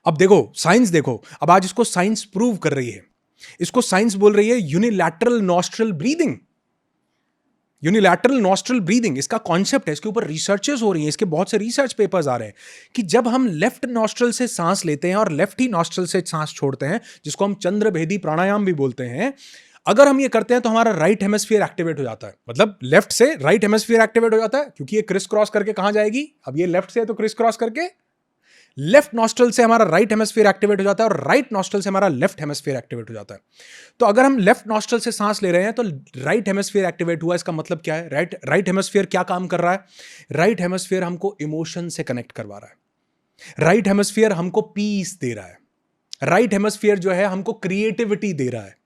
Speaker 2: अब देखो साइंस, देखो अब आज इसको साइंस प्रूव कर रही है। इसको साइंस बोल रही है unilateral nostril breathing. Unilateral nostril breathing इसका कॉन्सेप्ट है, इसके ऊपर रिसर्चेस हो रही हैं, इसके बहुत से रिसर्च पेपर्स आ रहे हैं कि जब हम लेफ्ट नॉस्ट्रल से सांस लेते हैं और लेफ्ट ही नॉस्ट्रल से सांस छोड़ते हैं, जिसको हम चंद्रभेदी प्राणायाम भी बोलते हैं, अगर हम ये करते हैं तो हमारा राइट हेमिस्फीयर एक्टिवेट हो जाता है। मतलब लेफ्ट से राइट हेमिस्फीयर एक्टिवेट हो जाता है, क्योंकि ये क्रिस क्रॉस करके कहां जाएगी, अब ये लेफ्ट से है तो क्रिस क्रॉस करके लेफ्ट नॉस्ट्रल से हमारा राइट हेमिस्फीयर एक्टिवेट हो जाता है और राइट नॉस्ट्रल से हमारा लेफ्ट हेमिस्फीयर एक्टिवेट हो जाता है। तो अगर हम लेफ्ट नॉस्ट्रल से सांस ले रहे हैं तो राइट हेमिस्फीयर एक्टिवेट हुआ, इसका मतलब क्या है, राइट हेमिस्फीयर क्या काम कर रहा है, राइट हेमिस्फीयर हमको इमोशन से कनेक्ट करवा रहा है, राइट हेमिस्फीयर हमको पीस दे रहा है, राइट हेमिस्फीयर जो है हमको क्रिएटिविटी दे रहा है।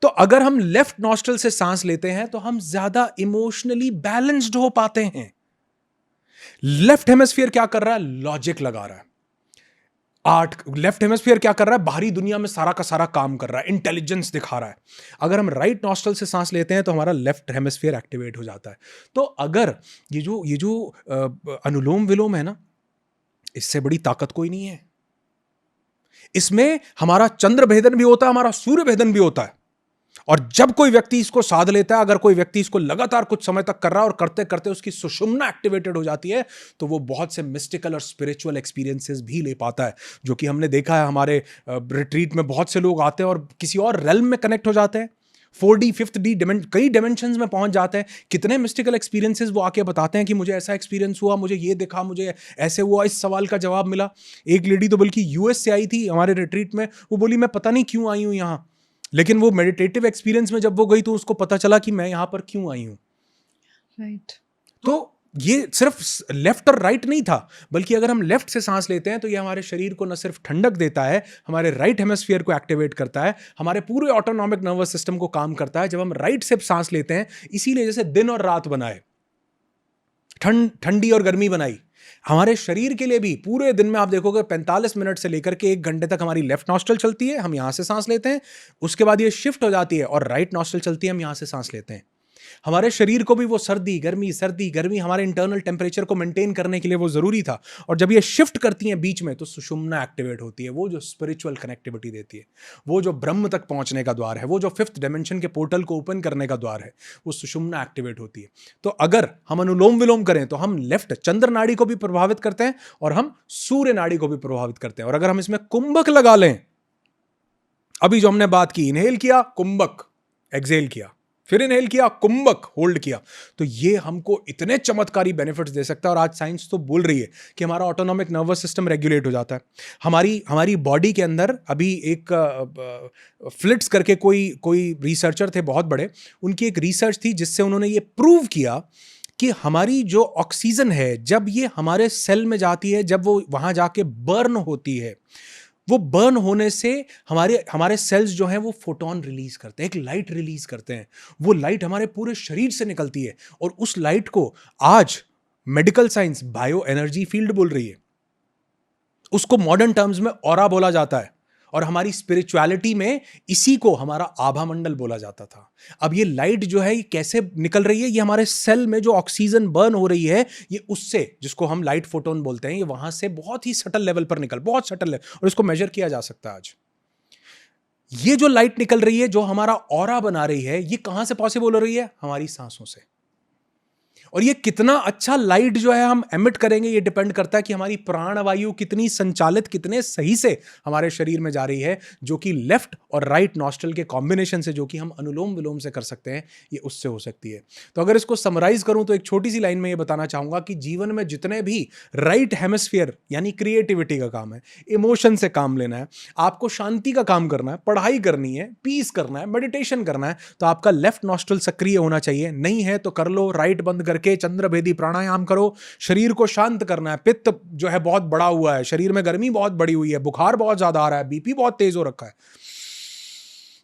Speaker 2: तो अगर हम लेफ्ट नॉस्ट्रल से सांस लेते हैं तो हम ज्यादा इमोशनली बैलेंस्ड हो पाते हैं। लेफ्ट हेमिस्फीयर क्या कर रहा है, लॉजिक लगा रहा है। लेफ्ट हेमिस्फीयर क्या कर रहा है, बाहरी दुनिया में सारा का सारा काम कर रहा है, इंटेलिजेंस दिखा रहा है। अगर हम राइट नॉस्ट्रल से सांस लेते हैं तो हमारा लेफ्ट हेमिस्फीयर एक्टिवेट हो जाता है। तो अगर ये जो अनुलोम विलोम है ना, इससे बड़ी ताकत कोई नहीं है। इसमें हमारा चंद्र भेदन भी होता है, हमारा सूर्य भेदन भी होता है। और जब कोई व्यक्ति इसको साध लेता है, अगर कोई व्यक्ति इसको लगातार कुछ समय तक कर रहा है और करते करते उसकी सुषुम्ना एक्टिवेटेड हो जाती है, तो वो बहुत से मिस्टिकल और स्पिरिचुअल एक्सपीरियंसेस भी ले पाता है, जो कि हमने देखा है हमारे रिट्रीट में बहुत से लोग आते हैं और किसी और रेल्म में कनेक्ट हो जाते हैं, 4D 5th D कई डिमेंशंस में पहुंच जाते हैं। कितने मिस्टिकल एक्सपीरियंसेस वो आके बताते हैं कि मुझे ऐसा एक्सपीरियंस हुआ, मुझे ये दिखा, मुझे ऐसे हुआ, इस सवाल का जवाब मिला। एक लेडी तो बल्कि यूएस से आई थी हमारे रिट्रीट में, वो बोली मैं पता नहीं क्यों आई हूं यहां, लेकिन वो मेडिटेटिव एक्सपीरियंस में जब वो गई तो उसको पता चला कि मैं यहां पर क्यों आई हूं।
Speaker 1: राइट।
Speaker 2: तो ये सिर्फ लेफ्ट और राइट नहीं था, बल्कि अगर हम लेफ्ट से सांस लेते हैं तो ये हमारे शरीर को न सिर्फ ठंडक देता है, हमारे राइट हेमिस्फीयर को एक्टिवेट करता है, हमारे पूरे ऑटोनॉमिक नर्वस सिस्टम को काम करता है जब हम राइट से सांस लेते हैं। इसीलिए जैसे दिन और रात बनाए, ठंडी और गर्मी बनाई, हमारे शरीर के लिए भी पूरे दिन में आप देखोगे 45 मिनट से लेकर के 1 घंटे तक हमारी लेफ्ट नॉस्ट्रल चलती है, हम यहां से सांस लेते हैं, उसके बाद ये शिफ्ट हो जाती है और राइट नॉस्ट्रल चलती है, हम यहां से सांस लेते हैं। हमारे शरीर को भी वो सर्दी गर्मी हमारे इंटरनल टेम्परेचर को मेंटेन करने के लिए वो जरूरी था। और जब ये शिफ्ट करती हैं बीच में तो सुषुम्ना एक्टिवेट होती है, वो जो स्पिरिचुअल कनेक्टिविटी देती है, वो जो ब्रह्म तक पहुंचने का द्वार है, वो जो 5th डायमेंशन के पोर्टल को ओपन करने का द्वार है, वो सुषुम्ना एक्टिवेट होती है। तो अगर हम अनुलोम विलोम करें तो हम लेफ्ट चंद्र नाड़ी को भी प्रभावित करते हैं और हम सूर्य नाड़ी को भी प्रभावित करते हैं। और अगर हम इसमें कुंभक लगा लें, अभी जो हमने बात की, इनहेल किया कुंभक, एक्सेल किया, फिर इनहेल किया कुंभक, होल्ड किया, तो ये हमको इतने चमत्कारी बेनिफिट्स दे सकता है। और आज साइंस तो बोल रही है कि हमारा ऑटोनॉमिक नर्वस सिस्टम रेगुलेट हो जाता है। हमारी बॉडी के अंदर अभी एक फ्लिट्स करके कोई रिसर्चर थे बहुत बड़े, उनकी एक रिसर्च थी जिससे उन्होंने ये प्रूव किया कि हमारी जो ऑक्सीजन है जब ये हमारे सेल में जाती है, जब वो वहां जाके बर्न होती है, वो बर्न होने से हमारे सेल्स जो हैं वो फोटोन रिलीज करते हैं, एक लाइट रिलीज करते हैं। वो लाइट हमारे पूरे शरीर से निकलती है और उस लाइट को आज medical science bio energy field बोल रही है, उसको मॉडर्न टर्म्स में ऑरा बोला जाता है। और हमारी स्पिरिचुअलिटी में इसी को हमारा आभा मंडल बोला जाता था। अब ये लाइट जो है ये कैसे निकल रही है, ये हमारे सेल में जो ऑक्सीजन बर्न हो रही है, ये उससे, जिसको हम लाइट फोटोन बोलते हैं, ये वहां से बहुत ही सटल लेवल पर बहुत सटल लेवल, और इसको मेजर किया जा सकता है आज। ये जो लाइट निकल रही है, जो हमारा ऑरा बना रही है, ये कहां से पॉसिबल हो रही है, हमारी सांसों से। और ये कितना अच्छा लाइट जो है हम एमिट करेंगे, ये डिपेंड करता है कि हमारी प्राणवायु कितनी संचालित, कितने सही से हमारे शरीर में जा रही है, जो कि लेफ्ट और राइट नॉस्ट्रल के कॉम्बिनेशन से, जो कि हम अनुलोम विलोम से कर सकते हैं, ये उससे हो सकती है। तो अगर इसको समराइज करूं तो एक छोटी सी लाइन में ये बताना चाहूंगा कि जीवन में जितने भी राइट हेमिस्फीयर यानी क्रिएटिविटी का काम है, इमोशन से काम लेना है, आपको शांति का काम करना है, पढ़ाई करनी है, पीस करना है, मेडिटेशन करना है, तो आपका लेफ्ट नॉस्ट्रल सक्रिय होना चाहिए। नहीं है तो कर लो, राइट बंद करके करके चंद्र भेदी प्राणायाम करो। शरीर को शांत करना है। पित्त जो है बहुत बड़ा हुआ है, शरीर में गर्मी बहुत बड़ी हुई है, बुखार बहुत ज्यादा आ रहा है, बीपी बहुत तेज हो रखा है।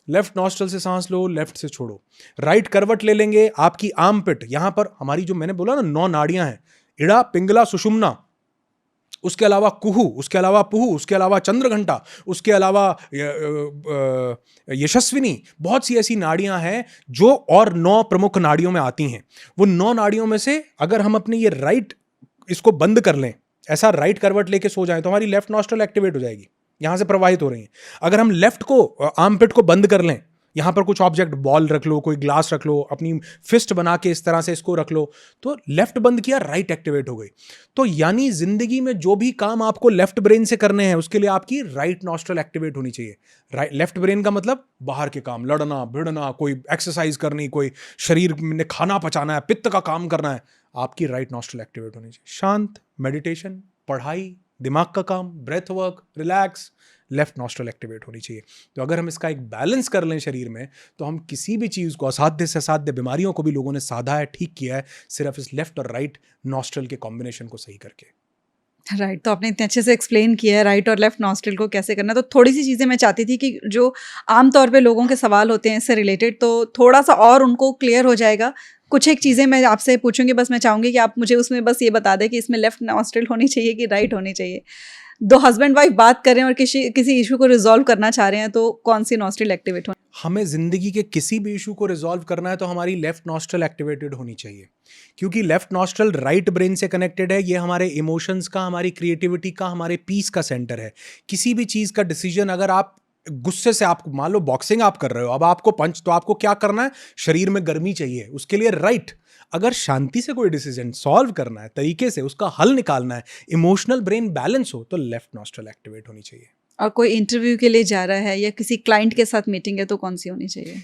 Speaker 2: लेफ्ट नॉस्ट्रल से सांस लो, लेफ्ट से छोड़ो। राइट करवट ले लेंगे। आपकी आर्म पिट, यहां पर हमारी जो मैंने बोला ना 9 नाड़ियां हैं, इड़ा, पिंगला, सुषुम्ना, उसके अलावा कुहू, उसके अलावा पुहू, उसके अलावा चंद्रघंटा, उसके अलावा यशस्विनी, बहुत सी ऐसी नाड़ियां हैं जो और 9 प्रमुख नाड़ियों में आती हैं। वो 9 नाड़ियों में से अगर हम अपने ये राइट इसको बंद कर लें, ऐसा राइट करवट लेके सो जाएं, तो हमारी लेफ्ट नॉस्ट्रल एक्टिवेट हो जाएगी, यहां से प्रवाहित हो रही है। अगर हम लेफ्ट को आर्मपिट को बंद कर लें, यहां पर कुछ ऑब्जेक्ट, बॉल रख लो, कोई ग्लास रख लो, अपनी फिस्ट बना के इस तरह से इसको रख लो, तो लेफ्ट बंद किया, राइट एक्टिवेट हो गई। तो यानी जिंदगी में जो भी काम आपको लेफ्ट ब्रेन से करने हैं, उसके लिए आपकी राइट नॉस्ट्रल एक्टिवेट होनी चाहिए। लेफ्ट ब्रेन का मतलब बाहर के काम, लड़ना भिड़ना, कोई एक्सरसाइज करनी, कोई शरीर में खाना पचाना है, पित्त का काम करना है, आपकी राइट नॉस्ट्रल एक्टिवेट होनी चाहिए। शांत, मेडिटेशन, पढ़ाई, दिमाग का काम, breath work, relax, left nostril activate होनी चाहिए। तो अगर हम इसका एक बैलेंस कर लें शरीर में, तो हम किसी भी चीज़ को, असाध्य से असाध्य बीमारियों को भी लोगों ने साधा है, ठीक किया है, सिर्फ इस लेफ्ट और राइट नॉस्ट्रल के कॉम्बिनेशन को सही करके।
Speaker 1: राइट, तो आपने इतने अच्छे से एक्सप्लेन किया है राइट और लेफ्ट नॉस्ट्रिल को कैसे करना है। तो थोड़ी सी चीज़ें मैं चाहती थी कि जो आमतौर पे लोगों के सवाल होते हैं इससे रिलेटेड, तो थोड़ा सा और उनको क्लियर हो जाएगा। कुछ एक चीज़ें मैं आपसे पूछूंगी, बस मैं चाहूँगी कि आप मुझे उसमें बस ये बता दें कि इसमें लेफ्ट नॉस्ट्रिल होनी चाहिए कि राइट होनी चाहिए। दो हस्बैंड वाइफ बात कर रहे हैं और किसी इशू को रिजॉल्व करना चाह रहे हैं, तो कौन सी नॉस्ट्रिल एक्टिवेट होनी?
Speaker 2: हमें जिंदगी के किसी भी इशू को रिजॉल्व करना है तो हमारी लेफ्ट नॉस्ट्रल एक्टिवेटेड होनी चाहिए, क्योंकि लेफ्ट नॉस्ट्रल राइट ब्रेन से कनेक्टेड है। ये हमारे इमोशंस का, हमारी क्रिएटिविटी का, हमारे पीस का सेंटर है। किसी भी चीज़ का डिसीजन, अगर आप गुस्से से, आप मान लो बॉक्सिंग आप कर रहे हो, अब आपको पंच, तो आपको क्या करना है, शरीर में गर्मी चाहिए, उसके लिए राइट। अगर शांति से कोई डिसीजन सॉल्व करना है, तरीके से उसका हल निकालना है, इमोशनल ब्रेन बैलेंस हो, तो लेफ्ट नॉस्ट्रल एक्टिवेट होनी चाहिए।
Speaker 1: और कोई इंटरव्यू के लिए जा रहा है या किसी क्लाइंट के साथ मीटिंग है, तो कौन सी होनी चाहिए?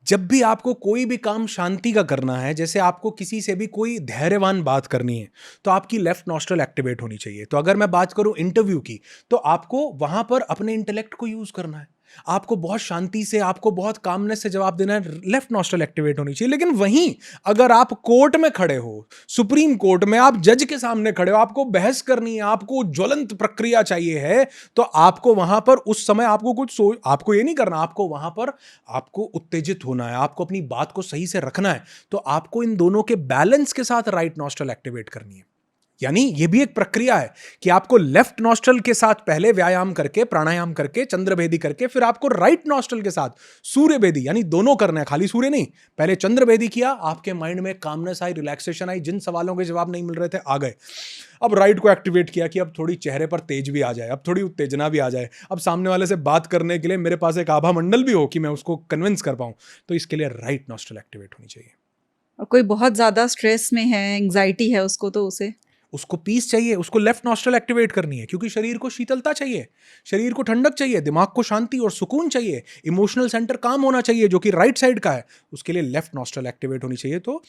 Speaker 2: जब भी आपको कोई भी काम शांति का करना है, जैसे आपको किसी से भी कोई धैर्यवान बात करनी है, तो आपकी लेफ्ट नॉस्ट्रल एक्टिवेट होनी चाहिए। तो अगर मैं बात करूं इंटरव्यू की, तो आपको वहां पर अपने इंटेलेक्ट को यूज करना है, आपको बहुत शांति से, आपको बहुत कामनेस से जवाब देना है, लेफ्ट नॉस्ट्रल एक्टिवेट होनी चाहिए। लेकिन वहीं अगर आप कोर्ट में खड़े हो, सुप्रीम कोर्ट में आप जज के सामने खड़े हो, आपको बहस करनी है, आपको ज्वलंत प्रक्रिया चाहिए है, तो आपको वहां पर उस समय आपको ये नहीं करना, आपको वहां पर आपको उत्तेजित होना है, आपको अपनी बात को सही से रखना है। तो आपको इन दोनों के बैलेंस के साथ राइट नॉस्ट्रल एक्टिवेट करनी है। यानी ये भी एक प्रक्रिया है कि आपको लेफ्ट नॉस्ट्रल के साथ पहले व्यायाम करके, प्राणायाम करके, चंद्रभेदी करके, फिर आपको राइट नॉस्ट्रल के साथ सूर्यभेदी, यानी दोनों करना है, खाली सूर्य नहीं। पहले चंद्रभेदी किया, आपके माइंड में कामनेस आई, रिलैक्सेशन आई, जिन सवालों के जवाब नहीं मिल रहे थे आ गए। अब राइट को एक्टिवेट किया कि अब थोड़ी चेहरे पर तेज भी आ जाए, अब थोड़ी उत्तेजना भी आ जाए, अब सामने वाले से बात करने के लिए मेरे पास एक आभा मंडल भी हो कि मैं उसको कन्विंस कर पाऊं। तो इसके लिए राइट नॉस्ट्रल एक्टिवेट होनी चाहिए।
Speaker 1: और कोई बहुत ज़्यादा स्ट्रेस में है, एंग्जाइटी है उसको, तो
Speaker 2: उसको पीस चाहिए, उसको लेफ्ट नॉस्ट्रल एक्टिवेट करनी है, क्योंकि शरीर को शीतलता चाहिए, शरीर को ठंडक चाहिए, दिमाग को शांति और सुकून चाहिए, इमोशनल सेंटर काम होना चाहिए जो कि राइट साइड का है, उसके लिए लेफ्ट नॉस्ट्रल एक्टिवेट होनी चाहिए। तो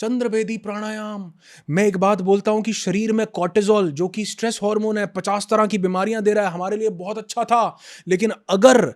Speaker 2: चंद्रभेदी प्राणायाम। मैं एक बात बोलता हूं कि शरीर में कॉर्टिसोल, जो कि स्ट्रेस हार्मोन है, 50 तरह की बीमारियां दे रहा है, हमारे लिए बहुत अच्छा था, लेकिन अगर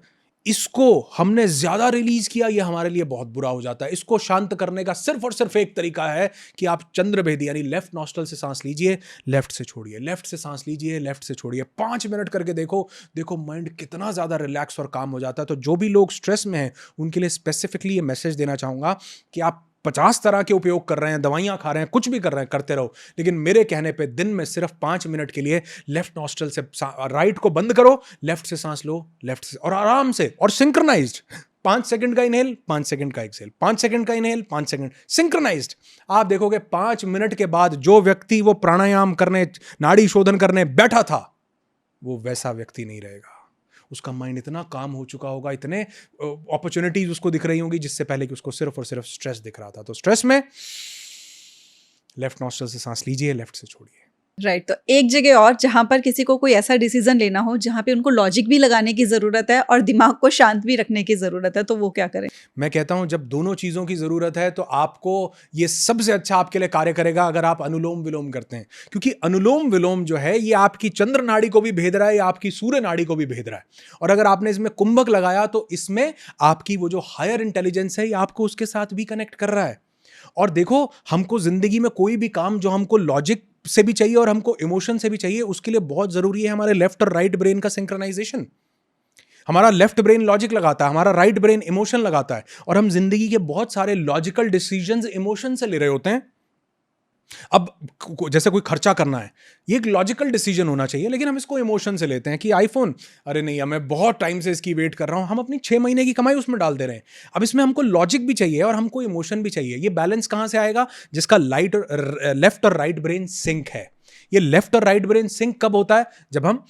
Speaker 2: इसको हमने ज्यादा रिलीज किया, ये हमारे लिए बहुत बुरा हो जाता है। इसको शांत करने का सिर्फ और सिर्फ एक तरीका है कि आप चंद्रभेदी यानी लेफ्ट नॉस्ट्रल से सांस लीजिए, लेफ्ट से छोड़िए, लेफ्ट से सांस लीजिए, लेफ्ट से छोड़िए। 5 मिनट करके देखो माइंड कितना ज्यादा रिलैक्स और काम हो जाता है। तो जो भी लोग स्ट्रेस में हैं, उनके लिए स्पेसिफिकली ये मैसेज देना चाहूंगा कि आप 50 तरह के उपयोग कर रहे हैं, दवाइयां खा रहे हैं, कुछ भी कर रहे हैं, करते रहो, लेकिन मेरे कहने पे दिन में सिर्फ 5 मिनट के लिए लेफ्ट नॉस्ट्रल से राइट को बंद करो, लेफ्ट से सांस लो, लेफ्ट से, और आराम से और सिंक्रनाइज्ड। 5 सेकंड का इनहेल, 5 सेकंड का एक्सहेल, 5 सेकंड का इनहेल, 5 सेकंड, सिंक्रनाइज्ड। आप देखोगे 5 मिनट के बाद जो व्यक्ति वो प्राणायाम करने, नाड़ी शोधन करने बैठा था, वो वैसा व्यक्ति नहीं रहेगा। उसका माइंड इतना काम हो चुका होगा, इतने अपॉर्चुनिटीज उसको दिख रही होंगी, जिससे पहले कि उसको सिर्फ और सिर्फ स्ट्रेस दिख रहा था। तो स्ट्रेस में लेफ्ट नॉस्ट्रल से सांस लीजिए, लेफ्ट से छोड़िए।
Speaker 1: राइट। तो एक जगह और जहां पर किसी को कोई ऐसा डिसीजन लेना हो जहां पे उनको लॉजिक भी लगाने की जरूरत है और दिमाग को शांत भी रखने की जरूरत है, तो वो क्या करें?
Speaker 2: मैं कहता हूं जब दोनों चीजों की जरूरत है, तो आपको ये सबसे अच्छा आपके लिए कार्य करेगा अगर आप अनुलोम विलोम करते हैं, क्योंकि अनुलोम विलोम जो है ये आपकी चंद्र नाड़ी को भी भेद रहा है, या आपकी सूर्य नाड़ी को भी भेद रहा है। और अगर आपने इसमें कुंभक लगाया, तो इसमें आपकी वो जो हायर इंटेलिजेंस है, ये आपको उसके साथ भी कनेक्ट कर रहा है। और देखो, हमको जिंदगी में कोई भी काम जो हमको लॉजिक से भी चाहिए और हमको इमोशन से भी चाहिए, उसके लिए बहुत जरूरी है हमारे लेफ्ट और राइट ब्रेन का सिंक्रोनाइजेशन। हमारा लेफ्ट ब्रेन लॉजिक लगाता है, हमारा राइट ब्रेन इमोशन लगाता है, और हम जिंदगी के बहुत सारे लॉजिकल डिसीजंस इमोशन से ले रहे होते हैं। अब जैसे कोई खर्चा करना है, ये एक लॉजिकल डिसीजन होना चाहिए, लेकिन हम इसको इमोशन से लेते हैं कि आईफोन, अरे नहीं, मैं बहुत टाइम से इसकी वेट कर रहा हूं, हम अपनी 6 महीने की कमाई उसमें डाल दे रहे हैं। अब इसमें हमको लॉजिक भी चाहिए और हमको इमोशन भी चाहिए। ये बैलेंस कहां से आएगा? जिसका लेफ्ट और राइट ब्रेन सिंक है। ये लेफ्ट और राइट ब्रेन सिंक कब होता है? जब हम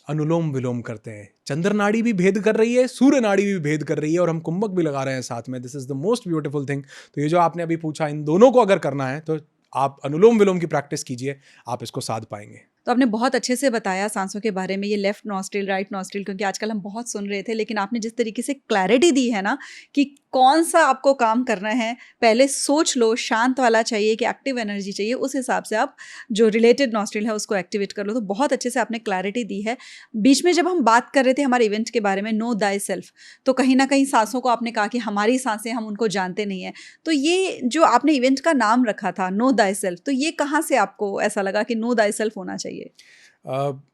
Speaker 2: अनुलोम विलोम करते हैं। चंद्र नाड़ी भी भेद कर रही है, सूर्य नाड़ी भी भेद कर रही है, और हम कुंभक भी लगा रहे हैं साथ में। This is the most beautiful thing. तो ये जो आपने अभी पूछा, इन दोनों को अगर करना है तो आप अनुलोम विलोम की प्रैक्टिस कीजिए, आप इसको साध पाएंगे।
Speaker 1: तो आपने बहुत अच्छे से बताया सांसों के बारे में, ये लेफ्ट नॉस्ट्रिल राइट नॉस्ट्रिल, क्योंकि आजकल हम बहुत सुन रहे थे, लेकिन आपने जिस तरीके से क्लैरिटी दी है ना कि कौन सा आपको काम करना है, पहले सोच लो, शांत वाला चाहिए कि एक्टिव एनर्जी चाहिए, उस हिसाब से आप जो रिलेटेड नॉस्ट्रिल है उसको एक्टिवेट कर लो। तो बहुत अच्छे से आपने क्लैरिटी दी है। बीच में जब हम बात कर रहे थे हमारे इवेंट के बारे में, नो दाई सेल्फ, तो कहीं ना कहीं सांसों को आपने कहा कि हमारी सांसें, हम उनको जानते नहीं हैं। तो ये जो आपने इवेंट का नाम रखा था नो दाई सेल्फ, तो ये कहाँ से आपको ऐसा लगा कि नो दाई सेल्फ होना चाहिए?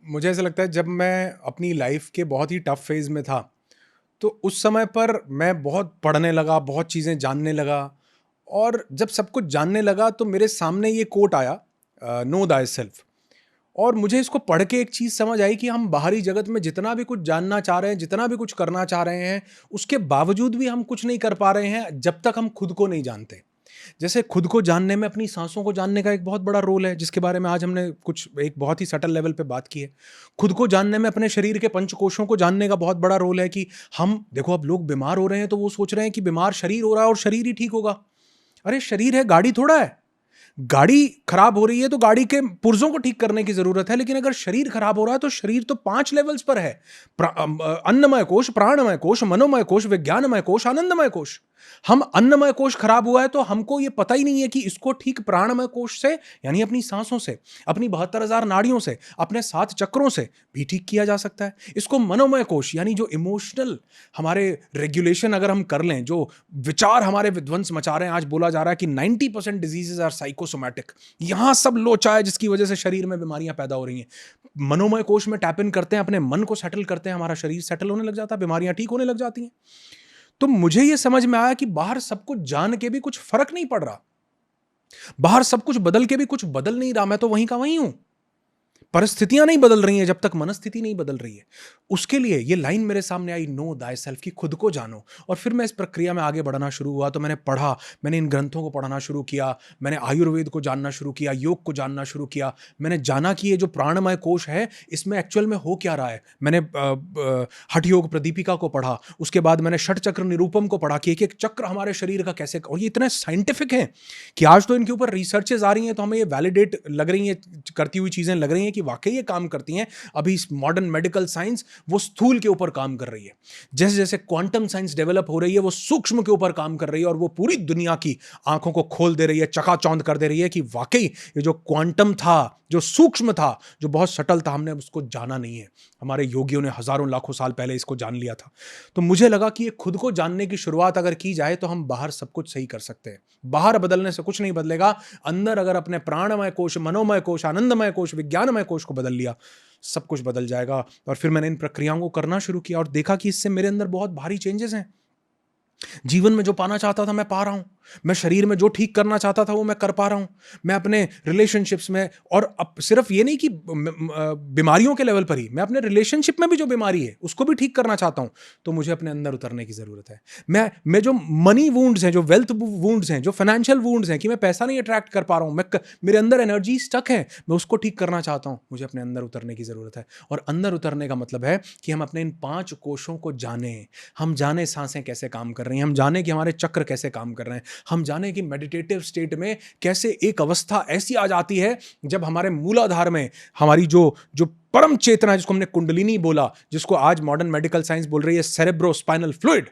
Speaker 2: मुझे ऐसा लगता है, जब मैं अपनी लाइफ के बहुत ही टफ फेज में था, तो उस समय पर मैं बहुत पढ़ने लगा, बहुत चीज़ें जानने लगा, और जब सब कुछ जानने लगा तो मेरे सामने ये कोट आया, नो दाई सेल्फ। और मुझे इसको पढ़ के एक चीज़ समझ आई कि हम बाहरी जगत में जितना भी कुछ जानना चाह रहे हैं, जितना भी कुछ करना चाह रहे हैं, उसके बावजूद भी हम कुछ नहीं कर पा रहे हैं जब तक हम खुद को नहीं जानते। जैसे खुद को जानने में अपनी सांसों को जानने का एक बहुत बड़ा रोल है, जिसके बारे में आज हमने कुछ एक बहुत ही सटल लेवल पे बात की है। खुद को जानने में अपने शरीर के पंचकोशों को जानने का बहुत बड़ा रोल है कि हम, देखो, अब लोग बीमार हो रहे हैं तो वो सोच रहे हैं कि बीमार शरीर हो रहा है और शरीर ही ठीक होगा। अरे शरीर है, गाड़ी थोड़ा है। गाड़ी खराब हो रही है तो गाड़ी के पुर्जों को ठीक करने की जरूरत है, लेकिन अगर शरीर खराब हो रहा है तो शरीर तो 5 लेवल्स पर है। अन्नमय कोश, प्राणमय कोश, मनोमय कोश, विज्ञानमय कोश, आनंदमय कोश। हम अन्नमय कोश खराब हुआ है तो हमको ये पता ही नहीं है कि इसको ठीक प्राणमय कोश से, यानी अपनी सांसों से, अपनी 72,000 नाड़ियों से, अपने 7 चक्रों से भी ठीक किया जा सकता है। इसको मनोमय कोश, यानी जो इमोशनल हमारे रेगुलेशन अगर हम कर लें, जो विचार हमारे विध्वंस मचा रहे हैं, आज बोला जा रहा है कि 90% डिजीजेस आर साइकोसोमैटिक, यहां सब लोचा है जिसकी वजह से शरीर में बीमारियां पैदा हो रही हैं। मनोमय कोश में टैप इन करते हैं, अपने मन को सेटल करते हैं, हमारा शरीर सेटल होने लग जाता है, बीमारियां ठीक होने लग जाती हैं। तो मुझे यह समझ में आया कि बाहर सब कुछ जान के भी कुछ फर्क नहीं पड़ रहा, बाहर सब कुछ बदल के भी कुछ बदल नहीं रहा, मैं तो वहीं का वहीं हूं। परिस्थितियां नहीं बदल रही हैं जब तक मनस्थिति नहीं बदल रही है। उसके लिए ये लाइन मेरे सामने आई, नो दाई सेल्फ, की खुद को जानो। और फिर मैं इस प्रक्रिया में आगे बढ़ना शुरू हुआ, तो मैंने पढ़ा, मैंने इन ग्रंथों को पढ़ना शुरू किया, मैंने आयुर्वेद को जानना शुरू किया, योग को जानना शुरू किया। मैंने जाना कि ये जो प्राणमय कोश है, इसमें एक्चुअल में हो क्या रहा है। मैंने हठ योग प्रदीपिका को पढ़ा, उसके बाद मैंने षट चक्र निरूपम को पढ़ा कि एक एक चक्र हमारे शरीर का कैसे, और ये इतने साइंटिफिक हैं कि आज तो इनके ऊपर रिसर्चेज आ रही हैं, तो हमें ये वैलिडेट लग रही हैं, करती हुई चीजें लग रही हैं कि वाकई ये काम करती हैं। अभी मॉडर्न मेडिकल साइंस वो स्थूल के ऊपर काम कर रही है, जैसे जैसे क्वांटम साइंस डेवलप हो रही है, वो सूक्ष्म के ऊपर काम कर रही है, और वो पूरी दुनिया की आंखों को खोल दे रही है, चकाचौंध कर दे रही है कि वाकई ये जो क्वांटम था, जो सूक्ष्म था, जो बहुत सटल था, हमने उसको जाना नहीं है। हमारे योगियों ने हजारों लाखों साल पहले इसको जान लिया था। तो मुझे लगा कि ये खुद को जानने की शुरुआत अगर की जाए तो हम बाहर सब कुछ सही कर सकते हैं। बाहर बदलने से कुछ नहीं बदलेगा, अंदर अगर अपने प्राणमय कोश, मनोमय कोश, आनंदमय कोश, विज्ञानमय कोश को बदल लिया, सब कुछ बदल जाएगा। और फिर मैंने इन प्रक्रियाओं को करना शुरू किया और देखा कि इससे मेरे अंदर बहुत भारी चेंजेस हैं। जीवन में जो पाना चाहता था मैं पा रहा हूं, मैं शरीर में जो ठीक करना चाहता था वो मैं कर पा रहा हूं, मैं अपने रिलेशनशिप्स में, और अब सिर्फ ये नहीं कि बीमारियों के लेवल पर ही, मैं अपने रिलेशनशिप में भी जो बीमारी है उसको भी ठीक करना चाहता हूं। तो मुझे अपने अंदर उतरने की जरूरत है। मैं जो मनी वुंड्स हैं, जो वेल्थ वुंड्स हैं, जो फाइनेंशियल वुंड्स हैं कि मैं पैसा नहीं अट्रैक्ट कर पा रहा हूं, मेरे अंदर एनर्जी स्टक है, मैं उसको ठीक करना चाहता हूं। मुझे अपने अंदर उतरने की जरूरत है। और अंदर उतरने का मतलब है कि हम अपने इन 5 कोशों को जाने, हम जाने सांसें कैसे काम कर रही हैं, हम जाने कि हमारे चक्र कैसे काम कर रहे हैं, हम जाने कि मेडिटेटिव स्टेट में कैसे एक अवस्था ऐसी आ जाती है जब हमारे मूलाधार में हमारी जो परम चेतना, जिसको हमने कुंडलिनी बोला, जिसको आज मॉडर्न मेडिकल साइंस बोल रही है सेरेब्रो स्पाइनल फ्लूइड,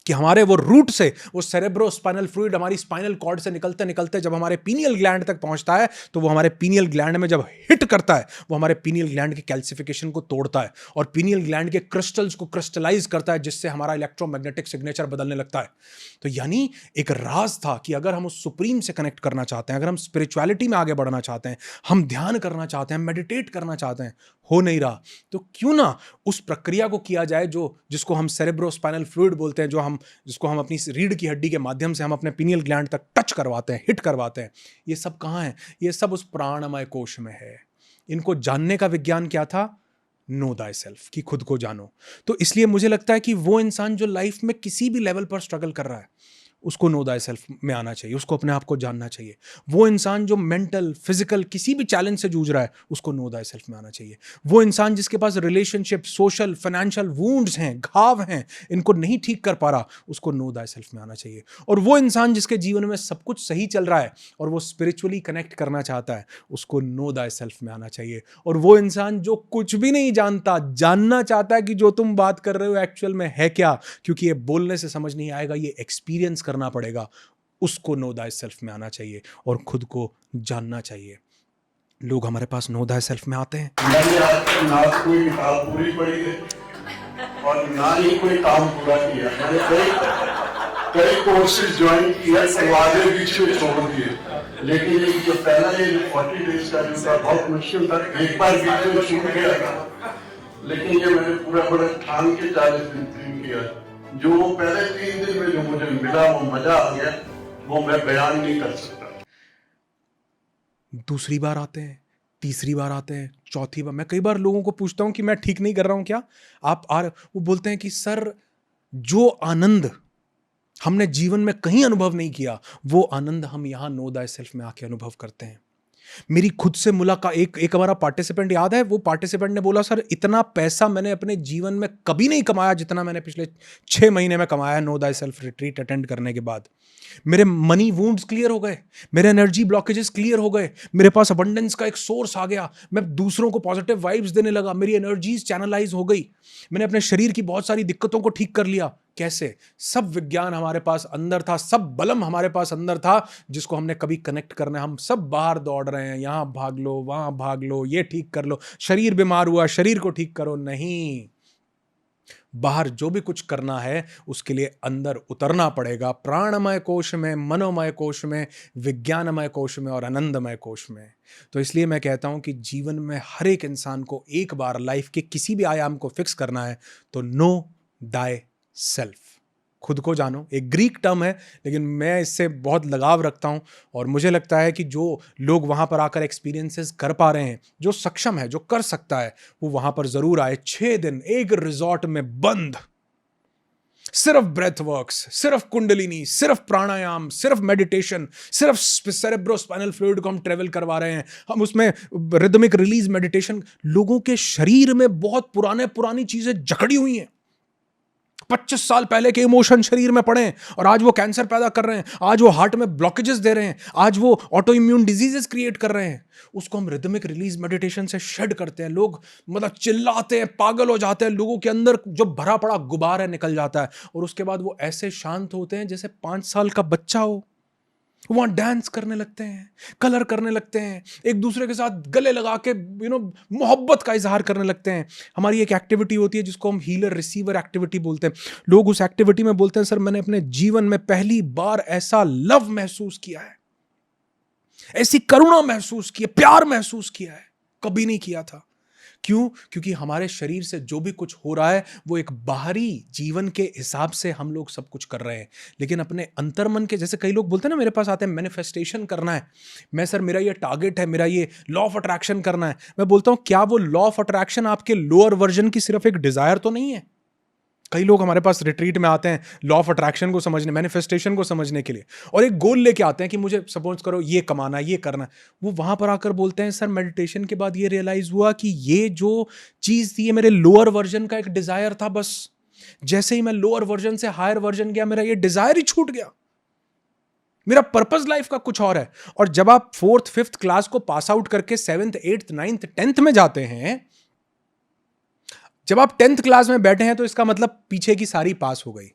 Speaker 2: कि हमारे वो रूट से वो सेरेब्रोस्पाइनल फ्लूइड हमारी स्पाइनल कॉर्ड से निकलते निकलते जब हमारे पीनियल ग्लैंड तक पहुंचता है, तो वो हमारे पीनियल ग्लैंड में जब हिट करता है, वो हमारे पीनियल ग्लैंड के कैल्सिफिकेशन को तोड़ता है और पीनियल ग्लैंड के क्रिस्टल्स को क्रिस्टलाइज करता है, जिससे हमारा इलेक्ट्रोमैग्नेटिक सिग्नेचर बदलने लगता है। तो यानी एक राज था कि अगर हम उस सुप्रीम से कनेक्ट करना चाहते हैं, अगर हम स्पिरिचुअलिटी में आगे बढ़ना चाहते हैं, हम ध्यान करना चाहते हैं, मेडिटेट करना चाहते हैं, हो नहीं रहा, तो क्यों ना उस प्रक्रिया को किया जाए जिसको हम सेरेब्रोस्पाइनल फ्लूइड बोलते हैं, जिसको हम अपनी रीढ़ की हड्डी के माध्यम से हम अपने पीनियल ग्लैंड तक टच करवाते हैं, हिट करवाते हैं। ये सब कहाँ है? ये सब उस प्राणमय कोश में है। इनको जानने का विज्ञान क्या था? नो दाई सेल्फ, कि खुद को जानो। तो इसलिए मुझे लगता है कि वो इंसान जो लाइफ में किसी भी लेवल पर स्ट्रगल कर रहा है, उसको नो दाई सेल्फ में आना चाहिए, उसको अपने आप को जानना चाहिए। वो इंसान जो मेंटल, फिजिकल किसी भी चैलेंज से जूझ रहा है, उसको नो दाई सेल्फ में आना चाहिए। वो इंसान जिसके पास रिलेशनशिप, सोशल, फाइनेंशियल वुंड्स हैं, घाव हैं, इनको नहीं ठीक कर पा रहा, उसको नो दाई सेल्फ में आना चाहिए। और वो इंसान जिसके जीवन में सब कुछ सही चल रहा है और वो स्पिरिचुअली कनेक्ट करना चाहता है, उसको नो दाई सेल्फ में आना चाहिए। और वो इंसान जो कुछ भी नहीं जानता, जानना चाहता है कि जो तुम बात कर रहे हो एक्चुअल में है क्या, क्योंकि ये बोलने से समझ नहीं आएगा, ये एक्सपीरियंस करना पड़ेगा, उसको नो दाई सेल्फ में आना चाहिए और खुद को जानना चाहिए। लोग हमारे पास नो दाई सेल्फ में आते हैं।
Speaker 3: मैंने आज तक ना कोई किताब पूरी पढ़ी है और ना ही कोई काम पूरा किया। मैंने कई कोर्सेज ज्वाइन किया, आधे बीच में छोड़ दिए, लेकिन ये जो पहला ये 40 डेज का जो था बहुत मुश्किल था, एक बार बीच में छूट गया था, लेकिन ये मैंने पूरा बड़ा ठान के 40 दिन किया। जो पहले 3 दिन में जो मुझे मिला, वो मजा आ गया, वो मैं बयान नहीं कर सकता।
Speaker 2: दूसरी बार आते हैं, तीसरी बार आते हैं, चौथी बार। मैं कई बार लोगों को पूछता हूं कि मैं ठीक नहीं कर रहा हूं क्या, वो बोलते हैं कि सर, जो आनंद हमने जीवन में कहीं अनुभव नहीं किया, वो आनंद हम यहां नो दाई सेल्फ में आके अनुभव करते हैं। मेरी खुद से मुलाकात, एक हमारा पार्टिसिपेंट याद है, वो पार्टिसिपेंट ने बोला, सर इतना पैसा मैंने अपने जीवन में कभी नहीं कमाया जितना मैंने पिछले 6 महीने में कमाया no thy self retreat attend करने के बाद। मेरे मनी वुंड्स क्लियर हो गए, मेरे एनर्जी ब्लॉकेजेस क्लियर हो गए, मेरे पास अबंडेंस का एक सोर्स आ गया, मैं दूसरों को पॉजिटिव वाइब्स देने लगा, मेरी एनर्जीज चैनलाइज हो गई, मैंने अपने शरीर की बहुत सारी दिक्कतों को ठीक कर लिया। कैसे? सब विज्ञान हमारे पास अंदर था, सब बलम हमारे पास अंदर था, जिसको हमने कभी कनेक्ट करना है। हम सब बाहर दौड़ रहे हैं, यहां भाग लो, वहां भाग लो, ये ठीक कर लो, शरीर बीमार हुआ, शरीर को ठीक करो। नहीं, बाहर जो भी कुछ करना है उसके लिए अंदर उतरना पड़ेगा, प्राणमय कोश में, मनोमय कोश में, विज्ञानमय कोश में और आनंदमय कोश में। तो इसलिए मैं कहता हूं कि जीवन में हर एक इंसान को एक बार लाइफ के किसी भी आयाम को फिक्स करना है तो नो दाई सेल्फ, खुद को जानो। एक ग्रीक टर्म है, लेकिन मैं इससे बहुत लगाव रखता हूं और मुझे लगता है कि जो लोग वहां पर आकर एक्सपीरियंसेस कर पा रहे हैं, जो सक्षम है, जो कर सकता है, वो वहां पर जरूर आए। 6 दिन एक रिजॉर्ट में बंद, सिर्फ ब्रेथ वर्क्स, सिर्फ कुंडलिनी, सिर्फ प्राणायाम, सिर्फ मेडिटेशन, सिर्फ सेरेब्रोस्पाइनल फ्लूइड को हम ट्रेवल करवा रहे हैं। हम उसमें रिदमिक रिलीज मेडिटेशन, लोगों के शरीर में बहुत पुरानी चीजें जकड़ी हुई हैं, 25 साल पहले के इमोशन शरीर में पड़े हैं और आज वो कैंसर पैदा कर रहे हैं, आज वो हार्ट में ब्लॉकेजेस दे रहे हैं, आज वो ऑटो इम्यून डिजीजेस क्रिएट कर रहे हैं। उसको हम रिदमिक रिलीज मेडिटेशन से शेड करते हैं। लोग मतलब चिल्लाते हैं, पागल हो जाते हैं, लोगों के अंदर जो भरा पड़ा गुबार है निकल जाता है और उसके बाद वो ऐसे शांत होते हैं जैसे 5 साल का बच्चा हो। वहां डांस करने लगते हैं, कलर करने लगते हैं, एक दूसरे के साथ गले लगा के मोहब्बत का इजहार करने लगते हैं। हमारी एक एक्टिविटी होती है जिसको हम हीलर रिसीवर एक्टिविटी बोलते हैं। लोग उस एक्टिविटी में बोलते हैं, सर मैंने अपने जीवन में पहली बार ऐसा लव महसूस किया है, ऐसी करुणा महसूस की है, प्यार महसूस किया है, कभी नहीं किया था। क्यों? क्योंकि हमारे शरीर से जो भी कुछ हो रहा है वो एक बाहरी जीवन के हिसाब से हम लोग सब कुछ कर रहे हैं, लेकिन अपने अंतर्मन के, जैसे कई लोग बोलते हैं ना, मेरे पास आते हैं मैनिफेस्टेशन करना है, मेरा ये टारगेट है, मेरा ये लॉ ऑफ अट्रैक्शन करना है। मैं बोलता हूं, क्या वो लॉ ऑफ अट्रैक्शन आपके लोअर वर्जन की सिर्फ एक डिजायर तो नहीं है? कई लोग हमारे पास रिट्रीट में आते हैं लॉ ऑफ अट्रैक्शन को समझने, मैनिफेस्टेशन को समझने के लिए, और एक गोल लेके आते हैं कि मुझे सपोज करो ये कमाना, ये करना है। वो वहां पर आकर बोलते हैं, सर मेडिटेशन के बाद ये रियलाइज हुआ कि ये जो चीज थी, ये मेरे लोअर वर्जन का एक डिजायर था। बस जैसे ही मैं लोअर वर्जन से हायर वर्जन गया, मेरा ये डिजायर ही छूट गया, मेरा पर्पस लाइफ का कुछ और है। और जब आप 4th 5th क्लास को पास आउट करके 7th 8th 9th 10th में जाते हैं, जब आप 10th क्लास में बैठे हैं तो इसका मतलब पीछे की सारी पास हो गई।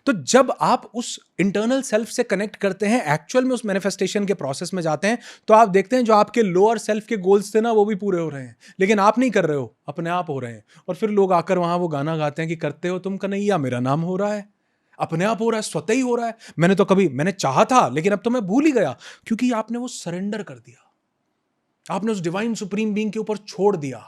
Speaker 2: तो जब आप उस इंटरनल सेल्फ से कनेक्ट करते हैं, एक्चुअल में उस मैनिफेस्टेशन के प्रोसेस में जाते हैं, तो आप देखते हैं जो आपके लोअर सेल्फ के गोल्स थे ना, वो भी पूरे हो रहे हैं, लेकिन आप नहीं कर रहे हो, अपने आप हो रहे हैं। और फिर लोग आकर वहां वो गाना गाते हैं कि करते हो तुम कन्हैया मेरा नाम हो रहा है, अपने आप हो रहा है, स्वतः ही हो रहा है। मैंने चाहा था लेकिन अब तो मैं भूल ही गया, क्योंकि आपने वो सरेंडर कर दिया, आपने उस डिवाइन सुप्रीम बीइंग के ऊपर छोड़ दिया।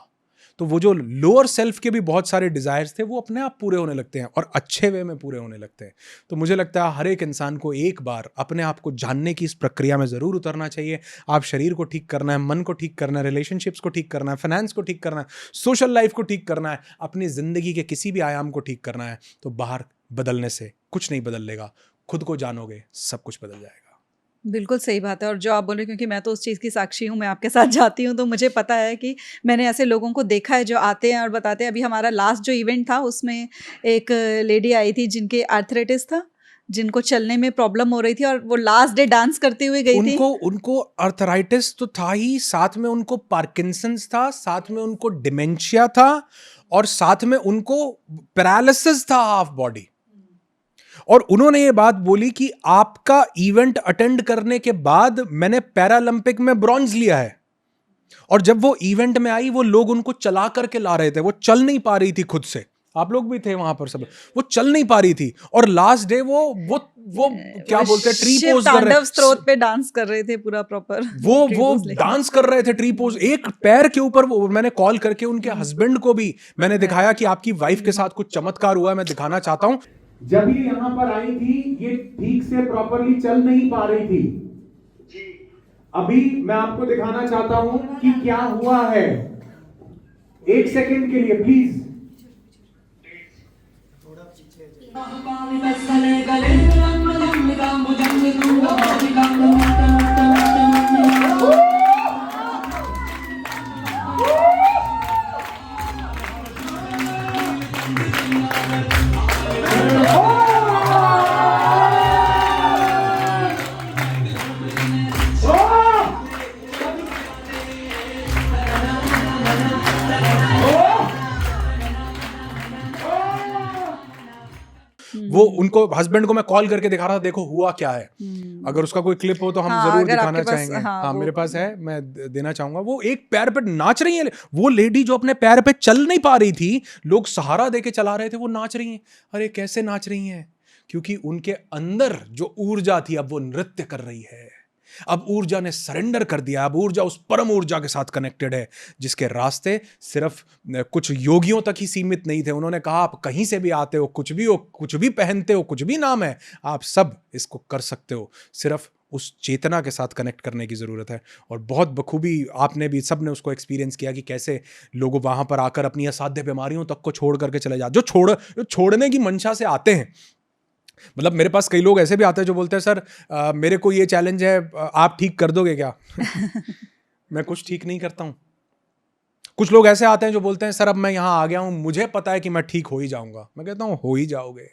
Speaker 2: तो वो जो लोअर सेल्फ के भी बहुत सारे डिजायर्स थे वो अपने आप पूरे होने लगते हैं और अच्छे वे में पूरे होने लगते हैं। तो मुझे लगता है हर एक इंसान को एक बार अपने आप को जानने की इस प्रक्रिया में जरूर उतरना चाहिए। आप शरीर को ठीक करना है, मन को ठीक करना है, रिलेशनशिप्स को ठीक करना है, फाइनेंस को ठीक करना है, सोशल लाइफ को ठीक करना है, अपनी जिंदगी के किसी भी आयाम को ठीक करना है, तो बाहर बदलने से कुछ नहीं बदलेगा। खुद को जानोगे, सब कुछ बदल जाएगा।
Speaker 1: बिल्कुल सही बात है। और जो आप बोल रहे हैं, क्योंकि मैं तो उस चीज़ की साक्षी हूँ, मैं आपके साथ जाती हूँ, तो मुझे पता है कि मैंने ऐसे लोगों को देखा है जो आते हैं और बताते हैं। अभी हमारा लास्ट जो इवेंट था उसमें एक लेडी आई थी जिनके आर्थराइटिस था, जिनको चलने में प्रॉब्लम हो रही थी, और वो लास्ट डे डांस करते हुए गई थी।
Speaker 2: उनको अर्थराइटिस तो था ही, साथ में उनको पार्किंसंस था, साथ में उनको डिमेंशिया था, और साथ में उनको पैरालिसिस था हाफ बॉडी। और उन्होंने ये बात बोली कि आपका इवेंट अटेंड करने के बाद मैंने पैरालंपिक में ब्रॉन्ज लिया है। और जब वो इवेंट में आई, वो लोग उनको चला करके ला रहे थे, वो चल नहीं पा रही थी खुद से। आप लोग भी थे वहां पर सब, वो चल नहीं पा रही थी। और लास्ट डे वो क्या बोलते हैं, ट्री पोज कर रहे थे,
Speaker 1: स्रोत पे डांस कर रहे थे पूरा प्रॉपर।
Speaker 2: वो डांस कर रहे थे ट्री पोज, एक पैर के ऊपर। वो मैंने कॉल करके उनके हस्बैंड को भी मैंने दिखाया कि आपकी वाइफ के साथ कुछ चमत्कार हुआ है, मैं दिखाना चाहता हूं।
Speaker 4: जब ये यहाँ पर आई थी, ये ठीक से प्रॉपरली चल नहीं पा रही थी। अभी मैं आपको दिखाना चाहता हूं कि क्या हुआ है। एक सेकंड के लिए प्लीज।
Speaker 2: वो उनको हस्बैंड को मैं कॉल करके दिखा रहा था, देखो हुआ क्या है। अगर उसका कोई क्लिप हो तो हम जरूर दिखाना चाहेंगे। हाँ, मेरे पास है, मैं देना चाहूंगा। वो एक पैर पे नाच रही है, वो लेडी जो अपने पैर पे चल नहीं पा रही थी, लोग सहारा देके चला रहे थे, वो नाच रही हैं। अरे कैसे नाच रही हैं? क्योंकि उनके अंदर जो ऊर्जा थी, अब वो नृत्य कर रही है। अब ऊर्जा ने सरेंडर कर दिया। अब ऊर्जा उस परम ऊर्जा के साथ कनेक्टेड है, जिसके रास्ते सिर्फ कुछ योगियों तक ही सीमित नहीं थे। उन्होंने कहा आप कहीं से भी आते हो, कुछ भी पहनते हो, कुछ भी नाम है, आप सब इसको कर सकते हो। सिर्फ उस चेतना के साथ कनेक्ट करने की ज़रूरत है। और बहुत बखूबी आपने भी, सब ने उसको एक्सपीरियंस किया कि कैसे लोग वहाँ पर आकर अपनी असाध्य बीमारियों तक को छोड़ करके चले जाते, जो छोड़ने की मंशा से आते हैं। मतलब मेरे पास कई लोग ऐसे भी आते हैं जो बोलते हैं सर मेरे को ये चैलेंज है, आप ठीक कर दोगे क्या? मैं कुछ ठीक नहीं करता हूँ। कुछ लोग ऐसे आते हैं जो बोलते हैं सर अब मैं यहाँ आ गया हूँ, मुझे पता है कि मैं ठीक हो ही जाऊँगा। मैं कहता हूँ हो ही जाओगे।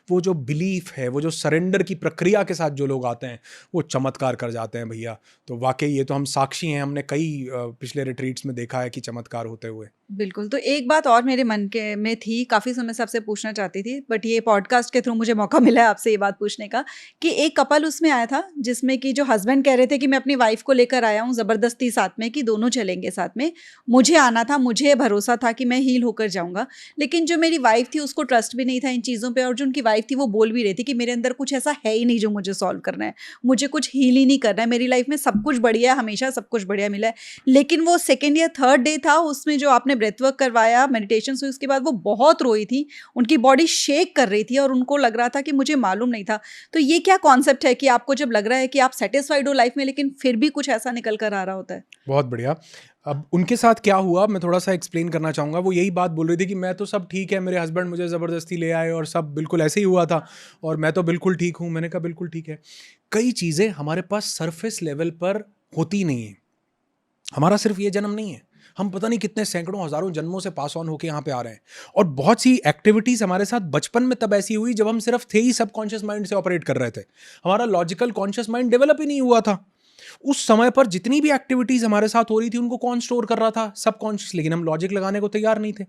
Speaker 2: वो जो बिलीफ है, वो जो सरेंडर की प्रक्रिया के साथ जो लोग आते हैं, वो चमत्कार कर जाते हैं भैया। तो वाकई ये तो हम साक्षी हैं, हमने कई पिछले रिट्रीट्स में देखा है कि चमत्कार होते हुए।
Speaker 1: बिल्कुल। तो एक बात और मेरे मन के में थी, काफ़ी समय से आपसे पूछना चाहती थी, बट ये पॉडकास्ट के थ्रू मुझे मौका मिला है आपसे ये बात पूछने का, कि एक कपल उसमें आया था जिसमें कि जो हस्बैंड कह रहे थे कि मैं अपनी वाइफ को लेकर आया हूँ ज़बरदस्ती साथ में, कि दोनों चलेंगे साथ में, मुझे आना था, मुझे भरोसा था कि मैं हील होकर जाऊँगा। लेकिन जो मेरी वाइफ थी उसको ट्रस्ट भी नहीं था इन चीज़ों पर, और जो उनकी वाइफ थी वो बोल भी रही थी कि मेरे अंदर कुछ ऐसा है ही नहीं जो मुझे सॉल्व करना है, मुझे कुछ हील ही नहीं करना है, मेरी लाइफ में सब कुछ बढ़िया है, हमेशा सब कुछ बढ़िया मिला है। लेकिन वो सेकेंड या थर्ड डे था, उसमें जो आपने ब्रेथ वर्क करवाया, मेडिटेशन हुई, उसके बाद वो बहुत रोई थी, उनकी बॉडी शेक कर रही थी और उनको लग रहा था कि मुझे मालूम नहीं था। तो ये क्या कॉन्सेप्ट है कि आपको जब लग रहा है कि आप सेटिस्फाइड हो लाइफ में, लेकिन फिर भी कुछ ऐसा निकल कर आ रहा होता है?
Speaker 2: बहुत बढ़िया। अब उनके साथ क्या हुआ मैं थोड़ा सा एक्सप्लेन करना चाहूँगा। वो यही बात बोल रही थी कि मैं तो सब ठीक है, मेरे हस्बैंड मुझे ज़बरदस्ती ले आए और सब बिल्कुल ऐसे ही हुआ था और मैं तो बिल्कुल ठीक हूँ। मैंने कहा बिल्कुल ठीक है। कई चीज़ें हमारे पास सरफेस लेवल पर होती नहीं है। हमारा सिर्फ ये जन्म नहीं है, हम पता नहीं कितने सैकड़ों हज़ारों जन्मों से पास ऑन होके यहाँ पे आ रहे हैं। और बहुत सी एक्टिविटीज़ हमारे साथ बचपन में तब ऐसी हुई जब हम सिर्फ थे ही सबकॉन्शियस माइंड से ऑपरेट कर रहे थे। हमारा लॉजिकल कॉन्शियस माइंड डेवलप ही नहीं हुआ था। उस समय पर जितनी भी एक्टिविटीज हमारे साथ हो रही थी उनको कौन स्टोर कर रहा था? सबकॉन्शियस। लेकिन हम लॉजिक लगाने को तैयार नहीं थे।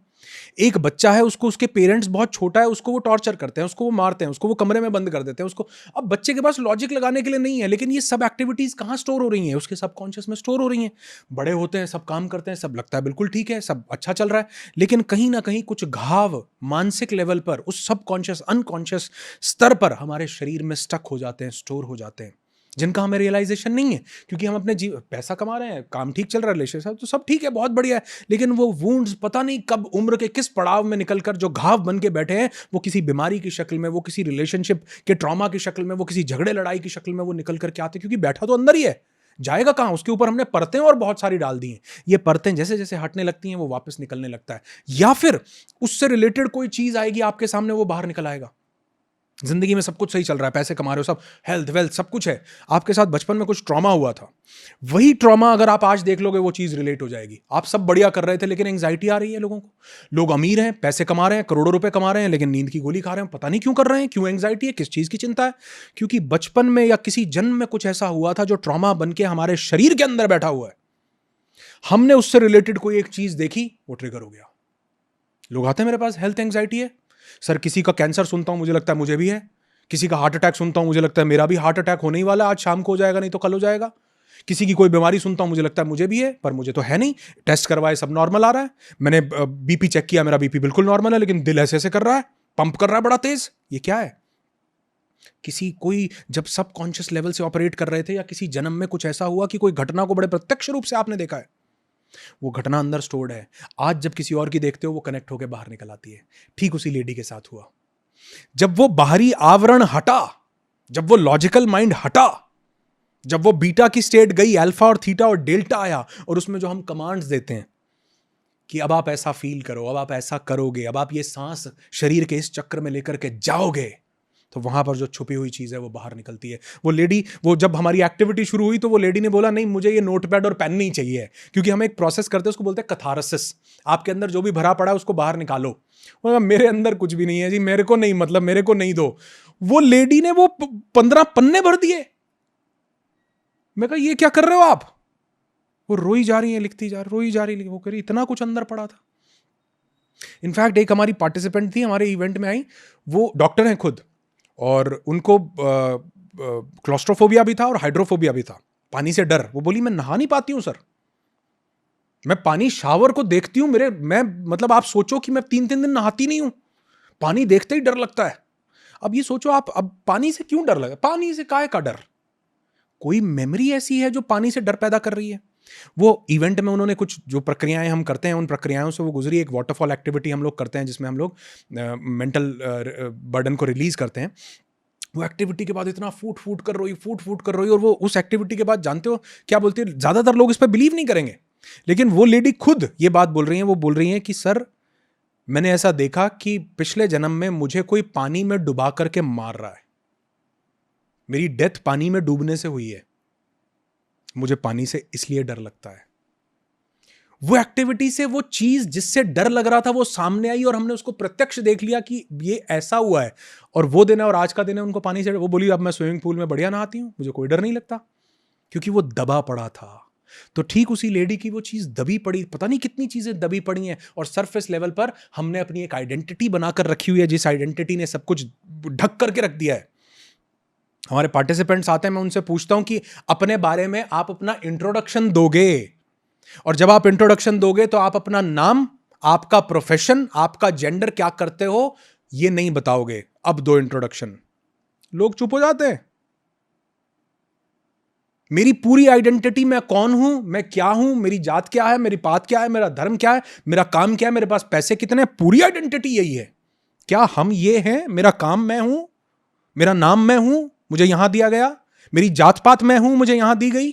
Speaker 2: एक बच्चा है, उसको उसके पेरेंट्स बहुत छोटा है, उसको वो टॉर्चर करते हैं, उसको वो मारते हैं, उसको वो कमरे में बंद कर देते हैं उसको। अब बच्चे के पास लॉजिक लगाने के लिए नहीं है, लेकिन ये सब एक्टिविटीज कहाँ स्टोर हो रही हैं? उसके सबकॉन्शियस में स्टोर हो रही हैं। बड़े होते हैं, सब काम करते हैं, सब लगता है बिल्कुल ठीक है, सब अच्छा चल रहा है, लेकिन कहीं ना कहीं कुछ घाव मानसिक लेवल पर, उस सबकॉन्शियस अनकॉन्शियस स्तर पर हमारे शरीर में स्टक हो जाते हैं, स्टोर हो जाते हैं, जिनका हमें रियलाइजेशन नहीं है। क्योंकि हम अपने पैसा कमा रहे हैं, काम ठीक चल रहा है, रिलेशनशिप तो सब ठीक है, बहुत बढ़िया है, लेकिन वो वुंड्स पता नहीं कब उम्र के किस पड़ाव में निकलकर जो घाव बन के बैठे हैं, वो किसी बीमारी की शक्ल में, वो किसी रिलेशनशिप के ट्रॉमा की शक्ल में, वो किसी झगड़े लड़ाई की शक्ल में वो निकल कर के आते, क्योंकि बैठा तो अंदर ही है, जाएगा कहां? उसके ऊपर हमने परतें और बहुत सारी डाल दी हैं। ये परतें जैसे जैसे हटने लगती हैं वो वापस निकलने लगता है, या फिर उससे रिलेटेड कोई चीज आएगी आपके सामने, वो बाहर निकल आएगा। जिंदगी में सब कुछ सही चल रहा है, पैसे कमा रहे हो, सब हेल्थ वेल्थ सब कुछ है, आपके साथ बचपन में कुछ ट्रॉमा हुआ था, वही ट्रॉमा अगर आप आज देख लोगे वो चीज रिलेट हो जाएगी। आप सब बढ़िया कर रहे थे, लेकिन एंग्जाइटी आ रही है लोगों को। लोग अमीर हैं, पैसे कमा रहे हैं, करोड़ों रुपए कमा रहे हैं, लेकिन नींद की गोली खा रहे हैं, पता नहीं क्यों कर रहे हैं, क्यों एंग्जाइटी है, किस चीज की चिंता है? क्योंकि बचपन में या किसी जन्म में कुछ ऐसा हुआ था जो ट्रॉमा बन के हमारे शरीर के अंदर बैठा हुआ है। हमने उससे रिलेटेड कोई एक चीज देखी, वो ट्रिगर हो गया। लोग आते हैं मेरे पास, हेल्थ एंग्जाइटी है सर, किसी का कैंसर सुनता हूं मुझे लगता है मुझे भी है, किसी का हार्ट अटैक सुनता हूं मुझे लगता है मेरा भी हार्ट अटैक होने ही वाला है, आज शाम को हो जाएगा नहीं तो कल हो जाएगा। किसी की कोई बीमारी सुनता हूं मुझे लगता है मुझे भी है, पर मुझे तो है नहीं, टेस्ट करवाए सब नॉर्मल आ रहा है, मैंने बीपी चेक किया मेरा बीपी बिल्कुल नॉर्मल है, लेकिन दिल ऐसे ऐसे कर रहा है, पंप कर रहा है बड़ा तेज। ये क्या है? किसी कोई जब सब कॉन्शियस लेवल से ऑपरेट कर रहे थे, या किसी जन्म में कुछ ऐसा हुआ कि कोई घटना को बड़े प्रत्यक्ष रूप से आपने देखा है, वो घटना अंदर स्टोर्ड है। आज जब किसी और की देखते हो वो कनेक्ट होकर बाहर निकल आती है। ठीक उसी लेडी के साथ हुआ। जब वो बाहरी आवरण हटा, जब वो लॉजिकल माइंड हटा, जब वो बीटा की स्टेट गई, अल्फा और थीटा और डेल्टा आया, और उसमें जो हम कमांड्स देते हैं कि अब आप ऐसा फील करो, अब आप ऐसा करोगे, अब आप ये सांस शरीर के इस चक्र में लेकर के जाओगे, तो वहां पर जो छुपी हुई चीज है वो बाहर निकलती है। वो लेडी, वो जब हमारी एक्टिविटी शुरू हुई तो वो लेडी ने बोला नहीं मुझे ये नोटपैड और पेन नहीं चाहिए, क्योंकि हम एक प्रोसेस करते हैं उसको बोलते हैं कथारसिस। आपके अंदर जो भी भरा पड़ा है उसको बाहर निकालो। मेरे अंदर कुछ भी नहीं है जी, मेरे को नहीं, मतलब मेरे को नहीं दो। वो लेडी ने वो 15 पन्ने भर दिए। मैं कहा ये क्या कर रहे हो आप? वो रोई जा रही है, लिखती जा रही, रोई जा रही, वो कह रही इतना कुछ अंदर पड़ा था। इनफैक्ट एक हमारी पार्टिसिपेंट थी, हमारे इवेंट में आई, वो डॉक्टर हैं खुद, और उनको क्लॉस्ट्रोफोबिया भी था और हाइड्रोफोबिया भी था, पानी से डर। वो बोली मैं नहा नहीं पाती हूं सर, मैं पानी शावर को देखती हूं, मैं मतलब आप सोचो कि मैं 3-3 दिन नहाती नहीं हूं, पानी देखते ही डर लगता है। अब ये सोचो आप, अब पानी से क्यों डर लगा? पानी से काहे का डर? कोई मेमोरी ऐसी है जो पानी से डर पैदा कर रही है। वो इवेंट में उन्होंने कुछ जो प्रक्रियाएं हम करते हैं उन प्रक्रियाओं से वो गुजरी। एक वाटरफॉल एक्टिविटी हम लोग करते हैं जिसमें हम लोग मेंटल बर्डन को रिलीज करते हैं। वो एक्टिविटी के बाद इतना फूट फूट कर रही, और वो उस एक्टिविटी के बाद जानते हो क्या बोलती है? ज्यादातर लोग इस पर बिलीव नहीं करेंगे, लेकिन वो लेडी खुद ये बात बोल रही है। वो बोल रही है कि सर मैंने ऐसा देखा कि पिछले जन्म में मुझे कोई पानी में डुबा करके मार रहा है, मेरी डेथ पानी में डूबने से हुई है, मुझे पानी से इसलिए डर लगता है। वो एक्टिविटी से वो चीज जिससे डर लग रहा था वो सामने आई, और हमने उसको प्रत्यक्ष देख लिया कि ये ऐसा हुआ है। और वो दिन है और आज का दिन है उनको पानी से, वो बोली अब मैं स्विमिंग पूल में बढ़िया नहाती हूं, मुझे कोई डर नहीं लगता, क्योंकि वो दबा पड़ा था। तो ठीक उसी लेडी की वो चीज दबी पड़ी, पता नहीं कितनी चीजें दबी पड़ी हैं, और सरफेस लेवल पर हमने अपनी एक आइडेंटिटी बनाकर रखी हुई है, जिस आइडेंटिटी ने सब कुछ ढक करके रख दिया है। हमारे पार्टिसिपेंट्स आते हैं, मैं उनसे पूछता हूं कि अपने बारे में आप अपना इंट्रोडक्शन दोगे, और जब आप इंट्रोडक्शन दोगे तो आप अपना नाम, आपका प्रोफेशन, आपका जेंडर, क्या करते हो, ये नहीं बताओगे। अब दो इंट्रोडक्शन। लोग चुप हो जाते हैं। मेरी पूरी आइडेंटिटी, मैं कौन हूं, मैं क्या हूं, मेरी जात क्या है, मेरी पात क्या है, मेरा धर्म क्या है, मेरा काम क्या है, मेरे पास पैसे कितने, पूरी आइडेंटिटी यही है। क्या हम ये हैं? मेरा काम मैं हूं, मेरा नाम मैं हूं, मुझे यहां दिया गया, मेरी जात पात मैं हूं, मुझे यहां दी गई?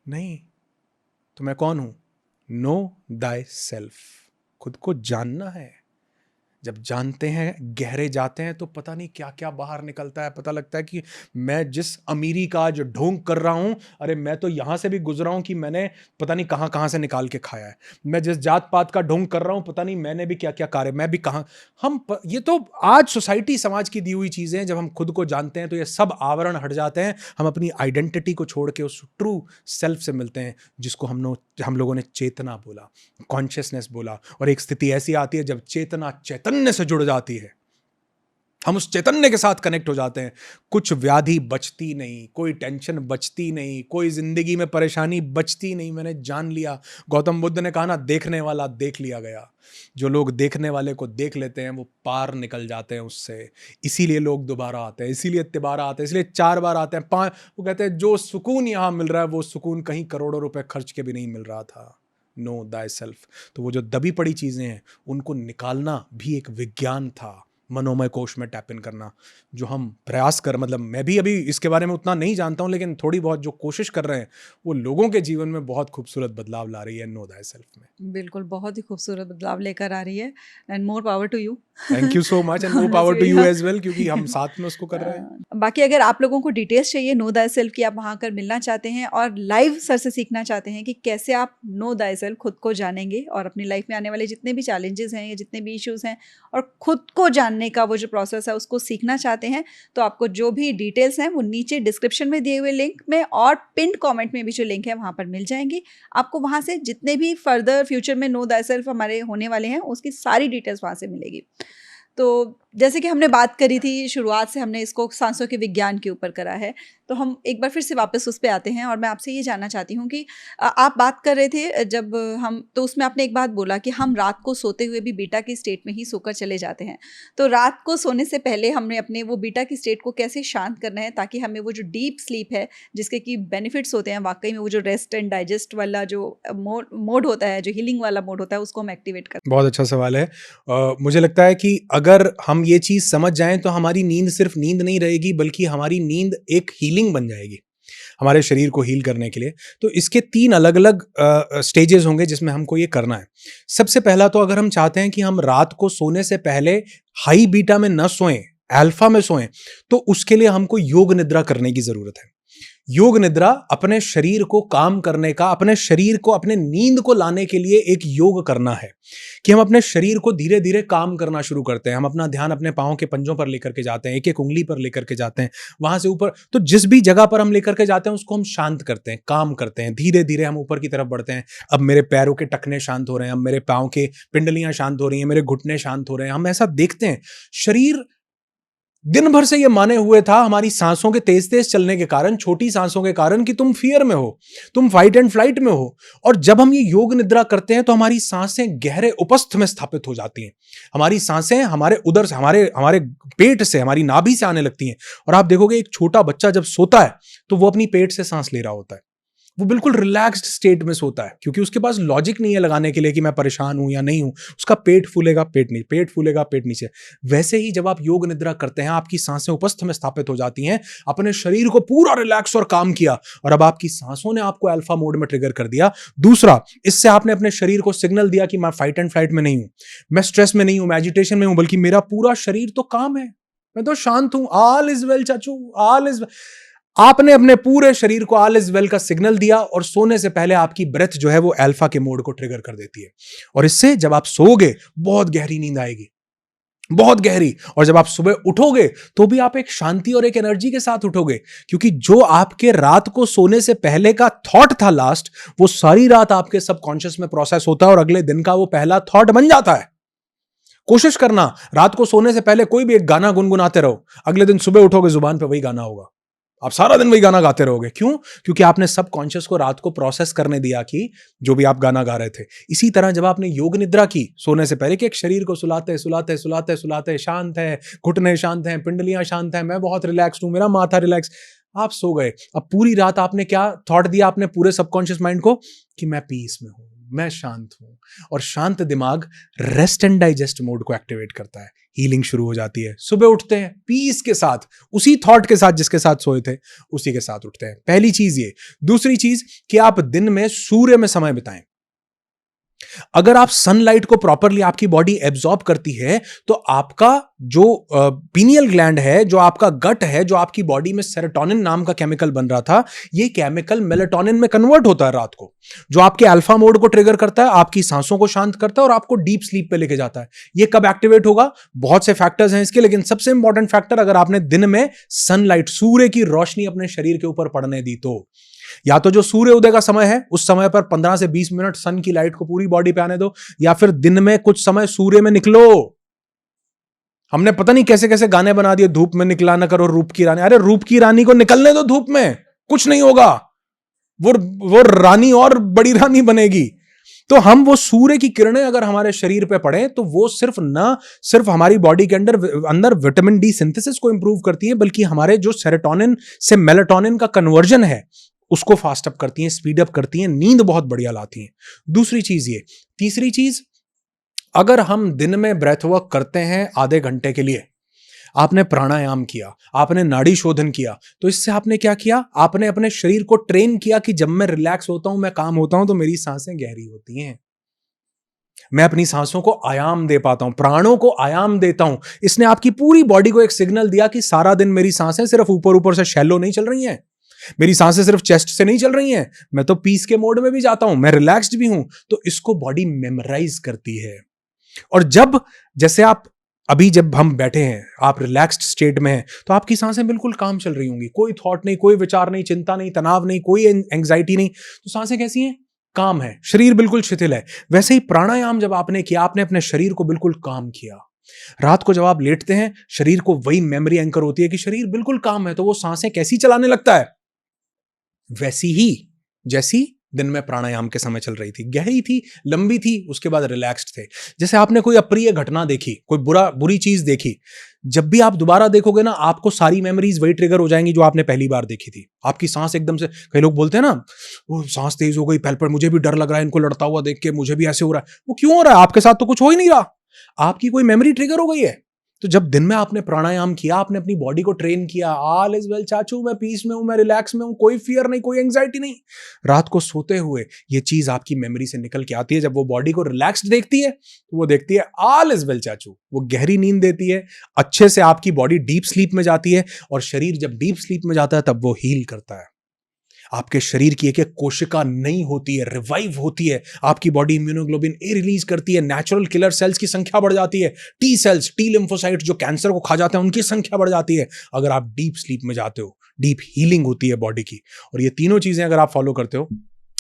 Speaker 2: नहीं। तो मैं कौन हूं? No thy self. खुद को जानना है। जब जानते हैं, गहरे जाते हैं, तो पता नहीं क्या क्या बाहर निकलता है। पता लगता है कि मैं जिस अमीरी का जो ढोंग कर रहा हूँ, अरे मैं तो यहाँ से भी गुजरा हूँ कि मैंने पता नहीं कहाँ कहाँ से निकाल के खाया है। मैं जिस जात पात का ढोंग कर रहा हूँ, पता नहीं मैंने भी क्या क्या कार्य, मैं भी कहाँ ये तो आज सोसाइटी समाज की दी हुई चीज़ें हैं। जब हम खुद को जानते हैं तो ये सब आवरण हट जाते हैं, हम अपनी आइडेंटिटी को छोड़ के उस ट्रू सेल्फ से मिलते हैं, जिसको हम लोगों ने चेतना बोला, कॉन्शियसनेस बोला। और एक स्थिति ऐसी आती है जब चेतना चैतन्य से जुड़ जाती है, हम उस चैतन्य के साथ कनेक्ट हो जाते हैं। कुछ व्याधि बचती नहीं, कोई टेंशन बचती नहीं, कोई जिंदगी में परेशानी बचती नहीं। मैंने जान लिया, गौतम बुद्ध ने कहा ना, देखने वाला देख लिया गया। जो लोग देखने वाले को देख लेते हैं वो पार निकल जाते हैं उससे। इसीलिए लोग दोबारा आते हैं, इसीलिए तिबारा आते हैं, इसलिए 4 बार आते हैं, 5। वो कहते हैं जो सुकून यहाँ मिल रहा है वो सुकून कहीं करोड़ों रुपए खर्च के भी नहीं मिल रहा था। No thy self. तो वो जो दबी पड़ी चीजें हैं उनको निकालना भी एक विज्ञान था, मनोमय कोश में टैप इन करना, जो हम प्रयास कर, मतलब मैं भी अभी इसके बारे में उतना नहीं जानता हूं, लेकिन थोड़ी बहुत जो कोशिश कर रहे हैं वो लोगों के जीवन में बहुत खूबसूरत बदलाव ला रही है नो दाई सेल्फ में।
Speaker 1: बिल्कुल, बहुत ही खूबसूरत बदलाव लेकर आ रही है and more power to you.
Speaker 2: Thank you so much and more power to you as well, क्योंकि हम साथ में उसको कर रहे हैं।
Speaker 1: बाकी अगर आप लोगों को डिटेल्स चाहिए नो दाई सेल्फ की, आप वहाँ आकर मिलना चाहते हैं और लाइव सर से सीखना चाहते हैं कि कैसे आप नो दाई सेल्फ खुद को जानेंगे और अपनी लाइफ में आने वाले जितने भी चैलेंजेस हैं या जितने भी इश्यूज हैं और खुद को जानने का वो जो प्रोसेस है उसको सीखना चाहते हैं, तो आपको जो भी डिटेल्स हैं वो नीचे डिस्क्रिप्शन में दिए हुए लिंक में और पिन कमेंट में भी जो लिंक है वहाँ पर मिल जाएंगी। आपको वहाँ से जितने भी फर्दर फ्यूचर में नो दाई सेल्फ हमारे होने वाले हैं उसकी सारी डिटेल्स वहाँ से मिलेगी। तो जैसे कि हमने बात करी थी, शुरुआत से हमने इसको सांसों के विज्ञान के ऊपर करा है, तो हम एक बार फिर से वापस उस पे आते हैं और मैं आपसे ये जानना चाहती हूँ कि आप बात कर रहे थे जब हम, तो उसमें आपने एक बात बोला कि हम रात को सोते हुए भी बीटा की स्टेट में ही सोकर चले जाते हैं। तो रात को सोने से पहले हमने अपने वो बीटा की स्टेट को कैसे शांत करना है ताकि हमें वो जो डीप स्लीप है जिसके की बेनिफिट्स होते हैं वाकई में, वो जो रेस्ट एंड डाइजेस्ट वाला जो मोड होता है, जो हीलिंग वाला मोड होता है, उसको हम एक्टिवेट करें।
Speaker 2: बहुत अच्छा सवाल है। मुझे लगता है कि अगर हम ये चीज़ समझ जाएं तो हमारी नींद सिर्फ नींद नहीं रहेगी, बल्कि हमारी नींद एक हीलिंग बन जाएगी हमारे शरीर को हील करने के लिए। तो इसके 3 अलग अलग स्टेजेस होंगे जिसमें हमको ये करना है। सबसे पहला तो अगर हम चाहते हैं कि हम रात को सोने से पहले हाई बीटा में न सोएं, अल्फा में सोएं, तो उसके लिए हमको योग निद्रा करने की जरूरत है। योग निद्रा अपने शरीर को काम करने का, अपने शरीर को, अपने नींद को लाने के लिए एक योग करना है कि हम अपने शरीर को धीरे धीरे काम करना शुरू करते हैं। हम अपना ध्यान अपने पाँव के पंजों पर लेकर के जाते हैं, एक एक उंगली पर लेकर के जाते हैं, वहां से ऊपर। तो जिस भी जगह पर हम लेकर के जाते हैं उसको हम शांत करते हैं, काम करते हैं, धीरे धीरे हम ऊपर की तरफ बढ़ते हैं। अब मेरे पैरों के टखने शांत हो रहे हैं, अब मेरे पाँव के पिंडलियां शांत हो रही हैं, मेरे घुटने शांत हो रहे हैं। हम ऐसा देखते हैं, शरीर दिन भर से ये माने हुए था हमारी सांसों के तेज तेज चलने के कारण, छोटी सांसों के कारण, कि तुम फियर में हो, तुम फाइट एंड फ्लाइट में हो। और जब हम ये योग निद्रा करते हैं तो हमारी सांसें गहरे उपस्थ में स्थापित हो जाती हैं। हमारी सांसें हमारे उदर से, हमारे पेट से, हमारी नाभि से आने लगती हैं। और आप देखोगे एक छोटा बच्चा जब सोता है तो वो अपनी पेट से सांस ले रहा होता है, वो बिल्कुल रिलैक्स्ड स्टेट में सोता है, क्योंकि उसके पास लॉजिक नहीं है लगाने के लिए कि मैं परेशान हूं या नहीं हूं। उसका पेट फूलेगा, पेट नीचे, पेट फूलेगा, पेट नीचे। वैसे ही जब आप योग निद्रा करते हैं, आपकी सांसें उपस्थ में स्थापित हो जाती हैं, अपने शरीर को पूरा रिलैक्स और काम किया, और अब आपकी सांसों ने आपको अल्फा मोड में ट्रिगर कर दिया। दूसरा, इससे आपने अपने शरीर को सिग्नल दिया कि मैं फाइट एंड फ्लाइट में नहीं हूं, मैं स्ट्रेस में नहीं हूं, मैं एजिटेशन में हूं, बल्कि मेरा पूरा शरीर तो काम है, मैं तो शांत हूं। ऑल इज वेल चाचू, ऑल इज। आपने अपने पूरे शरीर को ऑल इज वेल का सिग्नल दिया, और सोने से पहले आपकी ब्रेथ जो है वो अल्फा के मोड को ट्रिगर कर देती है। और इससे जब आप सोओगे बहुत गहरी नींद आएगी, बहुत गहरी। और जब आप सुबह उठोगे तो भी आप एक शांति और एक एनर्जी के साथ उठोगे, क्योंकि जो आपके रात को सोने से पहले का थॉट था लास्ट, वो सारी रात आपके सबकॉन्शियस में प्रोसेस होता है और अगले दिन का वो पहला थॉट बन जाता है। कोशिश करना, रात को सोने से पहले कोई भी एक गाना गुनगुनाते रहो, अगले दिन सुबह उठोगे जुबान पे वही गाना होगा, आप सारा दिन वही गाना गाते रहोगे। क्यों? क्योंकि आपने सबकॉन्शियस को रात को प्रोसेस करने दिया कि जो भी आप गाना गा रहे थे। इसी तरह जब आपने योग निद्रा की सोने से पहले, कि एक शरीर को सुलाते सुलाते सुलाते सुलाते, शांत है, घुटने शांत हैं, पिंडलियां शांत हैं, मैं बहुत रिलैक्स्ड हूं, मेरा माथा रिलैक्स, आप सो गए। अब पूरी रात आपने क्या थॉट दिया अपने पूरे सबकॉन्शियस माइंड को, कि मैं पीस में हूं, मैं शांत हूं। और शांत दिमाग रेस्ट एंड डाइजेस्ट मोड को एक्टिवेट करता है, हीलिंग शुरू हो जाती है। सुबह उठते हैं पीस के साथ, उसी थॉट के साथ जिसके साथ सोए थे उसी के साथ उठते हैं। पहली चीज ये। दूसरी चीज कि आप दिन में सूर्य में समय बिताएं। अगर आप सनलाइट को प्रॉपरली आपकी बॉडी एब्जॉर्ब करती है तो आपका जो पीनियल ग्लैंड है, जो आपका गट है, जो आपकी बॉडी में सेरोटोनिन नाम का केमिकल बन रहा था, ये केमिकल मेलाटोनिन में कन्वर्ट होता है रात को, जो आपके अल्फा मोड को ट्रिगर करता है, आपकी सांसों को शांत करता है और आपको डीप स्लीप पे लेके जाता है। ये कब एक्टिवेट होगा? बहुत से फैक्टर्स हैं इसके, लेकिन सबसे इंपॉर्टेंट फैक्टर, अगर आपने दिन में सनलाइट, सूर्य की रोशनी अपने शरीर के ऊपर पड़ने दी तो। या तो जो सूर्य उदय का समय है उस समय पर 15 से 20 मिनट सन की लाइट को पूरी बॉडी पे आने दो, या फिर दिन में कुछ समय सूर्य में निकलो। हमने पता नहीं कैसे कैसे गाने बना दिए, धूप में निकला न करो रूप की रानी। अरे रूप की रानी को निकलने दो धूप में, कुछ नहीं होगा, वो रानी और बड़ी रानी बनेगी। तो हम वो सूर्य की किरणें अगर हमारे शरीर पे पड़े तो वो सिर्फ हमारी बॉडी के अंदर विटामिन डी सिंथेसिस को इंप्रूव करती है, बल्कि हमारे जो सेरोटोनिन से मेलाटोनिन का कन्वर्जन है उसको फास्ट अप करती हैं, स्पीड अप करती हैं, नींद बहुत बढ़िया लाती हैं। दूसरी चीज ये। तीसरी चीज, अगर हम दिन में ब्रेथ वर्क करते हैं आधे घंटे के लिए, आपने प्राणायाम किया, आपने नाड़ी शोधन किया, तो इससे आपने क्या किया? आपने अपने शरीर को ट्रेन किया कि जब मैं रिलैक्स होता हूं, मैं काम होता हूं, तो मेरी सांसें गहरी होती हैं, मैं अपनी सांसों को आयाम दे पाता हूं, प्राणों को आयाम देता हूं। इसने आपकी पूरी बॉडी को एक सिग्नल दिया कि सारा दिन मेरी सांसें सिर्फ ऊपर ऊपर से शैलो नहीं चल रही हैं, मेरी सांसें सिर्फ चेस्ट से नहीं चल रही हैं, मैं तो पीस के मोड में भी जाता हूं, मैं रिलैक्स्ड भी हूं। तो इसको बॉडी मेमोराइज करती है। और जैसे आप अभी जब हम बैठे हैं, आप रिलैक्स्ड स्टेट में हैं, तो आपकी सांसें बिल्कुल काम चल रही होंगी, कोई थॉट नहीं, कोई विचार नहीं, चिंता नहीं, तनाव नहीं, कोई एंग्जाइटी नहीं। तो सांसें कैसी हैं? काम है, शरीर बिल्कुल शिथिल है। वैसे ही प्राणायाम जब आपने किया, आपने अपने शरीर को बिल्कुल काम किया। रात को जब आप लेटते हैं, शरीर को वही मेमोरी एंकर होती है कि शरीर बिल्कुल काम है, तो वो सांसें कैसी चलाने लगता है? वैसी ही जैसी दिन में प्राणायाम के समय चल रही थी, गहरी थी, लंबी थी, उसके बाद रिलैक्स्ड थे। जैसे आपने कोई अप्रिय घटना देखी, कोई बुरी चीज देखी, जब भी आप दोबारा देखोगे ना, आपको सारी मेमोरीज वही ट्रिगर हो जाएंगी जो आपने पहली बार देखी थी। आपकी सांस एकदम से, कई लोग बोलते हैं ना, वो सांस तेज हो गई, पहले पर मुझे भी डर लग रहा है, इनको लड़ता हुआ देख के मुझे भी ऐसे हो रहा है। वो क्यों हो रहा है? आपके साथ तो कुछ हो ही नहीं रहा, आपकी कोई मेमोरी ट्रिगर हो गई है। तो जब दिन में आपने प्राणायाम किया, आपने अपनी बॉडी को ट्रेन किया, ऑल इज वेल चाचू, मैं पीस में हूं, मैं रिलैक्स में हूं, कोई फियर नहीं, कोई एंग्जाइटी नहीं। रात को सोते हुए ये चीज आपकी मेमोरी से निकल के आती है। जब वो बॉडी को रिलैक्स्ड देखती है तो वो देखती है ऑल इज वेल चाचू, वो गहरी नींद देती है, अच्छे से आपकी बॉडी डीप स्लीप में जाती है। और शरीर जब डीप स्लीप में जाता है तब वो हील करता है। आपके शरीर की एक एक कोशिका नई होती है, रिवाइव होती है, आपकी बॉडी इम्यूनोग्लोबिन ए रिलीज करती है, नेचुरल किलर सेल्स की संख्या बढ़ जाती है, टी सेल्स, टी लिम्फोसाइट जो कैंसर को खा जाते हैं उनकी संख्या बढ़ जाती है। अगर आप डीप स्लीप में जाते हो, डीप हीलिंग होती है बॉडी की। और ये तीनों चीजें अगर आप फॉलो करते हो,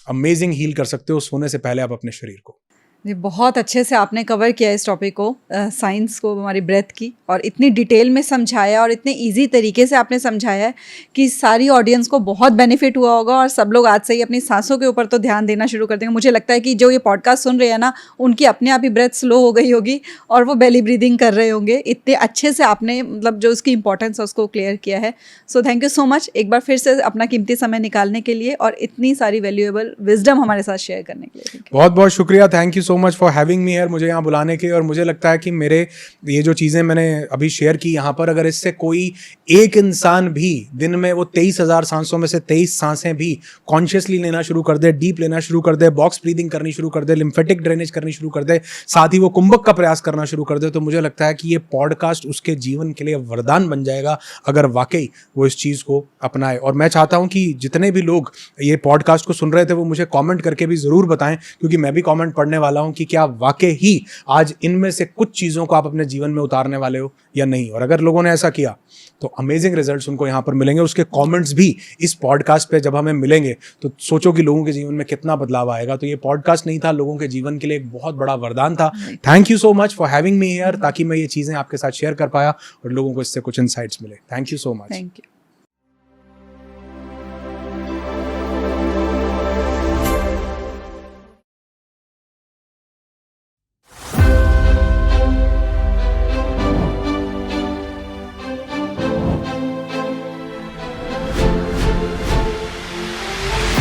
Speaker 2: अमेजिंग हील कर सकते हो सोने से पहले आप अपने शरीर को।
Speaker 1: जी, बहुत अच्छे से आपने कवर किया इस टॉपिक को, साइंस को, हमारी ब्रेथ की, और इतनी डिटेल में समझाया और इतने इजी तरीके से आपने समझाया है कि सारी ऑडियंस को बहुत बेनिफिट हुआ होगा और सब लोग आज से ही अपनी सांसों के ऊपर तो ध्यान देना शुरू कर देंगे। मुझे लगता है कि जो ये पॉडकास्ट सुन रहे हैं ना, उनकी अपने आप ही ब्रेथ स्लो हो गई होगी और वो बेली ब्रीदिंग कर रहे होंगे। इतने अच्छे से आपने मतलब जो उसकी इंपॉर्टेंस है उसको क्लियर किया है। So thank you so much एक बार फिर से अपना कीमती समय निकालने के लिए और इतनी सारी वैल्यूएबल विजडम हमारे साथ शेयर करने के लिए।
Speaker 2: बहुत बहुत शुक्रिया, thank you so much for having me here, मुझे यहाँ बुलाने के। और मुझे लगता है कि मेरे ये जो चीज़ें मैंने अभी शेयर की यहाँ पर, अगर इससे कोई एक इंसान भी दिन में वो 23,000 सांसों में से 23 सांसें भी कॉन्शियसली लेना शुरू कर दे, डीप लेना शुरू कर दे, बॉक्स ब्रीदिंग करनी शुरू कर दे, लिम्फेटिक ड्रेनेज करनी शुरू कर दे, साथ ही वो कुंभक का प्रयास करना शुरू कर दे, तो मुझे लगता है कि ये पॉडकास्ट उसके जीवन के लिए वरदान बन जाएगा अगर वाकई वो इस चीज़ को अपनाए। और मैं चाहता हूँ कि जितने भी लोग ये पॉडकास्ट को सुन रहे थे वो मुझे कॉमेंट करके भी ज़रूर बताएं, क्योंकि मैं भी कॉमेंट पढ़ने वाला हूँ कि क्या वाकई ही आज इनमें से कुछ चीज़ों को आप अपने जीवन में उतारने वाले हो या नहीं। और अगर लोगों ने ऐसा किया तो अमेजिंग रिजल्ट्स उनको यहाँ पर मिलेंगे। उसके कमेंट्स भी इस पॉडकास्ट पे जब हमें मिलेंगे तो सोचो कि लोगों के जीवन में कितना बदलाव आएगा। तो ये पॉडकास्ट नहीं था, लोगों के जीवन के लिए एक बहुत बड़ा वरदान था। Thank you so much for having me here, ताकि मैं ये चीज़ें आपके साथ शेयर कर पाया और लोगों को इससे कुछ इंसाइट्स मिले। Thank you so much.
Speaker 1: Thank you.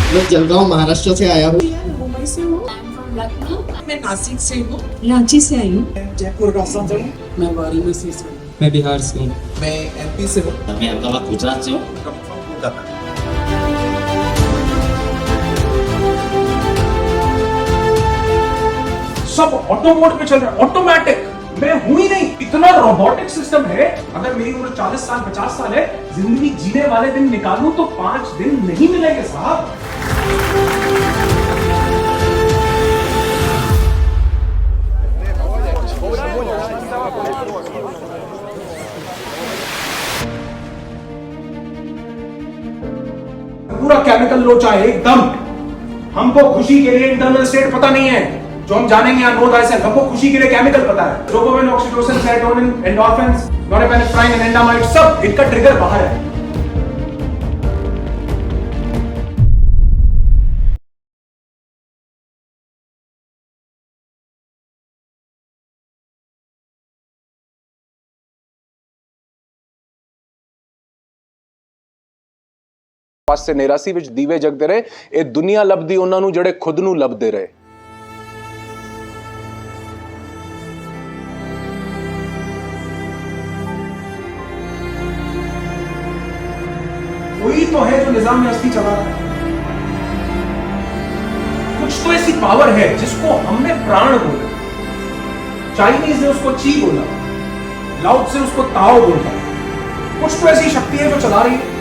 Speaker 5: मैं जलगांव महाराष्ट्र से आया हूँ।
Speaker 6: मुंबई से हूँ। मैं नासिक से हूँ।
Speaker 7: रांची से आई हूँ।
Speaker 5: जयपुर राजस्थान से हूँ।
Speaker 6: मैं वाराणसी से हूँ।
Speaker 7: मैं बिहार से हूँ।
Speaker 5: मैं एमपी से हूँ।
Speaker 8: मैं अहमदाबाद गुजरात से हूँ।
Speaker 4: सब ऑटो मोड पे चल रहा है, ऑटोमेटिक। मैं हूं ही नहीं, इतना रोबोटिक सिस्टम है। अगर मेरी उम्र 40 साल 50 साल है, जिंदगी जीने वाले दिन निकालूं तो 5 दिन नहीं मिलेंगे साहब। पूरा केमिकल लोचा है एकदम। हमको खुशी के लिए इंटरनल स्टेट पता नहीं है, जो हम जानेंगे या नो थायसेल्फ। हमको खुशी के लिए केमिकल पता है, डोपामिन, ऑक्सीटोसिन, सेरोटोनिन, एंडोर्फिन्स, नॉरेपेनेफ्राइन, एंडामाइड, सब इनका ट्रिगर बाहर है।
Speaker 8: ਪਾਸੇ 89 ਵਿੱਚ ਦੀਵੇ ਜਗਦੇ ਰਹੇ, ਇਹ ਦੁਨੀਆ ਲੱਭਦੀ ਉਹਨਾਂ ਨੂੰ ਜਿਹੜੇ ਖੁਦ ਨੂੰ ਲੱਭਦੇ ਰਹੇ।
Speaker 4: कोई तो है जो निजाम में अस्थि चला रहा है। कुछ तो ऐसी पावर है जिसको हमने प्राण बोला, चाइनीज ने उसको ची बोला, लाओ से उसको ताओ बोलता है। कुछ तो ऐसी शक्ति है जो चला रही है।